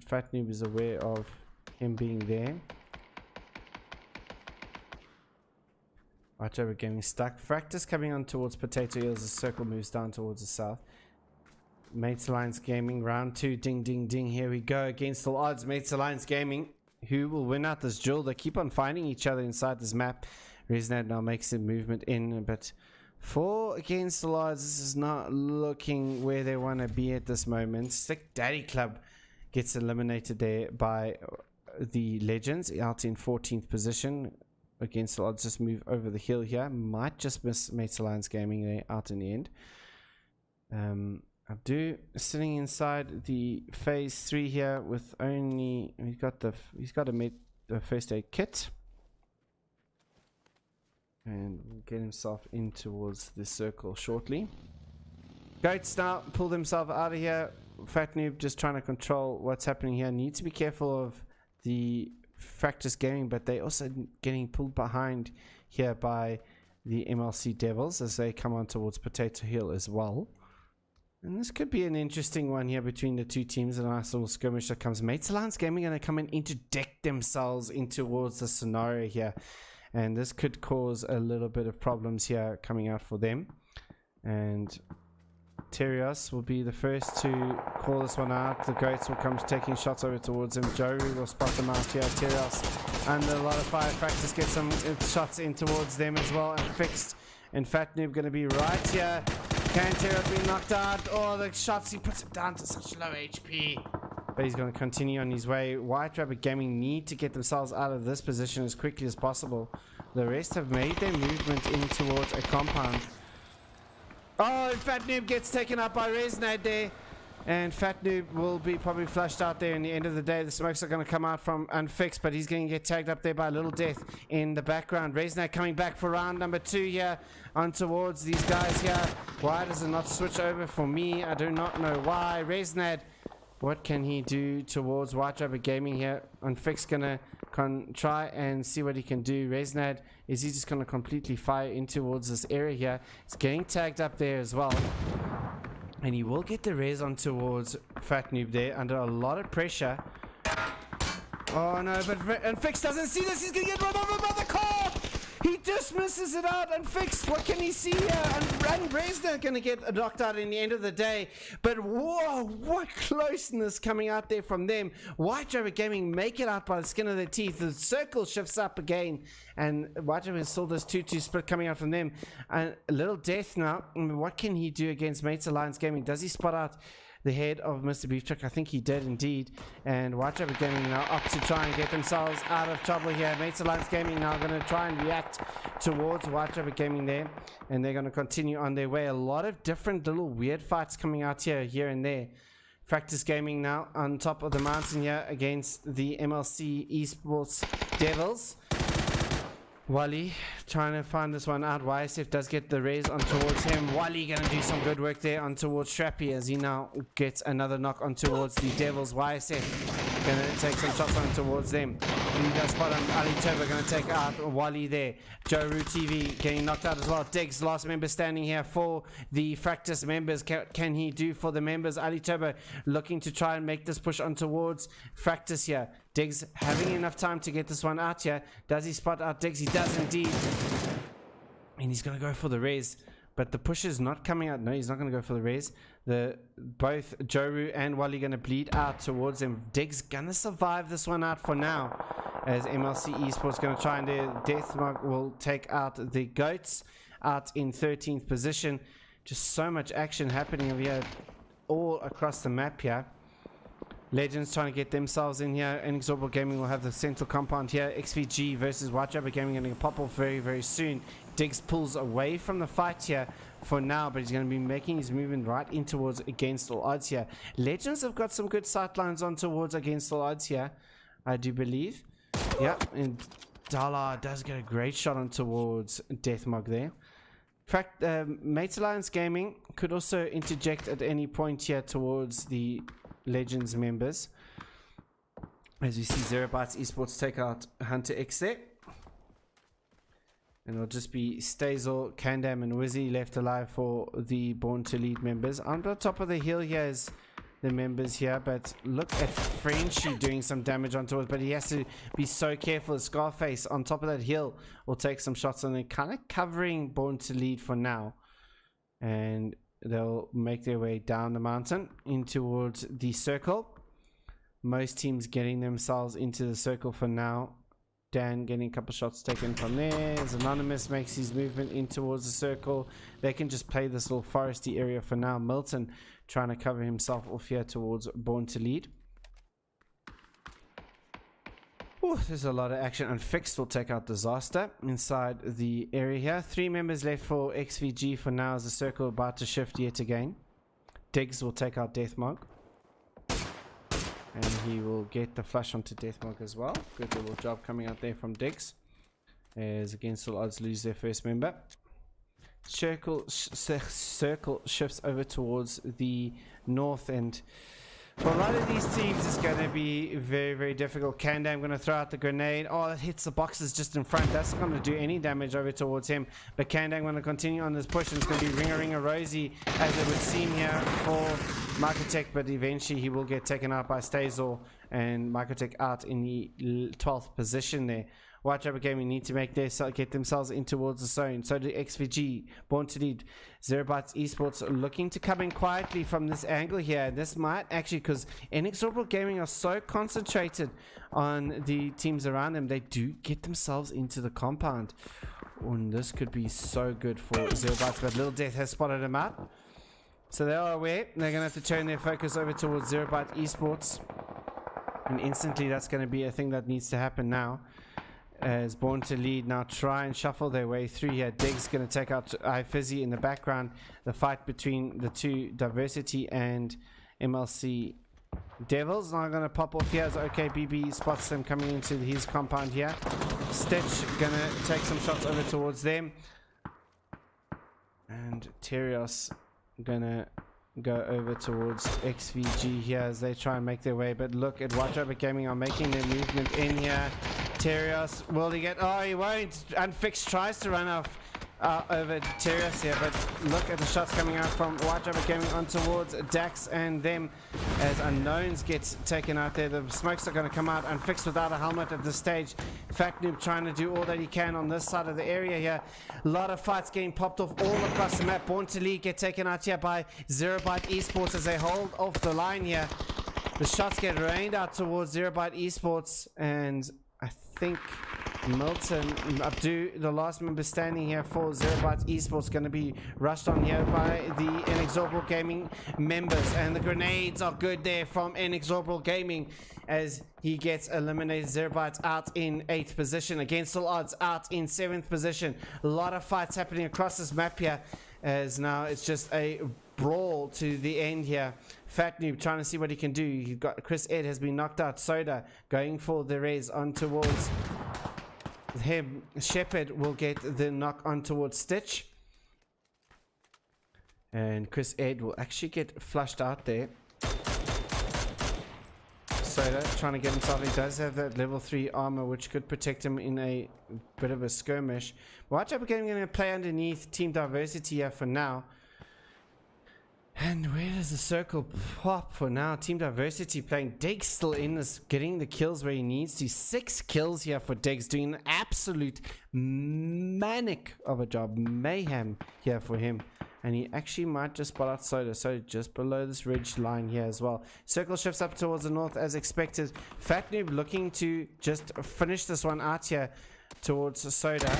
Fat Noob is aware of him being there. White Rabbit Gaming stuck. Fractus coming on towards Potato Hills. The circle moves down towards the south. Mates Alliance Gaming, round 2. Ding, ding, ding. Here we go. Against All Odds, Mates Alliance Gaming. Who will win out this duel? They keep on finding each other inside this map. Resnad now makes a movement in, but for Against All Odds, this is not looking where they want to be at this moment. Sick Daddy Club gets eliminated there by the Legends, out in 14th position. Against All Odds just move over the hill here. Might just miss Mates Alliance Gaming there out in the end. Abdu sitting inside the phase 3 here with only he's got a first aid kit, and will get himself in towards the circle shortly. Goats now pull themselves out of here. Fat Noob just trying to control what's happening here. Need to be careful of the Fractus Gaming, but they also getting pulled behind here by the MLC Devils as they come on towards Potato Hill as well. And this could be an interesting one here between the two teams. A nice little skirmish that comes. Mates Alliance Gaming going to come and interject themselves in towards the scenario here. And this could cause a little bit of problems here coming out for them. And Terios will be the first to call this one out. The Goats will come taking shots over towards him. Joru will spot them out here. Terios under a lot of fire. Practice get some shots in towards them as well. And Fixed and Fat Noob going to be right here. Can Terios be knocked out? Oh, the shots, he puts it down to such low HP. But he's going to continue on his way. White Rabbit Gaming need to get themselves out of this position as quickly as possible. The rest have made their movement in towards a compound. Oh, and Fat Noob gets taken up by Resnade there. And Fat Noob will be probably flushed out there in the end of the day. The smokes are going to come out from Unfixed, but he's going to get tagged up there by Little Death in the background. Resnade coming back for round number 2 here on towards these guys here. Why does it not switch over for me? I do not know why. Resnade, what can he do towards White Rabbit Gaming here? Unfixed going to try and see what he can do. Resnade, is he just going to completely fire in towards this area here? He's getting tagged up there as well. And he will get the res on towards Fat Noob there under a lot of pressure. Oh no, but Unfixed doesn't see this. He's going to get run over by the car. He dismisses it out. Unfixed, what can he see here? And Resnade going to get knocked out in the end of the day. But whoa, what closeness coming out there from them. White Rabbit Gaming make it out by the skin of their teeth. The circle shifts up again. And White Rabbit still does 2-2 split coming out from them. And Little Death now. What can he do against Mates Alliance Gaming? Does he spot out the head of Mr. Beef Truck? I think he did indeed. And White Rabbit Gaming now up to try and get themselves out of trouble here. Mates Alliance Gaming now going to try and react towards White Rabbit Gaming there. And they're going to continue on their way. A lot of different little weird fights coming out here and there. Practice Gaming now on top of the mountain here against the MLC Esports Devils. Wally trying to find this one out. YSF does get the res on towards him. Wally going to do some good work there on towards Strappy as he now gets another knock on towards the Devils. YSF going to take some shots on towards them. He does spot on Ali Turbo, going to take out Wally there. Joru TV getting knocked out as well. Diggs, last member standing here for the Fractus members. Can he do for the members? Ali Turbo looking to try and make this push on towards Fractus here. Diggs having enough time to get this one out here. Does he spot out Diggs? He does indeed. And he's going to go for the res. But the push is not coming out. No, he's not going to go for the res. Both Joru and Wally going to bleed out towards him. Diggs going to survive this one out for now. As MLC Esports going to try and do. Deathmark will take out the Goats out in 13th position. Just so much action happening over here all across the map here. Legends trying to get themselves in here. Inexorable Gaming will have the central compound here. XVG versus White Rabbit Gaming going to pop off very, very soon. Diggs pulls away from the fight here for now, but he's going to be making his movement right in towards against all odds here. Legends have got some good sight lines on towards against all odds here, I do believe. Yeah, and Dala does get a great shot on towards Deathmog there. In fact, Mates Alliance Gaming could also interject at any point here towards the Legends members. As you see, Zerabytes Esports take out Hunter X there. And it'll just be Stazel, Kandam, and Wizzy left alive for the Born to Lead members. On the top of the hill here is the members here, but look at Frenchy doing some damage on towards, but he has to be so careful. Scarface on top of that hill will take some shots on it, kind of covering Born to Lead for now. And they'll make their way down the mountain in towards the circle. Most teams getting themselves into the circle for now. Dan getting a couple shots taken from there. As Anonymous makes his movement in towards the circle, they can just play this little foresty area for now. Milton trying to cover himself off here towards Born to Lead. Ooh, there's a lot of action. Unfixed will take out Disaster inside the area here. 3 members left for XVG for now as the circle about to shift yet again. Diggs will take out Deathmog. And he will get the flush onto Deathmog as well. Good little job coming out there from Diggs. As against all odds lose their first member. Circle shifts over towards the north, and For a lot of these teams, it's going to be very, very difficult. Kandam going to throw out the grenade. Oh, that hits the boxes just in front. That's not going to do any damage over towards him. But Kandam going to continue on this push, and it's going to be Ringa Rosie, as it would seem here for Microtech. But eventually, he will get taken out by Stazor, and Microtech out in the 12th position there. Watch Rubber Gaming need to make get themselves in towards the zone. So do XVG, Born to Lead. Zerabytes Esports looking to come in quietly from this angle here. This might actually, because Inexorable Gaming are so concentrated on the teams around them, they do get themselves into the compound. And this could be so good for Zerabytes, but Little Death has spotted him out. So they are aware. They're going to have to turn their focus over towards Zerabyte Esports. And instantly that's going to be a thing that needs to happen now. As Born to Lead now try and shuffle their way through here. Dig's going to take out iFizzy in the background. The fight between the two, Diversity and MLC Devils, now going to pop off here as OKBB spots them coming into his compound here. Stitch going to take some shots over towards them. And Terios going to go over towards XVG here as they try and make their way. But look at White Rabbit Gaming are making their movement in here. Terios, will he get... Oh, he won't. Unfixed tries to run off over Terios here, but look at the shots coming out from White Rabbit Gaming on towards Dax and them as Unknowns gets taken out there. The smokes are going to come out Unfixed without a helmet at this stage. Fat Noob trying to do all that he can on this side of the area here. A lot of fights getting popped off all across the map. Born to Lead get taken out here by Zerabyte Esports as they hold off the line here. The shots get rained out towards Zerabyte Esports, and I think Milton Abdu, the last member standing here for Zerabyte Esports, going to be rushed on here by the Inexorable Gaming members, and the grenades are good there from Inexorable Gaming as he gets eliminated. Zerabyte out in 8th position, against all odds out in 7th position. A lot of fights happening across this map here, as now it's just a brawl to the end here. Fat Noob trying to see what he can do. You've got Chris Ed has been knocked out. Soda going for the res on towards him. Shepard will get the knock on towards Stitch, and Chris Ed will actually get flushed out there. Soda trying to get himself. He does have that level 3 armor which could protect him in a bit of a skirmish. Watch out, we're going to play underneath Team Diversity here for now. And where does the circle pop for now? Team Diversity playing. Diggs still in this, getting the kills where he needs to. 6 kills here for Diggs, doing an absolute manic of a job. Mayhem here for him. And he actually might just spot out Soda. So just below this ridge line here as well. Circle shifts up towards the north as expected. Fat Noob looking to just finish this one out here towards Soda.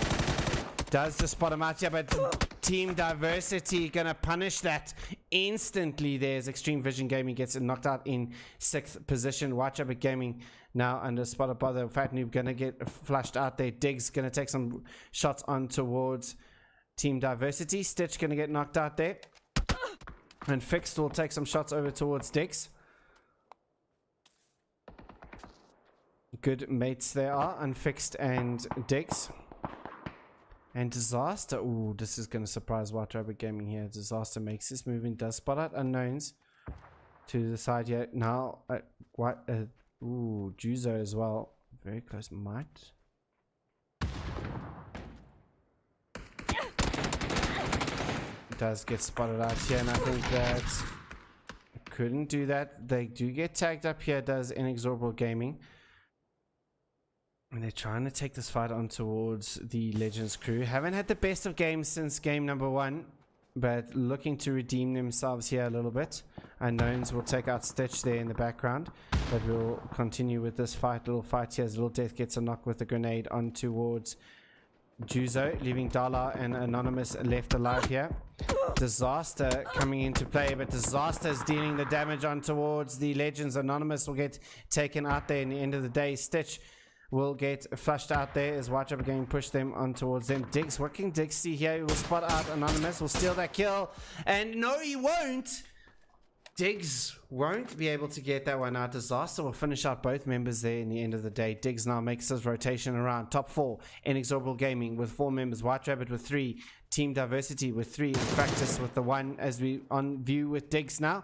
Does just spot him out here, but Team Diversity gonna punish that instantly. There's Extreme Vision Gaming gets knocked out in 6th position. Watch Rabbit Gaming now under spotted by the Fat Noob, gonna get flushed out there. Diggs gonna take some shots on towards Team Diversity. Stitch gonna get knocked out there, and Fixed will take some shots over towards Diggs. Good mates there are, Unfixed and Diggs. And Disaster, ooh, this is going to surprise White Rabbit Gaming here. Disaster makes this move and does spot out Unknowns to the side here. Now, ooh, Juzo as well. Very close, might. Does get spotted out here, and I think that couldn't do that. They do get tagged up here, does Inexorable Gaming. And they're trying to take this fight on towards the Legends crew. Haven't had the best of games since game number 1, but looking to redeem themselves here a little bit. Unknowns will take out Stitch there in the background, but we'll continue with this fight. Little fight here as Little Death gets a knock with a grenade on towards Juzo, leaving Dala and Anonymous left alive here. Disaster coming into play, but Disaster is dealing the damage on towards the Legends. Anonymous will get taken out there in the end of the day. Stitch will get flushed out there as White Rabbit Gaming push them on towards them. Diggs, what can Diggs see here? He will spot out Anonymous, will steal that kill, and no he won't. Diggs won't be able to get that one out. Disaster will finish out both members there in the end of the day. Diggs now makes his rotation around. Top 4, Inexorable Gaming with 4 members, White Rabbit with 3, Team Diversity with 3, and Practice with the 1 as we on view with Diggs now.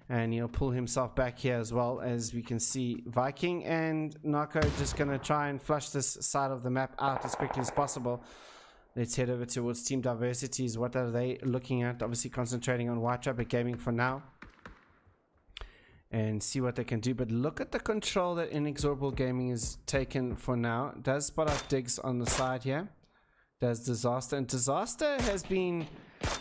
and he'll pull himself back here as well. As we can see, Viking and Narco just going to try and flush this side of the map out as quickly as possible. Let's head over towards Team Diversities. What are they looking at? Obviously concentrating on White Rabbit Gaming for now, and see what they can do. But look at the control that Inexorable Gaming is taken for now. Does spot out Diggs on the side here. Does Disaster. And Disaster has been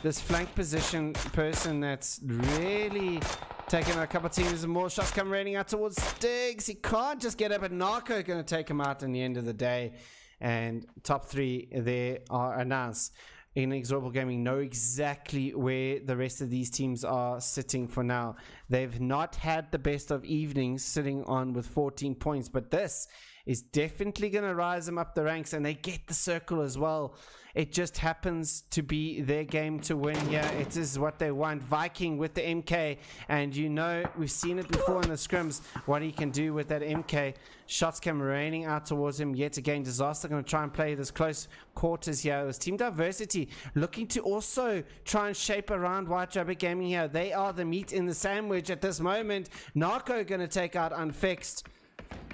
this flank position person that's really taken a couple of teams, and more shots come raining out towards Diggs. He can't just get up, and Narco going to take him out in the end of the day. And top 3 there are announced. Inexorable Gaming know exactly where the rest of these teams are sitting for now. They've not had the best of evenings, sitting on with 14 points, but this is definitely going to rise them up the ranks, and they get the circle as well. It just happens to be their game to win here. It is what they want. Viking with the MK, and you know, we've seen it before in the scrims, what he can do with that MK. Shots come raining out towards him yet again. Disaster going to try and play this close quarters here. It was Team Diversity looking to also try and shape around White Rabbit Gaming here. They are the meat in the sandwich at this moment. Narco going to take out Unfixed,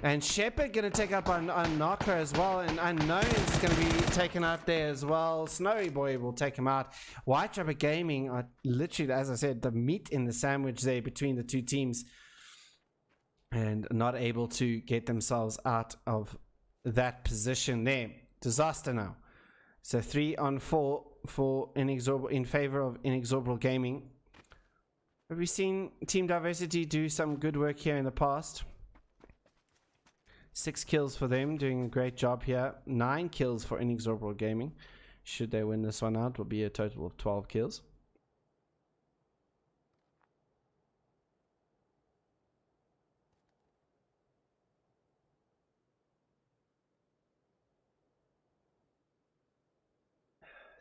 and Shepherd going to take up on Narco as well, and Unknown is going to be taken out there as well. Snowy Boy will take him out. White Rabbit Gaming are literally, as I said, the meat in the sandwich there between the two teams, and not able to get themselves out of that position there. Disaster now. So 3 on 4 for Inexorable, in favor of Inexorable Gaming. Have we seen Team Diversity do some good work here in the past? 6 kills for them, doing a great job here. 9 kills for Inexorable Gaming. Should they win this one out, will be a total of 12 kills.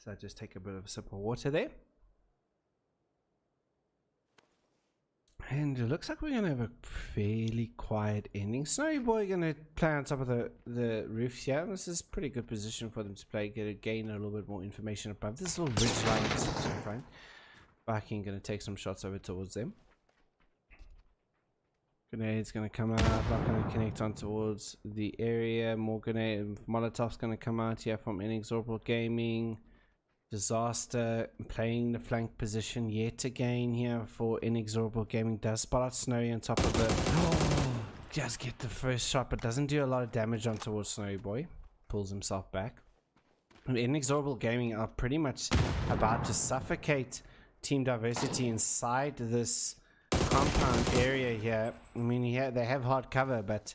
So just take a bit of a sip of water there. And it looks like we're going to have a fairly quiet ending. Snowy Boy going to play on top of the roofs here. This is a pretty good position for them to play. Gain a little bit more information above this little ridge line. This is so fine. Viking going to take some shots over towards them. Grenade's going to come out. Not going to connect on towards the area. More grenade. Molotov's going to come out here from Inexorable Gaming. Disaster playing the flank position yet again here for Inexorable Gaming. Does spot out Snowy on top of it. Oh, just get the first shot, but doesn't do a lot of damage on towards Snowy Boy. Pulls himself back. And Inexorable Gaming are pretty much about to suffocate Team Diversity inside this compound area here. I mean, they have hard cover, but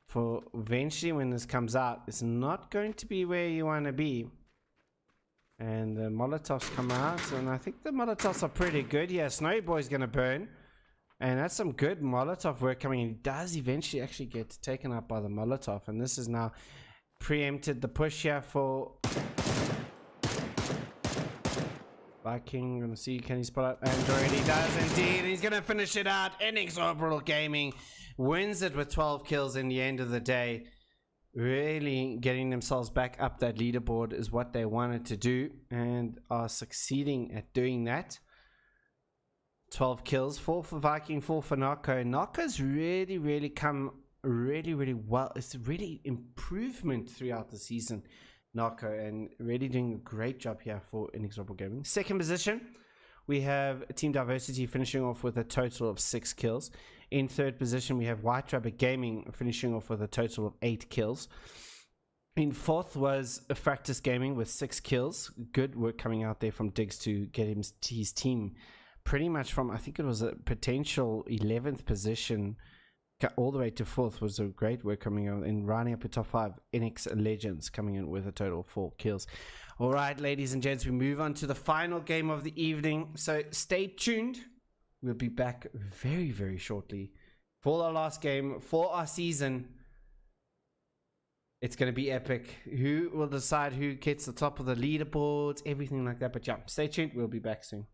for eventually when this comes out, it's not going to be where you want to be. And the Molotovs come out, and I think the Molotovs are pretty good. Yeah, Snowy Boy's going to burn. And that's some good Molotov work coming in. He does eventually actually get taken up by the Molotov. And this is now preempted the push here for Viking. Going to see, can he spot out Android? He does indeed. He's going to finish it out. Inexorable Gaming wins it with 12 kills in the end of the day. Really getting themselves back up that leaderboard is what they wanted to do, and are succeeding at doing that. 12 kills, 4 for Viking, 4 for Narco. Narco's really come really well. It's really improvement throughout the season, Narco, and really doing a great job here for Inexorable Gaming. Second position, we have Team Diversity finishing off with a total of 6 kills. In third position, we have White Rabbit Gaming finishing off with a total of 8 kills. In fourth was Fractus Gaming with 6 kills. Good work coming out there from Diggs to get his team pretty much from, I think it was a potential 11th position all the way to 4th. Was a great work coming out in rounding up the top 5. NX Legends coming in with a total of 4 kills. All right, ladies and gents, we move on to the final game of the evening. So stay tuned. We'll be back very shortly for our last game for our season. It's going to be epic. Who will decide who gets the top of the leaderboards, everything like that. But yeah, stay tuned. We'll be back soon.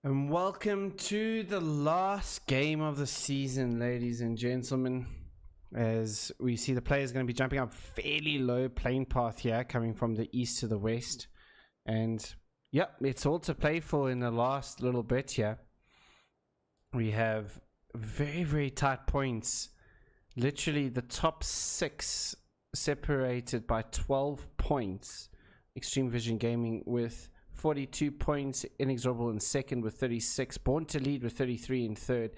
And welcome to the last game of the season, ladies and gentlemen. As we see, the players going to be jumping up fairly low plane path here, coming from the east to the west. And yep, it's all to play for in the last little bit here. We have very, very tight points. Literally the top 6 separated by 12 points. Extreme Vision Gaming with 42 points, Inexorable in second with 36, Born to Lead with 33 in third,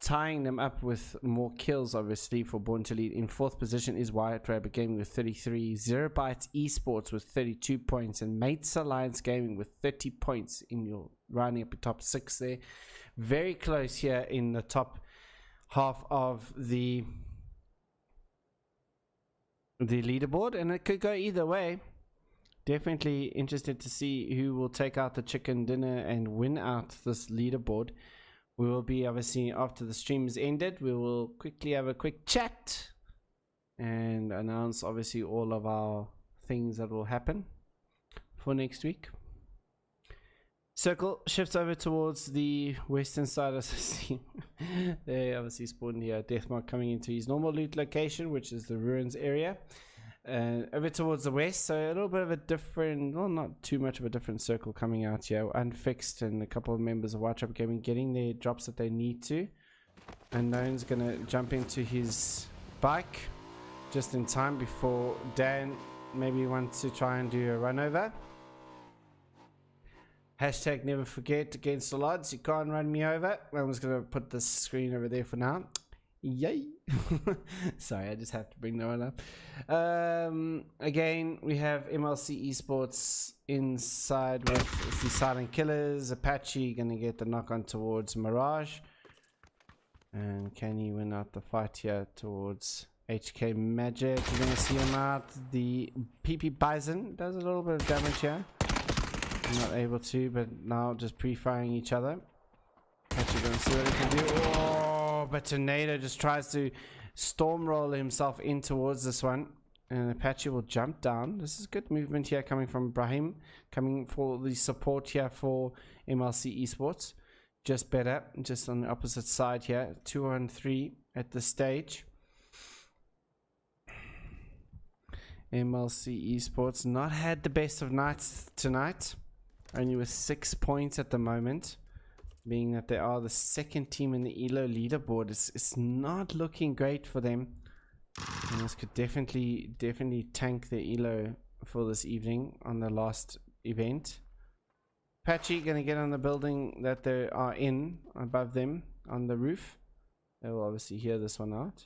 tying them up with more kills obviously for Born to Lead. In fourth position is Wyatt Rabbit Gaming with 33, Zero Bytes Esports with 32 points, and Mates Alliance Gaming with 30 points in your rounding up the top 6 there. Very close here in the top half of the leaderboard, and it could go either way. Definitely interested to see who will take out the chicken dinner and win out this leaderboard. We will be obviously, after the stream is ended, we will quickly have a quick chat and announce obviously all of our things that will happen for next week. Circle shifts over towards the western side of the scene. They obviously spawned here. Deathmark coming into his normal loot location, which is the ruins area. Over towards the west, so a little bit of a different, well, not too much of a different circle coming out here. Unfixed and a couple of members of White Trap Gaming getting their drops that they need to. Unknown's gonna jump into his bike just in time before Dan maybe wants to try and do a run over. Hashtag never forget against all odds, you can't run me over. I'm just gonna put this screen over there for now. Yay. Sorry, I just have to bring that one up. Again, we have MLC Esports inside with the Silent Killers. Apache gonna get the knock on towards Mirage, and can he win out the fight here towards HK Magic? You're gonna see him out. The PP Bison does a little bit of damage here. Not able to, but now just pre-firing each other. Apache gonna see what he can do. Oh, but Tornado just tries to stormroll himself in towards this one, and Apache will jump down. This is good movement here coming from Brahim, coming for the support here for MLC Esports. Just better, just on the opposite side here. 2-on-3 at this stage. MLC Esports not had the best of nights tonight, only with 6 points at the moment. Being that they are the second team in the ELO leaderboard, it's not looking great for them. And this could definitely tank the ELO for this evening on the last event. Apache gonna get on the building that they are in above them on the roof. They will obviously hear this one out.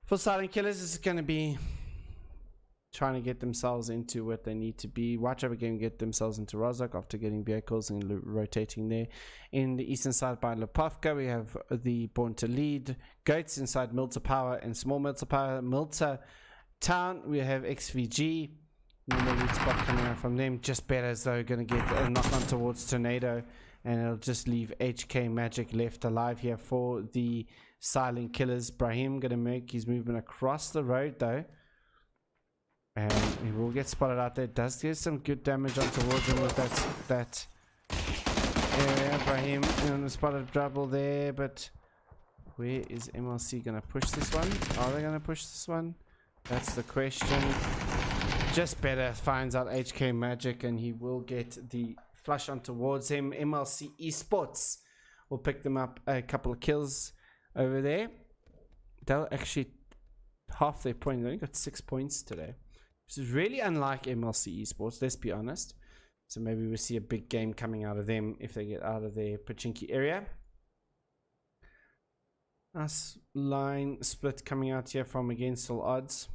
For Silent Killers, this is gonna be trying to get themselves into what they need to be. Watch over game, get themselves into Rozhok after getting vehicles and rotating there. In the eastern side by Lepovka, we have the Born to Lead Goats inside Milta Power and Small Milta Power. Milta Town, we have XVG. Normal lead spot coming out from them. Just better as though going to get a knock on towards Tornado, and it'll just leave HK Magic left alive here for the Silent Killers. Brahim going to make his movement across the road though. And he will get spotted out there. Does get some good damage on towards him with that area. Brahim on the spotted double there, but where is MLC gonna push this one? Are they gonna push this one? That's the question. Just better finds out HK Magic, and he will get the flush on towards him. MLC Esports will pick them up a couple of kills over there. They'll actually half their point. They only got 6 points today. This is really unlike MLC Esports, let's be honest. So maybe we'll see a big game coming out of them if they get out of their Pachinki area. Nice line split coming out here from Against All Odds.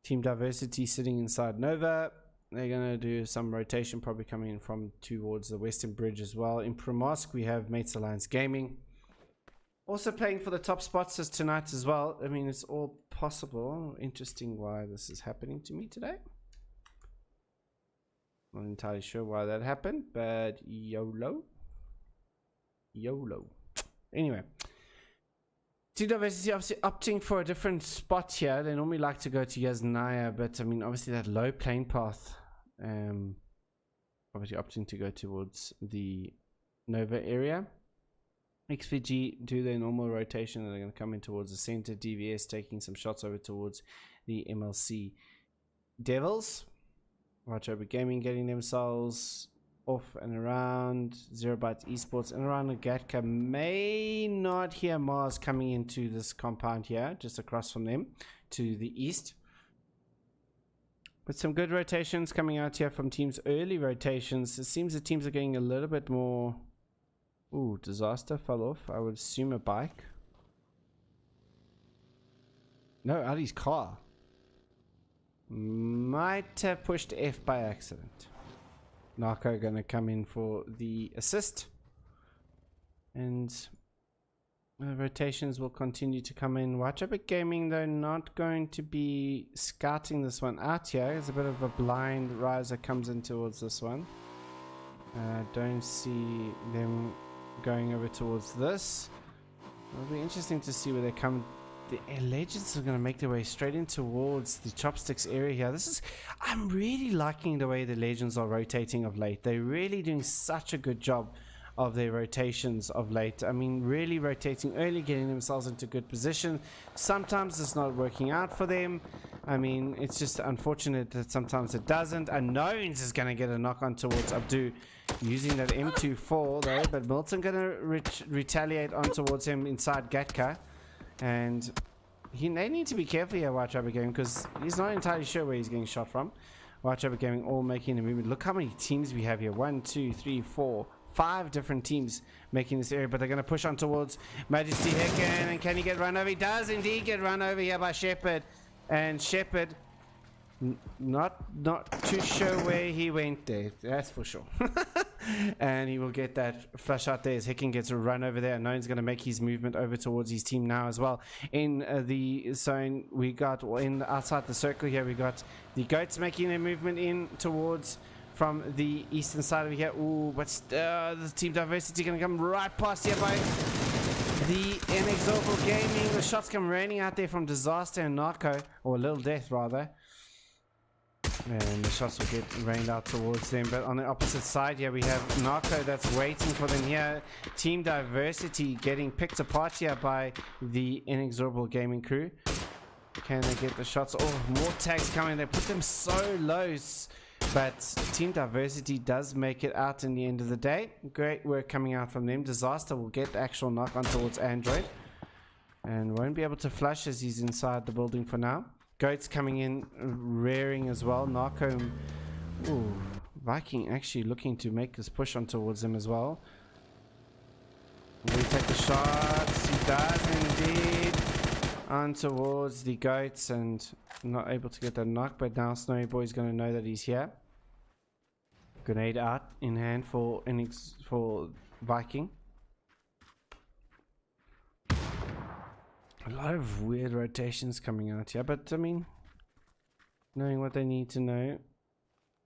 Team Diversity sitting inside Nova. They're going to do some rotation, probably coming in from towards the Western Bridge as well. In Promosk, we have Mates Alliance Gaming. Also playing for the top spots as tonight as well. I mean, it's all possible. Interesting why this is happening to me today. Not entirely sure why that happened, but YOLO. YOLO. Anyway. Team Diversity obviously opting for a different spot here. They normally like to go to Yasnaya, but I mean, obviously that low plane path, obviously opting to go towards the Nova area. XVG do their normal rotation, and they're going to come in towards the center. DVS taking some shots over towards the MLC Devils. Watch over Gaming getting themselves off and around. 0byte Esports and around Gatka. May not hear Mars coming into this compound here, just across from them to the east. But some good rotations coming out here from teams. Early rotations. It seems the teams are getting a little bit more. Ooh, Disaster fell off. I would assume a bike. No, Ali's car. Might have pushed F by accident. Narco gonna come in for the assist. And rotations will continue to come in. Watch Epic Gaming though not going to be scouting this one out here. There's a bit of a blind riser comes in towards this one. Don't see them going over towards this. It'll be interesting to see where they come. The Legends are going to make their way straight in towards the Chopsticks area here. I'm really liking the way the Legends are rotating of late. They're really doing such a good job of their rotations of late. I mean, really rotating early, getting themselves into good position. Sometimes it's not working out for them. I mean, it's just unfortunate that sometimes it doesn't. Unknowns is going to get a knock on towards Abdu using that M24 though, but Milton going to retaliate on towards him inside Gatka. And they need to be careful here, Watch Over Gaming, because he's not entirely sure where he's getting shot from. Watch Over Gaming all making a movement. Look how many teams we have here. 1, 2, 3, 4, 5 different teams making this area, but they're going to push on towards Majesty Hicken. And can he get run over? He does indeed get run over here by Shepard. And Shepard, not too sure where he went there, that's for sure. And he will get that flush out there as Hicken gets a run over there. Unknown's going to make his movement over towards his team now as well. In the zone, we got outside the circle here, we got the Goats making their movement in towards from the eastern side of here. Ooh, but the Team Diversity going to come right past here by the Inexorable Gaming. The shots come raining out there from Disaster and Narco, or Little Death rather. And the shots will get rained out towards them. But on the opposite side here, we have Narco that's waiting for them here. Team Diversity getting picked apart here by the Inexorable Gaming crew. Can they get the shots? Oh, more tags coming. They put them so low. But Team Diversity does make it out in the end of the day. Great work coming out from them. Disaster will get the actual knock on towards Android. And won't be able to flush as he's inside the building for now. Goats coming in, rearing as well. Narco, ooh, Viking actually looking to make this push on towards him as well. Will he take the shots? He does indeed. On towards the Goats and not able to get that knock, but now Snowy Boy's going to know that he's here. Grenade out in hand for Viking. A lot of weird rotations coming out here, but I mean, knowing what they need to know,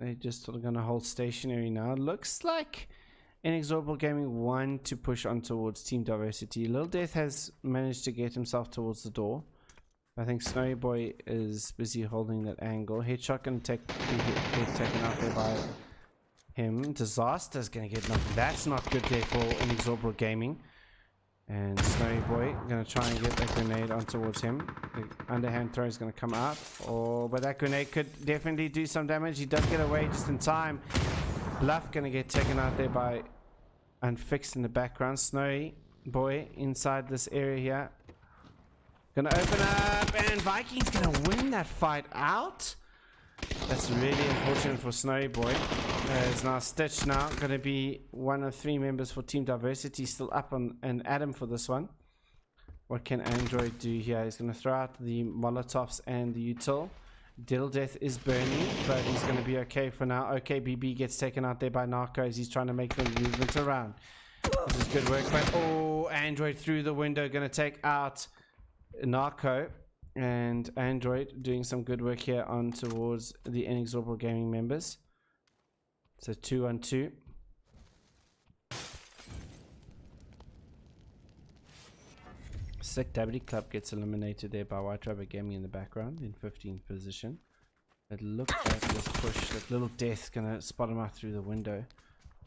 they just sort of going to hold stationary now. It looks like Inexorable Gaming want to push on towards Team Diversity. Little Death has managed to get himself towards the door. I think Snowy Boy is busy holding that angle. Headshot going to get taken out there by him. Disaster is going to get knocked. That's not good there for Inexorable Gaming. And Snowy Boy going to try and get that grenade on towards him. The underhand throw is going to come out. Oh, but that grenade could definitely do some damage. He does get away just in time. Bluff going to get taken out there by Unfixed in the background. Snowy Boy inside this area here. Going to open up, and Viking's going to win that fight out. That's really unfortunate for Snowy Boy. It's now Stitch now. Going to be one of 3 members for Team Diversity still up on an Adam for this one. What can Android do here? He's going to throw out the Molotovs and the Util. Diddle Death is burning, but he's going to be okay for now. Okay, BB gets taken out there by Narco as he's trying to make the movement around. This is good work, but oh, Android through the window going to take out Narco. And Android doing some good work here on towards the Inexorable Gaming members. So 2-on-2. Sick W Club gets eliminated there by White Rabbit Gaming in the background in 15th position. But look at this push. That little death gonna spot him out through the window.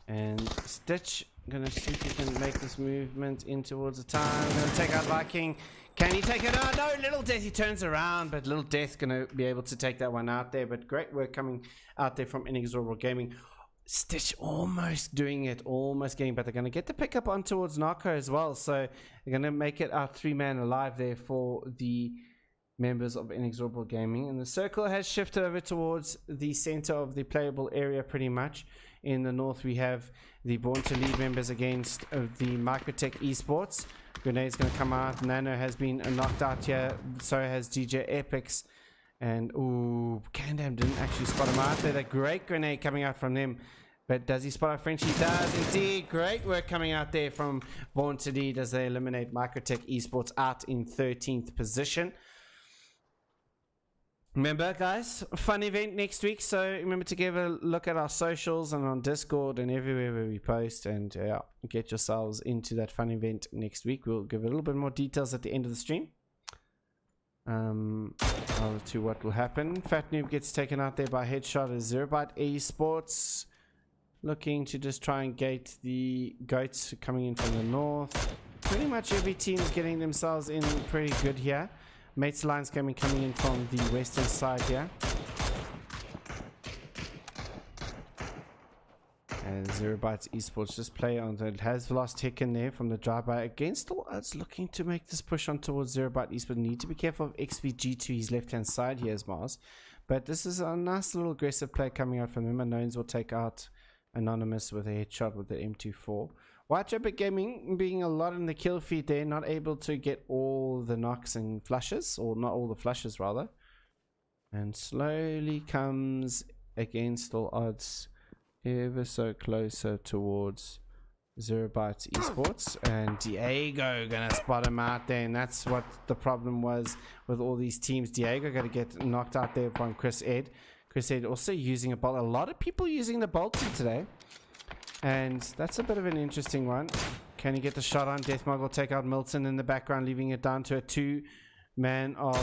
And Stitch gonna see if he can make this movement in towards the time. Gonna take out Viking. Can he take it out? No, Little Death, he turns around, but Little Death gonna be able to take that one out there. But great work coming out there from Inexorable Gaming. Stitch almost doing it, almost getting, but they're gonna get the pickup on towards Narco as well. So they're gonna make it our 3-man alive there for the members of Inexorable Gaming. And the circle has shifted over towards the center of the playable area pretty much. In the north we have the Born to Lead members against the Microtech Esports. Grenade's going to come out. Nano has been knocked out here, so has DJ Epix. And ooh, Candam didn't actually spot him out there. That great grenade coming out from them. But does he spot a French? He does indeed. Great work coming out there from Born to Lead as they eliminate Microtech Esports out in 13th position. Remember, guys, fun event next week. So remember to give a look at our socials and on Discord and everywhere where we post, and yeah, get yourselves into that fun event next week. We'll give a little bit more details at the end of the stream. To what will happen. Fat Noob gets taken out there by headshot as 0byte Esports, looking to just try and gate the goats coming in from the north. Pretty much every team is getting themselves in pretty good here. Mates Lions coming in from the western side here. And 0byte Esports just play on it. Has lost Hick in there from the drive-by against all odds, looking to make this push on towards 0byte Esports. Need to be careful of XVG to his left hand side here as Mars. But this is a nice little aggressive play coming out from him. Unknowns will take out Anonymous with a headshot with the M24. White Rabbit Gaming being a lot in the kill feed there, not able to get all the knocks and flushes, or not all the flushes rather. And slowly comes against all odds ever so closer towards 0byte Esports. And Diego gonna spot him out there, and that's what the problem was with all these teams. Diego gonna get knocked out there from Chris Ed. Chris Ed also using a bolt. A lot of people using the bolt today. And that's a bit of an interesting one. Can he get the shot on? Deathmog will take out Milton in the background, leaving it down to a 2-man of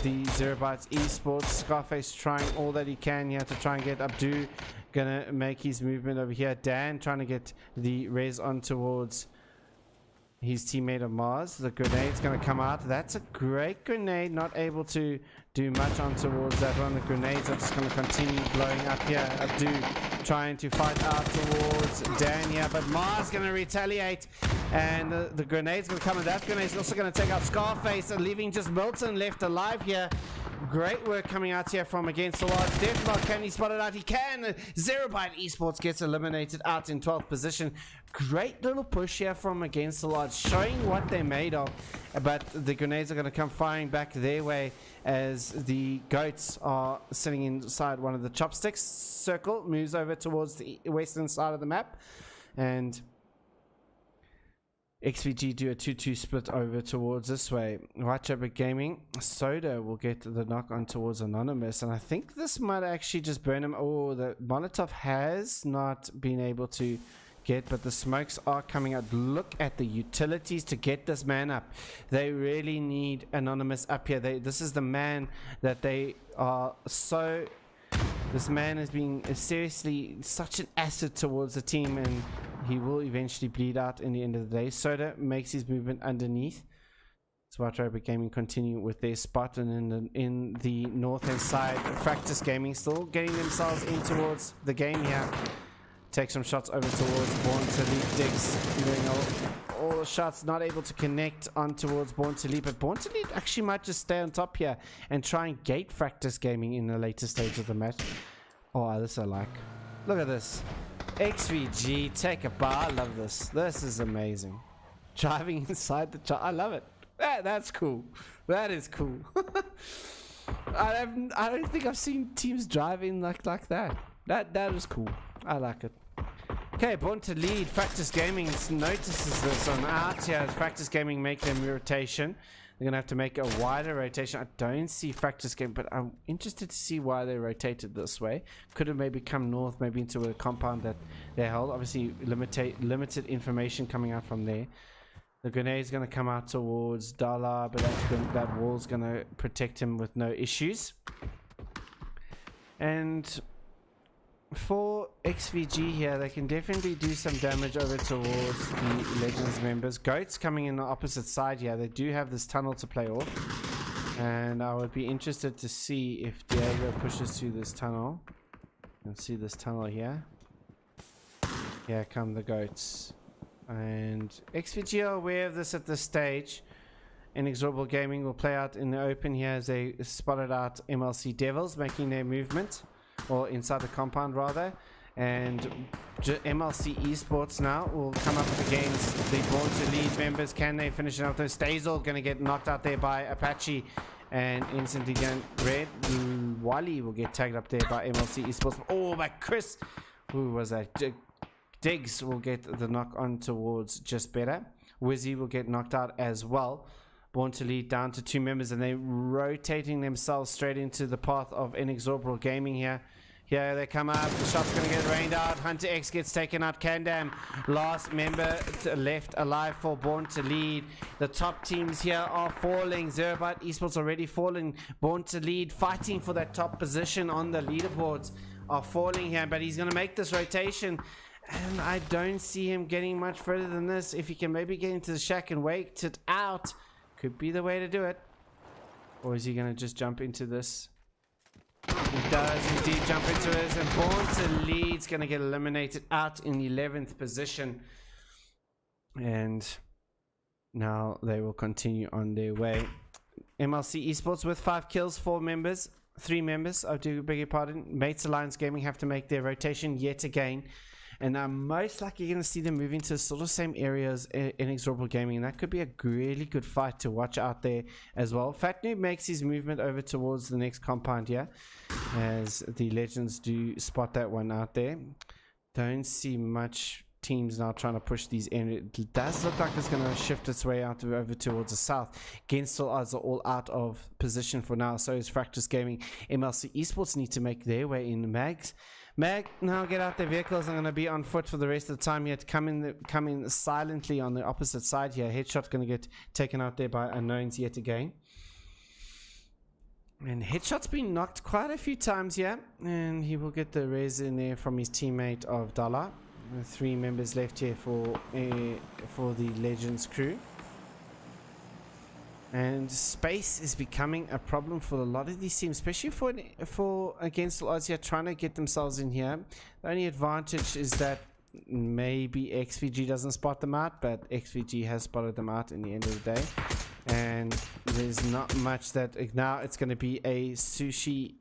the 0byte Esports. Scarface trying all that he can here to try and get Abdu. Gonna make his movement over here. Dan trying to get the res on towards his teammate of Mars. The grenade's gonna come out. That's a great grenade. Not able to do much on towards that one. The grenades are just gonna continue blowing up here. Abdu trying to fight out towards Dan here, but Mars gonna retaliate, and the grenade's gonna come, and that grenade's also gonna take out Scarface, and leaving just Milton left alive here. Great work coming out here from against the odds. Deathmark, can he spot it out? He can. 0byte Esports gets eliminated out in 12th position. Great little push here from against the odds, showing what they're made of. But the grenades are going to come firing back their way as the goats are sitting inside one of the chopsticks. Circle moves over towards the western side of the map, and XVG do a 2-2 split over towards this way. White Rabbit Gaming, Soda will get the knock on towards Anonymous, and I think this might actually just burn him. Oh, the Molotov has not been able to get, but the smokes are coming out. Look at the utilities to get this man up. They really need Anonymous up here. This is the man that they are so... This man has been seriously such an asset towards the team, and he will eventually bleed out in the end of the day. Soda makes his movement underneath. So White Rabbit Gaming continue with their spot, and in the northern side, Fractus Gaming still getting themselves in towards the game here. Take some shots over towards Born to Lead. Diggs doing all the shots, not able to connect on towards Born to Lead, but Born to Lead actually might just stay on top here and try and gate Fractus Gaming in the later stage of the match. Oh, this I like. Look at this. XVG, take a bar. I love this. This is amazing. Driving inside the I love it. That's cool. That is cool. I don't think I've seen teams driving like that. That is cool. I like it. Okay, Born to Lead. Fractus Gaming notices this on out here as Fractus Gaming make their rotation. They're going to have to make a wider rotation. I don't see Fractus Gaming, but I'm interested to see why they rotated this way. Could have maybe come north, maybe into a compound that they held. Obviously, limited information coming out from there. The grenade's going to come out towards Dala, but that wall's going to protect him with no issues. And for XVG here, they can definitely do some damage over towards the Legends members. Goats coming in the opposite side here. They do have this tunnel to play off. And I would be interested to see if Diego pushes through this tunnel. You can see this tunnel here. Here come the goats. And XVG are aware of this at this stage. Inexorable Gaming will play out in the open here as they spotted out MLC Devils making their movement, or inside the compound rather. And MLC Esports now will come up against the Born to Lead members. Can they finish it up? Stazel going to get knocked out there by Apache and instantly get red. Wally will get tagged up there by MLC Esports. Oh, but Chris, who was that? Diggs will get the knock on towards Just Better. Wizzy will get knocked out as well. Born to Lead down to 2 members, and they're rotating themselves straight into the path of Inexorable Gaming here. Here they come up. The shot's going to get rained out. Hunter X gets taken out. Kandam, last member left alive for Born to Lead. The top teams here are falling. Zerobite Esports already falling. Born to Lead fighting for that top position on the leaderboards are falling here, but he's going to make this rotation. And I don't see him getting much further than this. If he can maybe get into the shack and wait it out, could be the way to do it. Or is he going to just jump into this? He does indeed jump into this, and Born to Lead's going to get eliminated out in 11th position. And now they will continue on their way. MLC Esports with 5 kills, 3 members, I do beg your pardon. Mates Alliance Gaming have to make their rotation yet again. And I'm most likely going to see them moving to sort of same areas in Inexorable Gaming. And that could be a really good fight to watch out there as well. Fat Noob makes his movement over towards the next compound here, as the Legends do spot that one out there. Don't see much teams now trying to push these in. It does look like it's going to shift its way out over towards the south. Gensel odds are all out of position for now. So is Fractus Gaming. MLC Esports need to make their way in. Mag, now get out their vehicles. I'm going to be on foot for the rest of the time here. To come in silently on the opposite side here. Headshot's going to get taken out there by Unknowns yet again. And Headshot's been knocked quite a few times here. And he will get the res in there from his teammate of Dala. 3 members left here for the Legends crew. And space is becoming a problem for a lot of these teams, especially for against odds here, trying to get themselves in here. The only advantage is that maybe XVG doesn't spot them out, but XVG has spotted them out in the end of the day. And there's not much that now it's going to be a sushi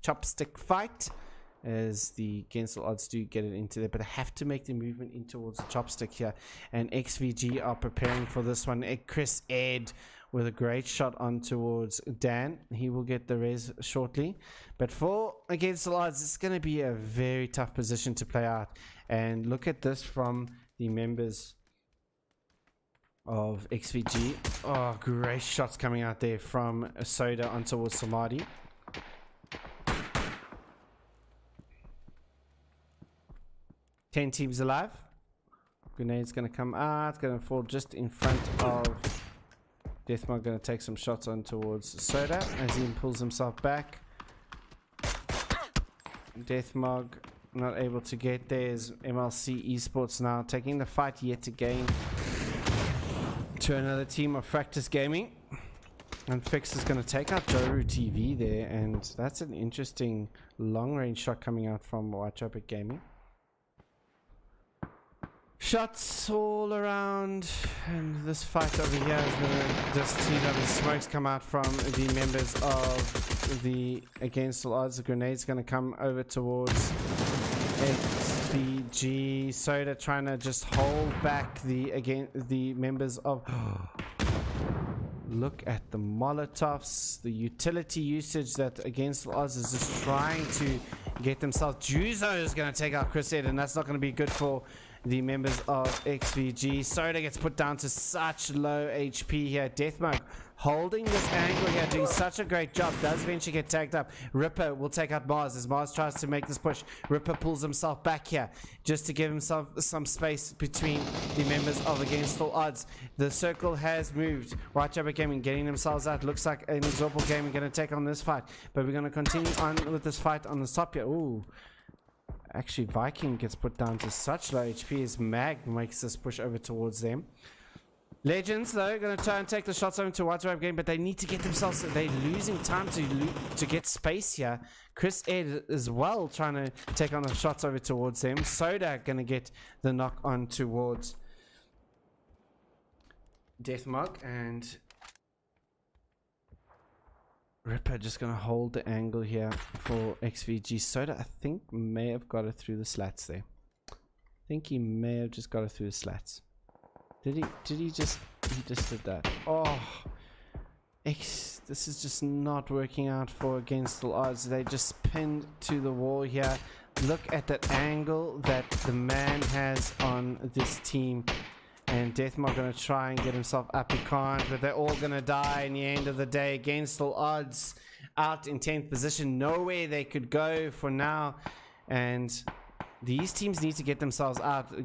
chopstick fight, as the Gensel odds do get it into there, but I have to make the movement in towards the chopstick here. And XVG are preparing for this one. Chris Ed with a great shot on towards Dan. He will get the res shortly. But for against the odds, it's going to be a very tough position to play out. And look at this from the members of XVG. Oh, great shots coming out there from Soda on towards Samadhi. Ten teams alive. Grenade's going to come out. It's going to fall just in front of Deathmog. Going to take some shots on towards Soda as he pulls himself back. Deathmog not able to get there. As MLC Esports now taking the fight yet again to another team of Fractus Gaming. And Fix is going to take out Joru TV there. And that's an interesting long range shot coming out from Whitetropic Gaming. Shots all around, and this fight over here is going to just see that the smokes come out from the members of the Against All Odds. The grenade's going to come over towards XVG. Soda trying to just hold back the members of. Look at the Molotovs, the utility usage that Against All Odds is just trying to get themselves. Juzo is going to take out Chris Ed, and that's not going to be good for the members of XVG. Soda gets put down to such low HP here. Deathmug holding this angle here, doing such a great job. Does eventually get tagged up. Ripper will take out Mars as Mars tries to make this push. Ripper pulls himself back here just to give himself some space between the members of Against All Odds. The circle has moved. White Rabbit Gaming getting themselves out. Looks like an Exorbital Gaming going to take on this fight, but we're going to continue on with this fight on the top here. Ooh. Actually, Viking gets put down to such low HP as Mag makes this push over towards them. Legends, though, going to try and take the shots over to White Rabbit Game, but they need to get themselves... They're losing time to get space here. Chris Ed as well trying to take on the shots over towards them. Soda going to get the knock on towards Deathmark, and Ripper just going to hold the angle here for XVG. Soda, I think, may have got it through the slats there. I think he may have just got it through the slats. Did he just did that? Oh, this is just not working out for Against All Odds. They just pinned to the wall here. Look at that angle that the man has on this team. And Deathmark going to try and get himself up. He can't, but they're all going to die in the end of the day. Against All Odds out in 10th position. Nowhere they could go for now. And these teams need to get themselves out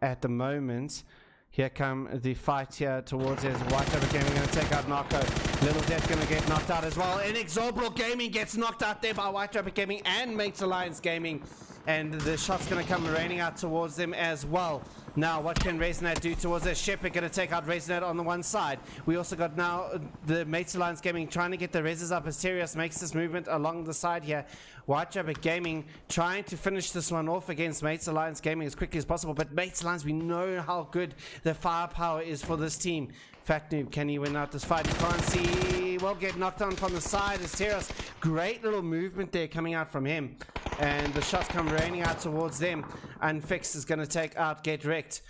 at the moment. Here come the fight here towards his White Rabbit Gaming going to take out Narco. Little Death going to get knocked out as well. And Exorbital Gaming gets knocked out there by White Rabbit Gaming and Mates Alliance Gaming. And the shot's going to come raining out towards them as well. Now, what can Resonat do towards it? Shepherd going to take out Resonat on the one side. We also got now the Mates Alliance Gaming trying to get the reses up. Asterios makes this movement along the side here. White Rabbit Gaming trying to finish this one off against Mates Alliance Gaming as quickly as possible. But Mates Alliance, we know how good the firepower is for this team. Fat Noob, can he win out this fight? You can't see. Will get knocked on from the side. Asterios, great little movement there coming out from him. And the shots come raining out towards them. Unfixed is going to take out Get Wrecked.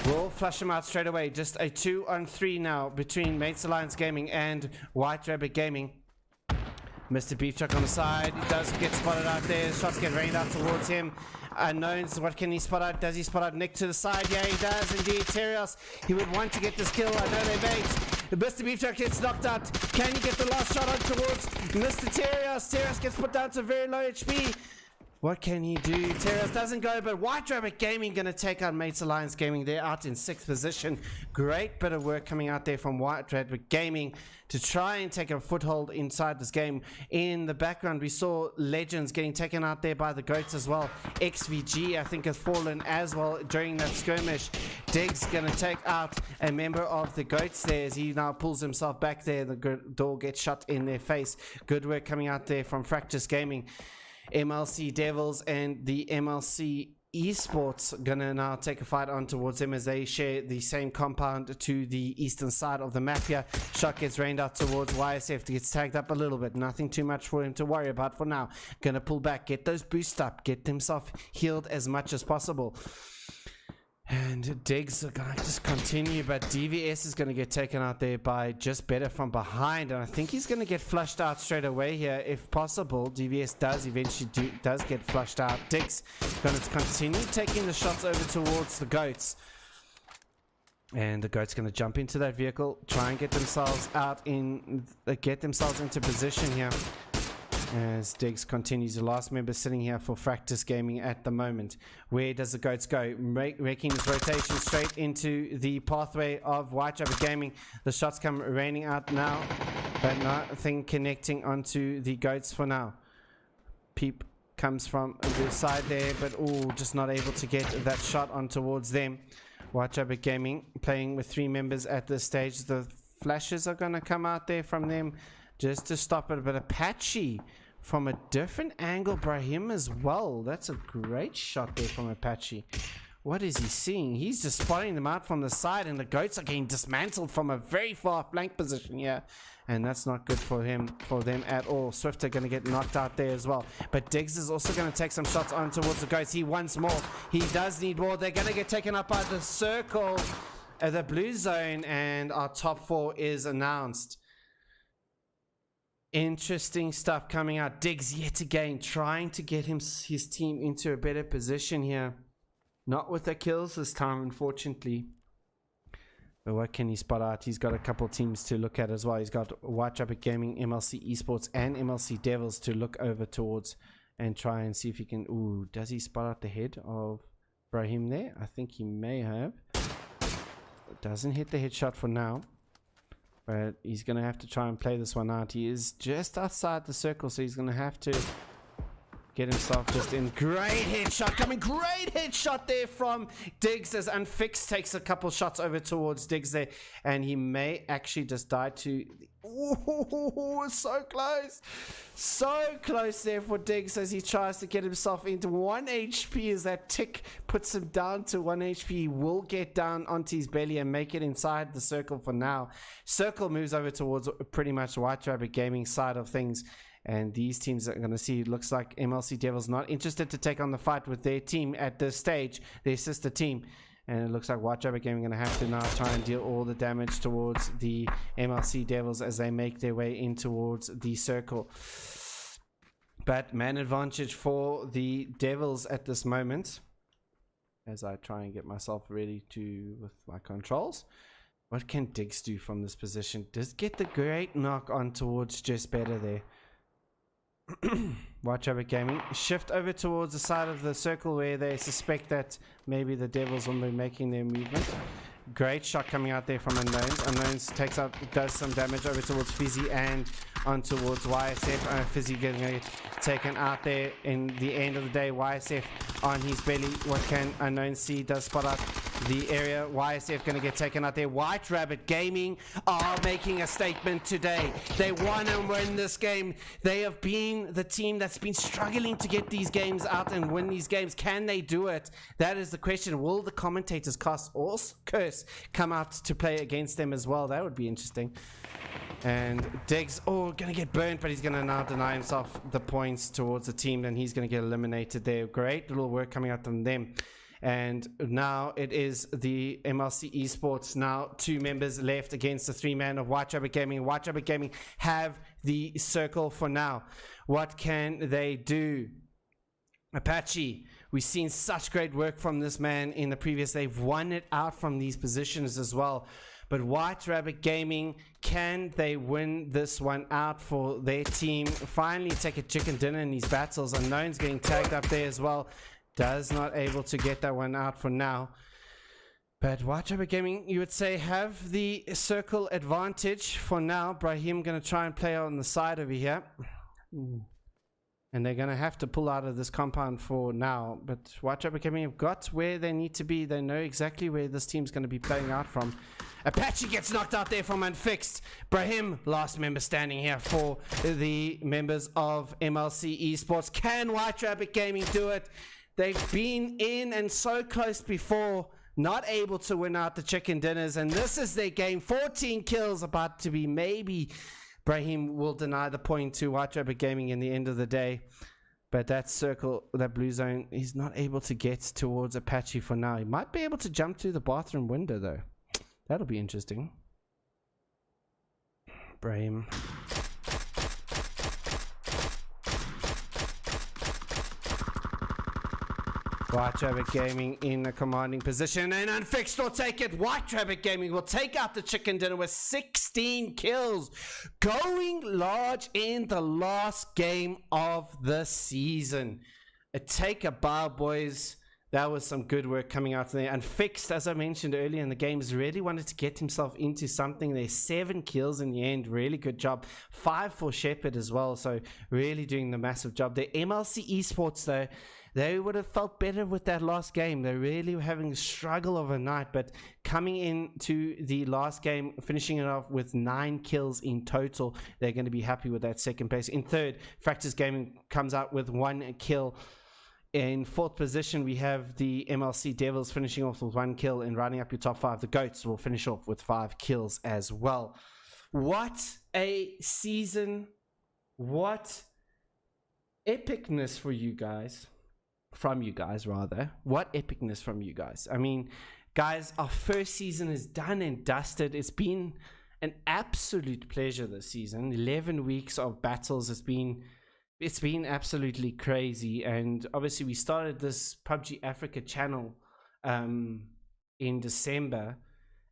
We'll flush him out straight away. Just a 2-on-3 now between Mates Alliance Gaming and White Rabbit Gaming. Mr. Beef Truck on the side. He does get spotted out there. Shots get rained out towards him. Unknowns, what can he spot out? Does he spot out Nick to the side? Yeah, he does indeed. Terios, he would want to get this kill. I know they bait. Mr. Beef Truck gets knocked out. Can he get the last shot on towards Mr. Terios? Terios gets put down to very low HP. What can he do? Terios doesn't go, but White Rabbit Gaming going to take out Mates Alliance Gaming. They're out in 6th position. Great bit of work coming out there from White Rabbit Gaming to try and take a foothold inside this game. In the background, we saw Legends getting taken out there by the Goats as well. XVG, I think, has fallen as well during that skirmish. Diggs going to take out a member of the Goats there as he now pulls himself back there. The door gets shut in their face. Good work coming out there from Fractus Gaming. MLC Devils and the MLC Esports gonna now take a fight on towards them as they share the same compound to the eastern side of the map here. Shot gets rained out towards YSF. Gets tagged up a little bit. Nothing too much for him to worry about for now. Gonna pull back, get those boosts up, get himself healed as much as possible. And Diggs are going to just continue, but DVS is going to get taken out there by just better from behind. And I think he's going to get flushed out straight away here if possible. DVS does eventually does get flushed out. Diggs going to continue taking the shots over towards the Goats. And the Goats going to jump into that vehicle, try and get themselves out get themselves into position here. As Diggs continues, the last member sitting here for Fractus Gaming at the moment. Where does the Goats go? Making this rotation straight into the pathway of White Rabbit Gaming. The shots come raining out now, but nothing connecting onto the Goats for now. Peep comes from the side there, but just not able to get that shot on towards them. White Rabbit Gaming playing with 3 members at this stage. The flashes are going to come out there from them just to stop it, but Apache from a different angle, Brahim as well. That's a great shot there from Apache. What is he seeing? He's just spotting them out from the side, and the Goats are getting dismantled from a very far flank position here, and that's not good for them at all. Swifter going to get knocked out there as well, but Diggs is also going to take some shots on towards the Goats. He wants more. He does need more. They're going to get taken up by the circle, the blue zone, and our top 4 is announced. Interesting stuff coming out. Diggs yet again trying to get his team into a better position here. Not with the kills this time, unfortunately. But what can he spot out? He's got a couple teams to look at as well. He's got White Rabbit Gaming, MLC Esports, and MLC Devils to look over towards and try and see if he can. Ooh, does he spot out the head of Brahim there? I think he may have. Doesn't hit the headshot for now, but he's going to have to try and play this one out. He is just outside the circle, so he's going to have to get himself just in. Great headshot coming. Great headshot there from Diggs as Unfixed takes a couple shots over towards Diggs there. And he may actually just die to... Ooh, so close. So close there for Diggs as he tries to get himself into 1 HP as that tick puts him down to 1 HP. He will get down onto his belly and make it inside the circle for now. Circle moves over towards pretty much White Rabbit Gaming side of things. And these teams are going to see, looks like MLC Devils not interested to take on the fight with their team at this stage, their sister team. And it looks like White Rabbit Gaming going to have to now try and deal all the damage towards the MLC Devils as they make their way in towards the circle. But man advantage for the Devils at this moment. As I try and get myself ready with my controls. What can Diggs do from this position? Does get the great knock on towards just better there. White Rabbit Gaming shift over towards the side of the circle where they suspect that maybe the Devils will be making their movement. Great shot coming out there from Unknowns. Unknowns does some damage over towards Fizzy and on towards YSF. Fizzy getting taken out there in the end of the day. YSF on his belly. What can Unknowns see? Does spot out the area. YSF going to get taken out there. White Rabbit Gaming are making a statement today. They want to win this game. They have been the team that's been struggling to get these games out and win these games. Can they do it? That is the question. Will the commentators curse come out to play against them as well? That would be interesting. And Diggs, gonna get burnt, but he's gonna now deny himself the points towards the team, and he's gonna get eliminated there. Great little work coming out from them. And now it is the MLC Esports, now 2 members left against the 3-man of White Rabbit Gaming. White Rabbit Gaming have the circle for now. What can they do? Apache, we've seen such great work from this man in the previous. They've won it out from these positions as well. But White Rabbit Gaming, can they win this one out for their team? Finally take a chicken dinner in these battles. Unknown's getting tagged up there as well. Does not able to get that one out for now. But White Rabbit Gaming, you would say, have the circle advantage for now. Brahim going to try and play on the side over here. And they're going to have to pull out of this compound for now. But White Rabbit Gaming have got where they need to be. They know exactly where this team's going to be playing out from. Apache gets knocked out there from Unfixed. Brahim, last member standing here for the members of MLC Esports. Can White Rabbit Gaming do it? They've been in and so close before, not able to win out the chicken dinners. And this is their game. 14 kills about to be maybe... Brahim will deny the point to White Rabbit Gaming in the end of the day. But that circle, that blue zone, he's not able to get towards Apache for now. He might be able to jump through the bathroom window though. That'll be interesting. Brahim. White Rabbit Gaming in a commanding position, and Unfixed will take it. White Rabbit Gaming will take out the chicken dinner with 16 kills, going large in the last game of the season. Take a bow, boys. That was some good work coming out there. Unfixed, as I mentioned earlier in the games, really wanted to get himself into something there. 7 kills in the end. Really good job. 5 for Shepard as well. So really doing the massive job there. MLC Esports though, they would have felt better with that last game. They're really having a struggle overnight, but coming into the last game, finishing it off with 9 kills in total, they're going to be happy with that second place. In third, Fractures Gaming comes out with 1 kill. In fourth position, we have the MLC Devils finishing off with 1 kill, and rounding up your top 5, the Goats will finish off with 5 kills as well. What a season. What epicness for you guys. From you guys, rather. What epicness from you guys. I mean, guys, our first season is done and dusted. It's been an absolute pleasure this season. 11 weeks of battles. It's been absolutely crazy. And obviously we started this PUBG Africa channel in December,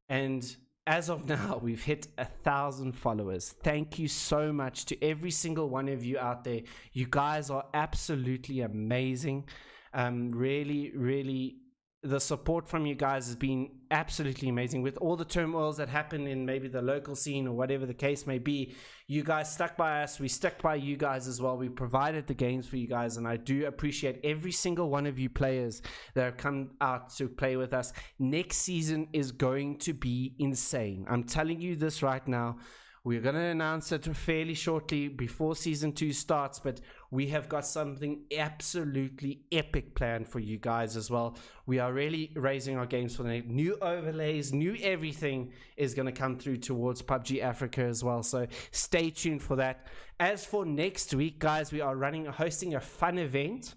And as of now, we've hit 1,000 followers. Thank you so much to every single one of you out there. You guys are absolutely amazing. Really, the support from you guys has been absolutely amazing. With all the turmoils that happen in maybe the local scene or whatever the case may be, you guys stuck by us. We stuck by you guys as well. We provided the games for you guys, and I do appreciate every single one of you players that have come out to play with us. Next season is going to be insane. I'm telling you this right now. We're going to announce it fairly shortly before season 2 starts, but we have got something absolutely epic planned for you guys as well. We are really raising our games for the new overlays, new everything is going to come through towards PUBG Africa as well. So stay tuned for that. As for next week, guys, we are hosting a fun event.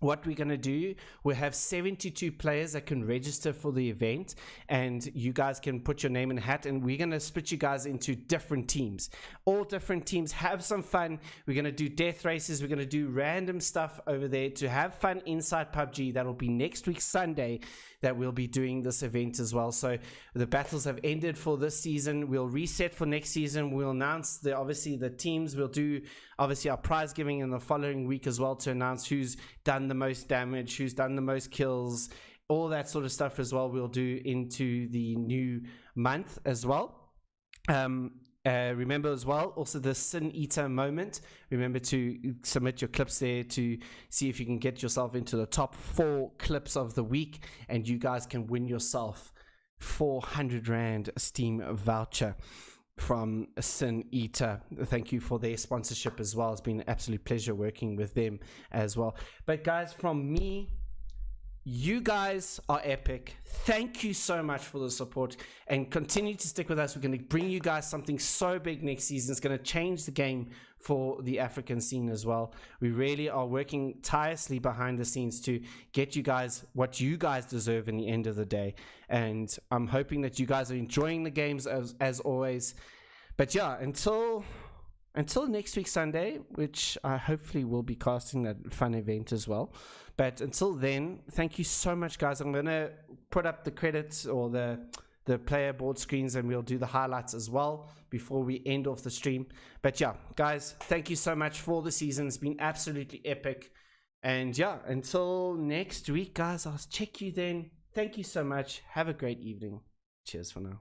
What we're going to do, we have 72 players that can register for the event, and you guys can put your name in a hat, and we're going to split you guys into different teams. All different teams, have some fun. We're going to do death races. We're going to do random stuff over there to have fun inside PUBG. That will be next week Sunday that we'll be doing this event as well. So the battles have ended for this season. We'll reset for next season. We'll announce obviously the teams. We'll do obviously our prize giving in the following week as well to announce who's done the most damage, who's done the most kills, all that sort of stuff as well. We'll do into the new month as well. Remember as well, also the Sin Eater moment. Remember to submit your clips there to see if you can get yourself into the top 4 clips of the week, and you guys can win yourself 400 Rand Steam voucher from Sin Eater. Thank you for their sponsorship as well. It's been an absolute pleasure working with them as well. But guys, from me, you guys are epic. Thank you so much for the support, and continue to stick with us. We're going to bring you guys something so big next season. It's going to change the game for the African scene as well. We really are working tirelessly behind the scenes to get you guys what you guys deserve in the end of the day, and I'm hoping that you guys are enjoying the games as always. But yeah, until next week Sunday, which I hopefully will be casting that fun event as well. But until then, thank you so much, guys. I'm going to put up the credits or the player board screens, and we'll do the highlights as well before we end off the stream. But yeah, guys, thank you so much for the season. It's been absolutely epic. And yeah, until next week, guys, I'll check you then. Thank you so much. Have a great evening. Cheers for now.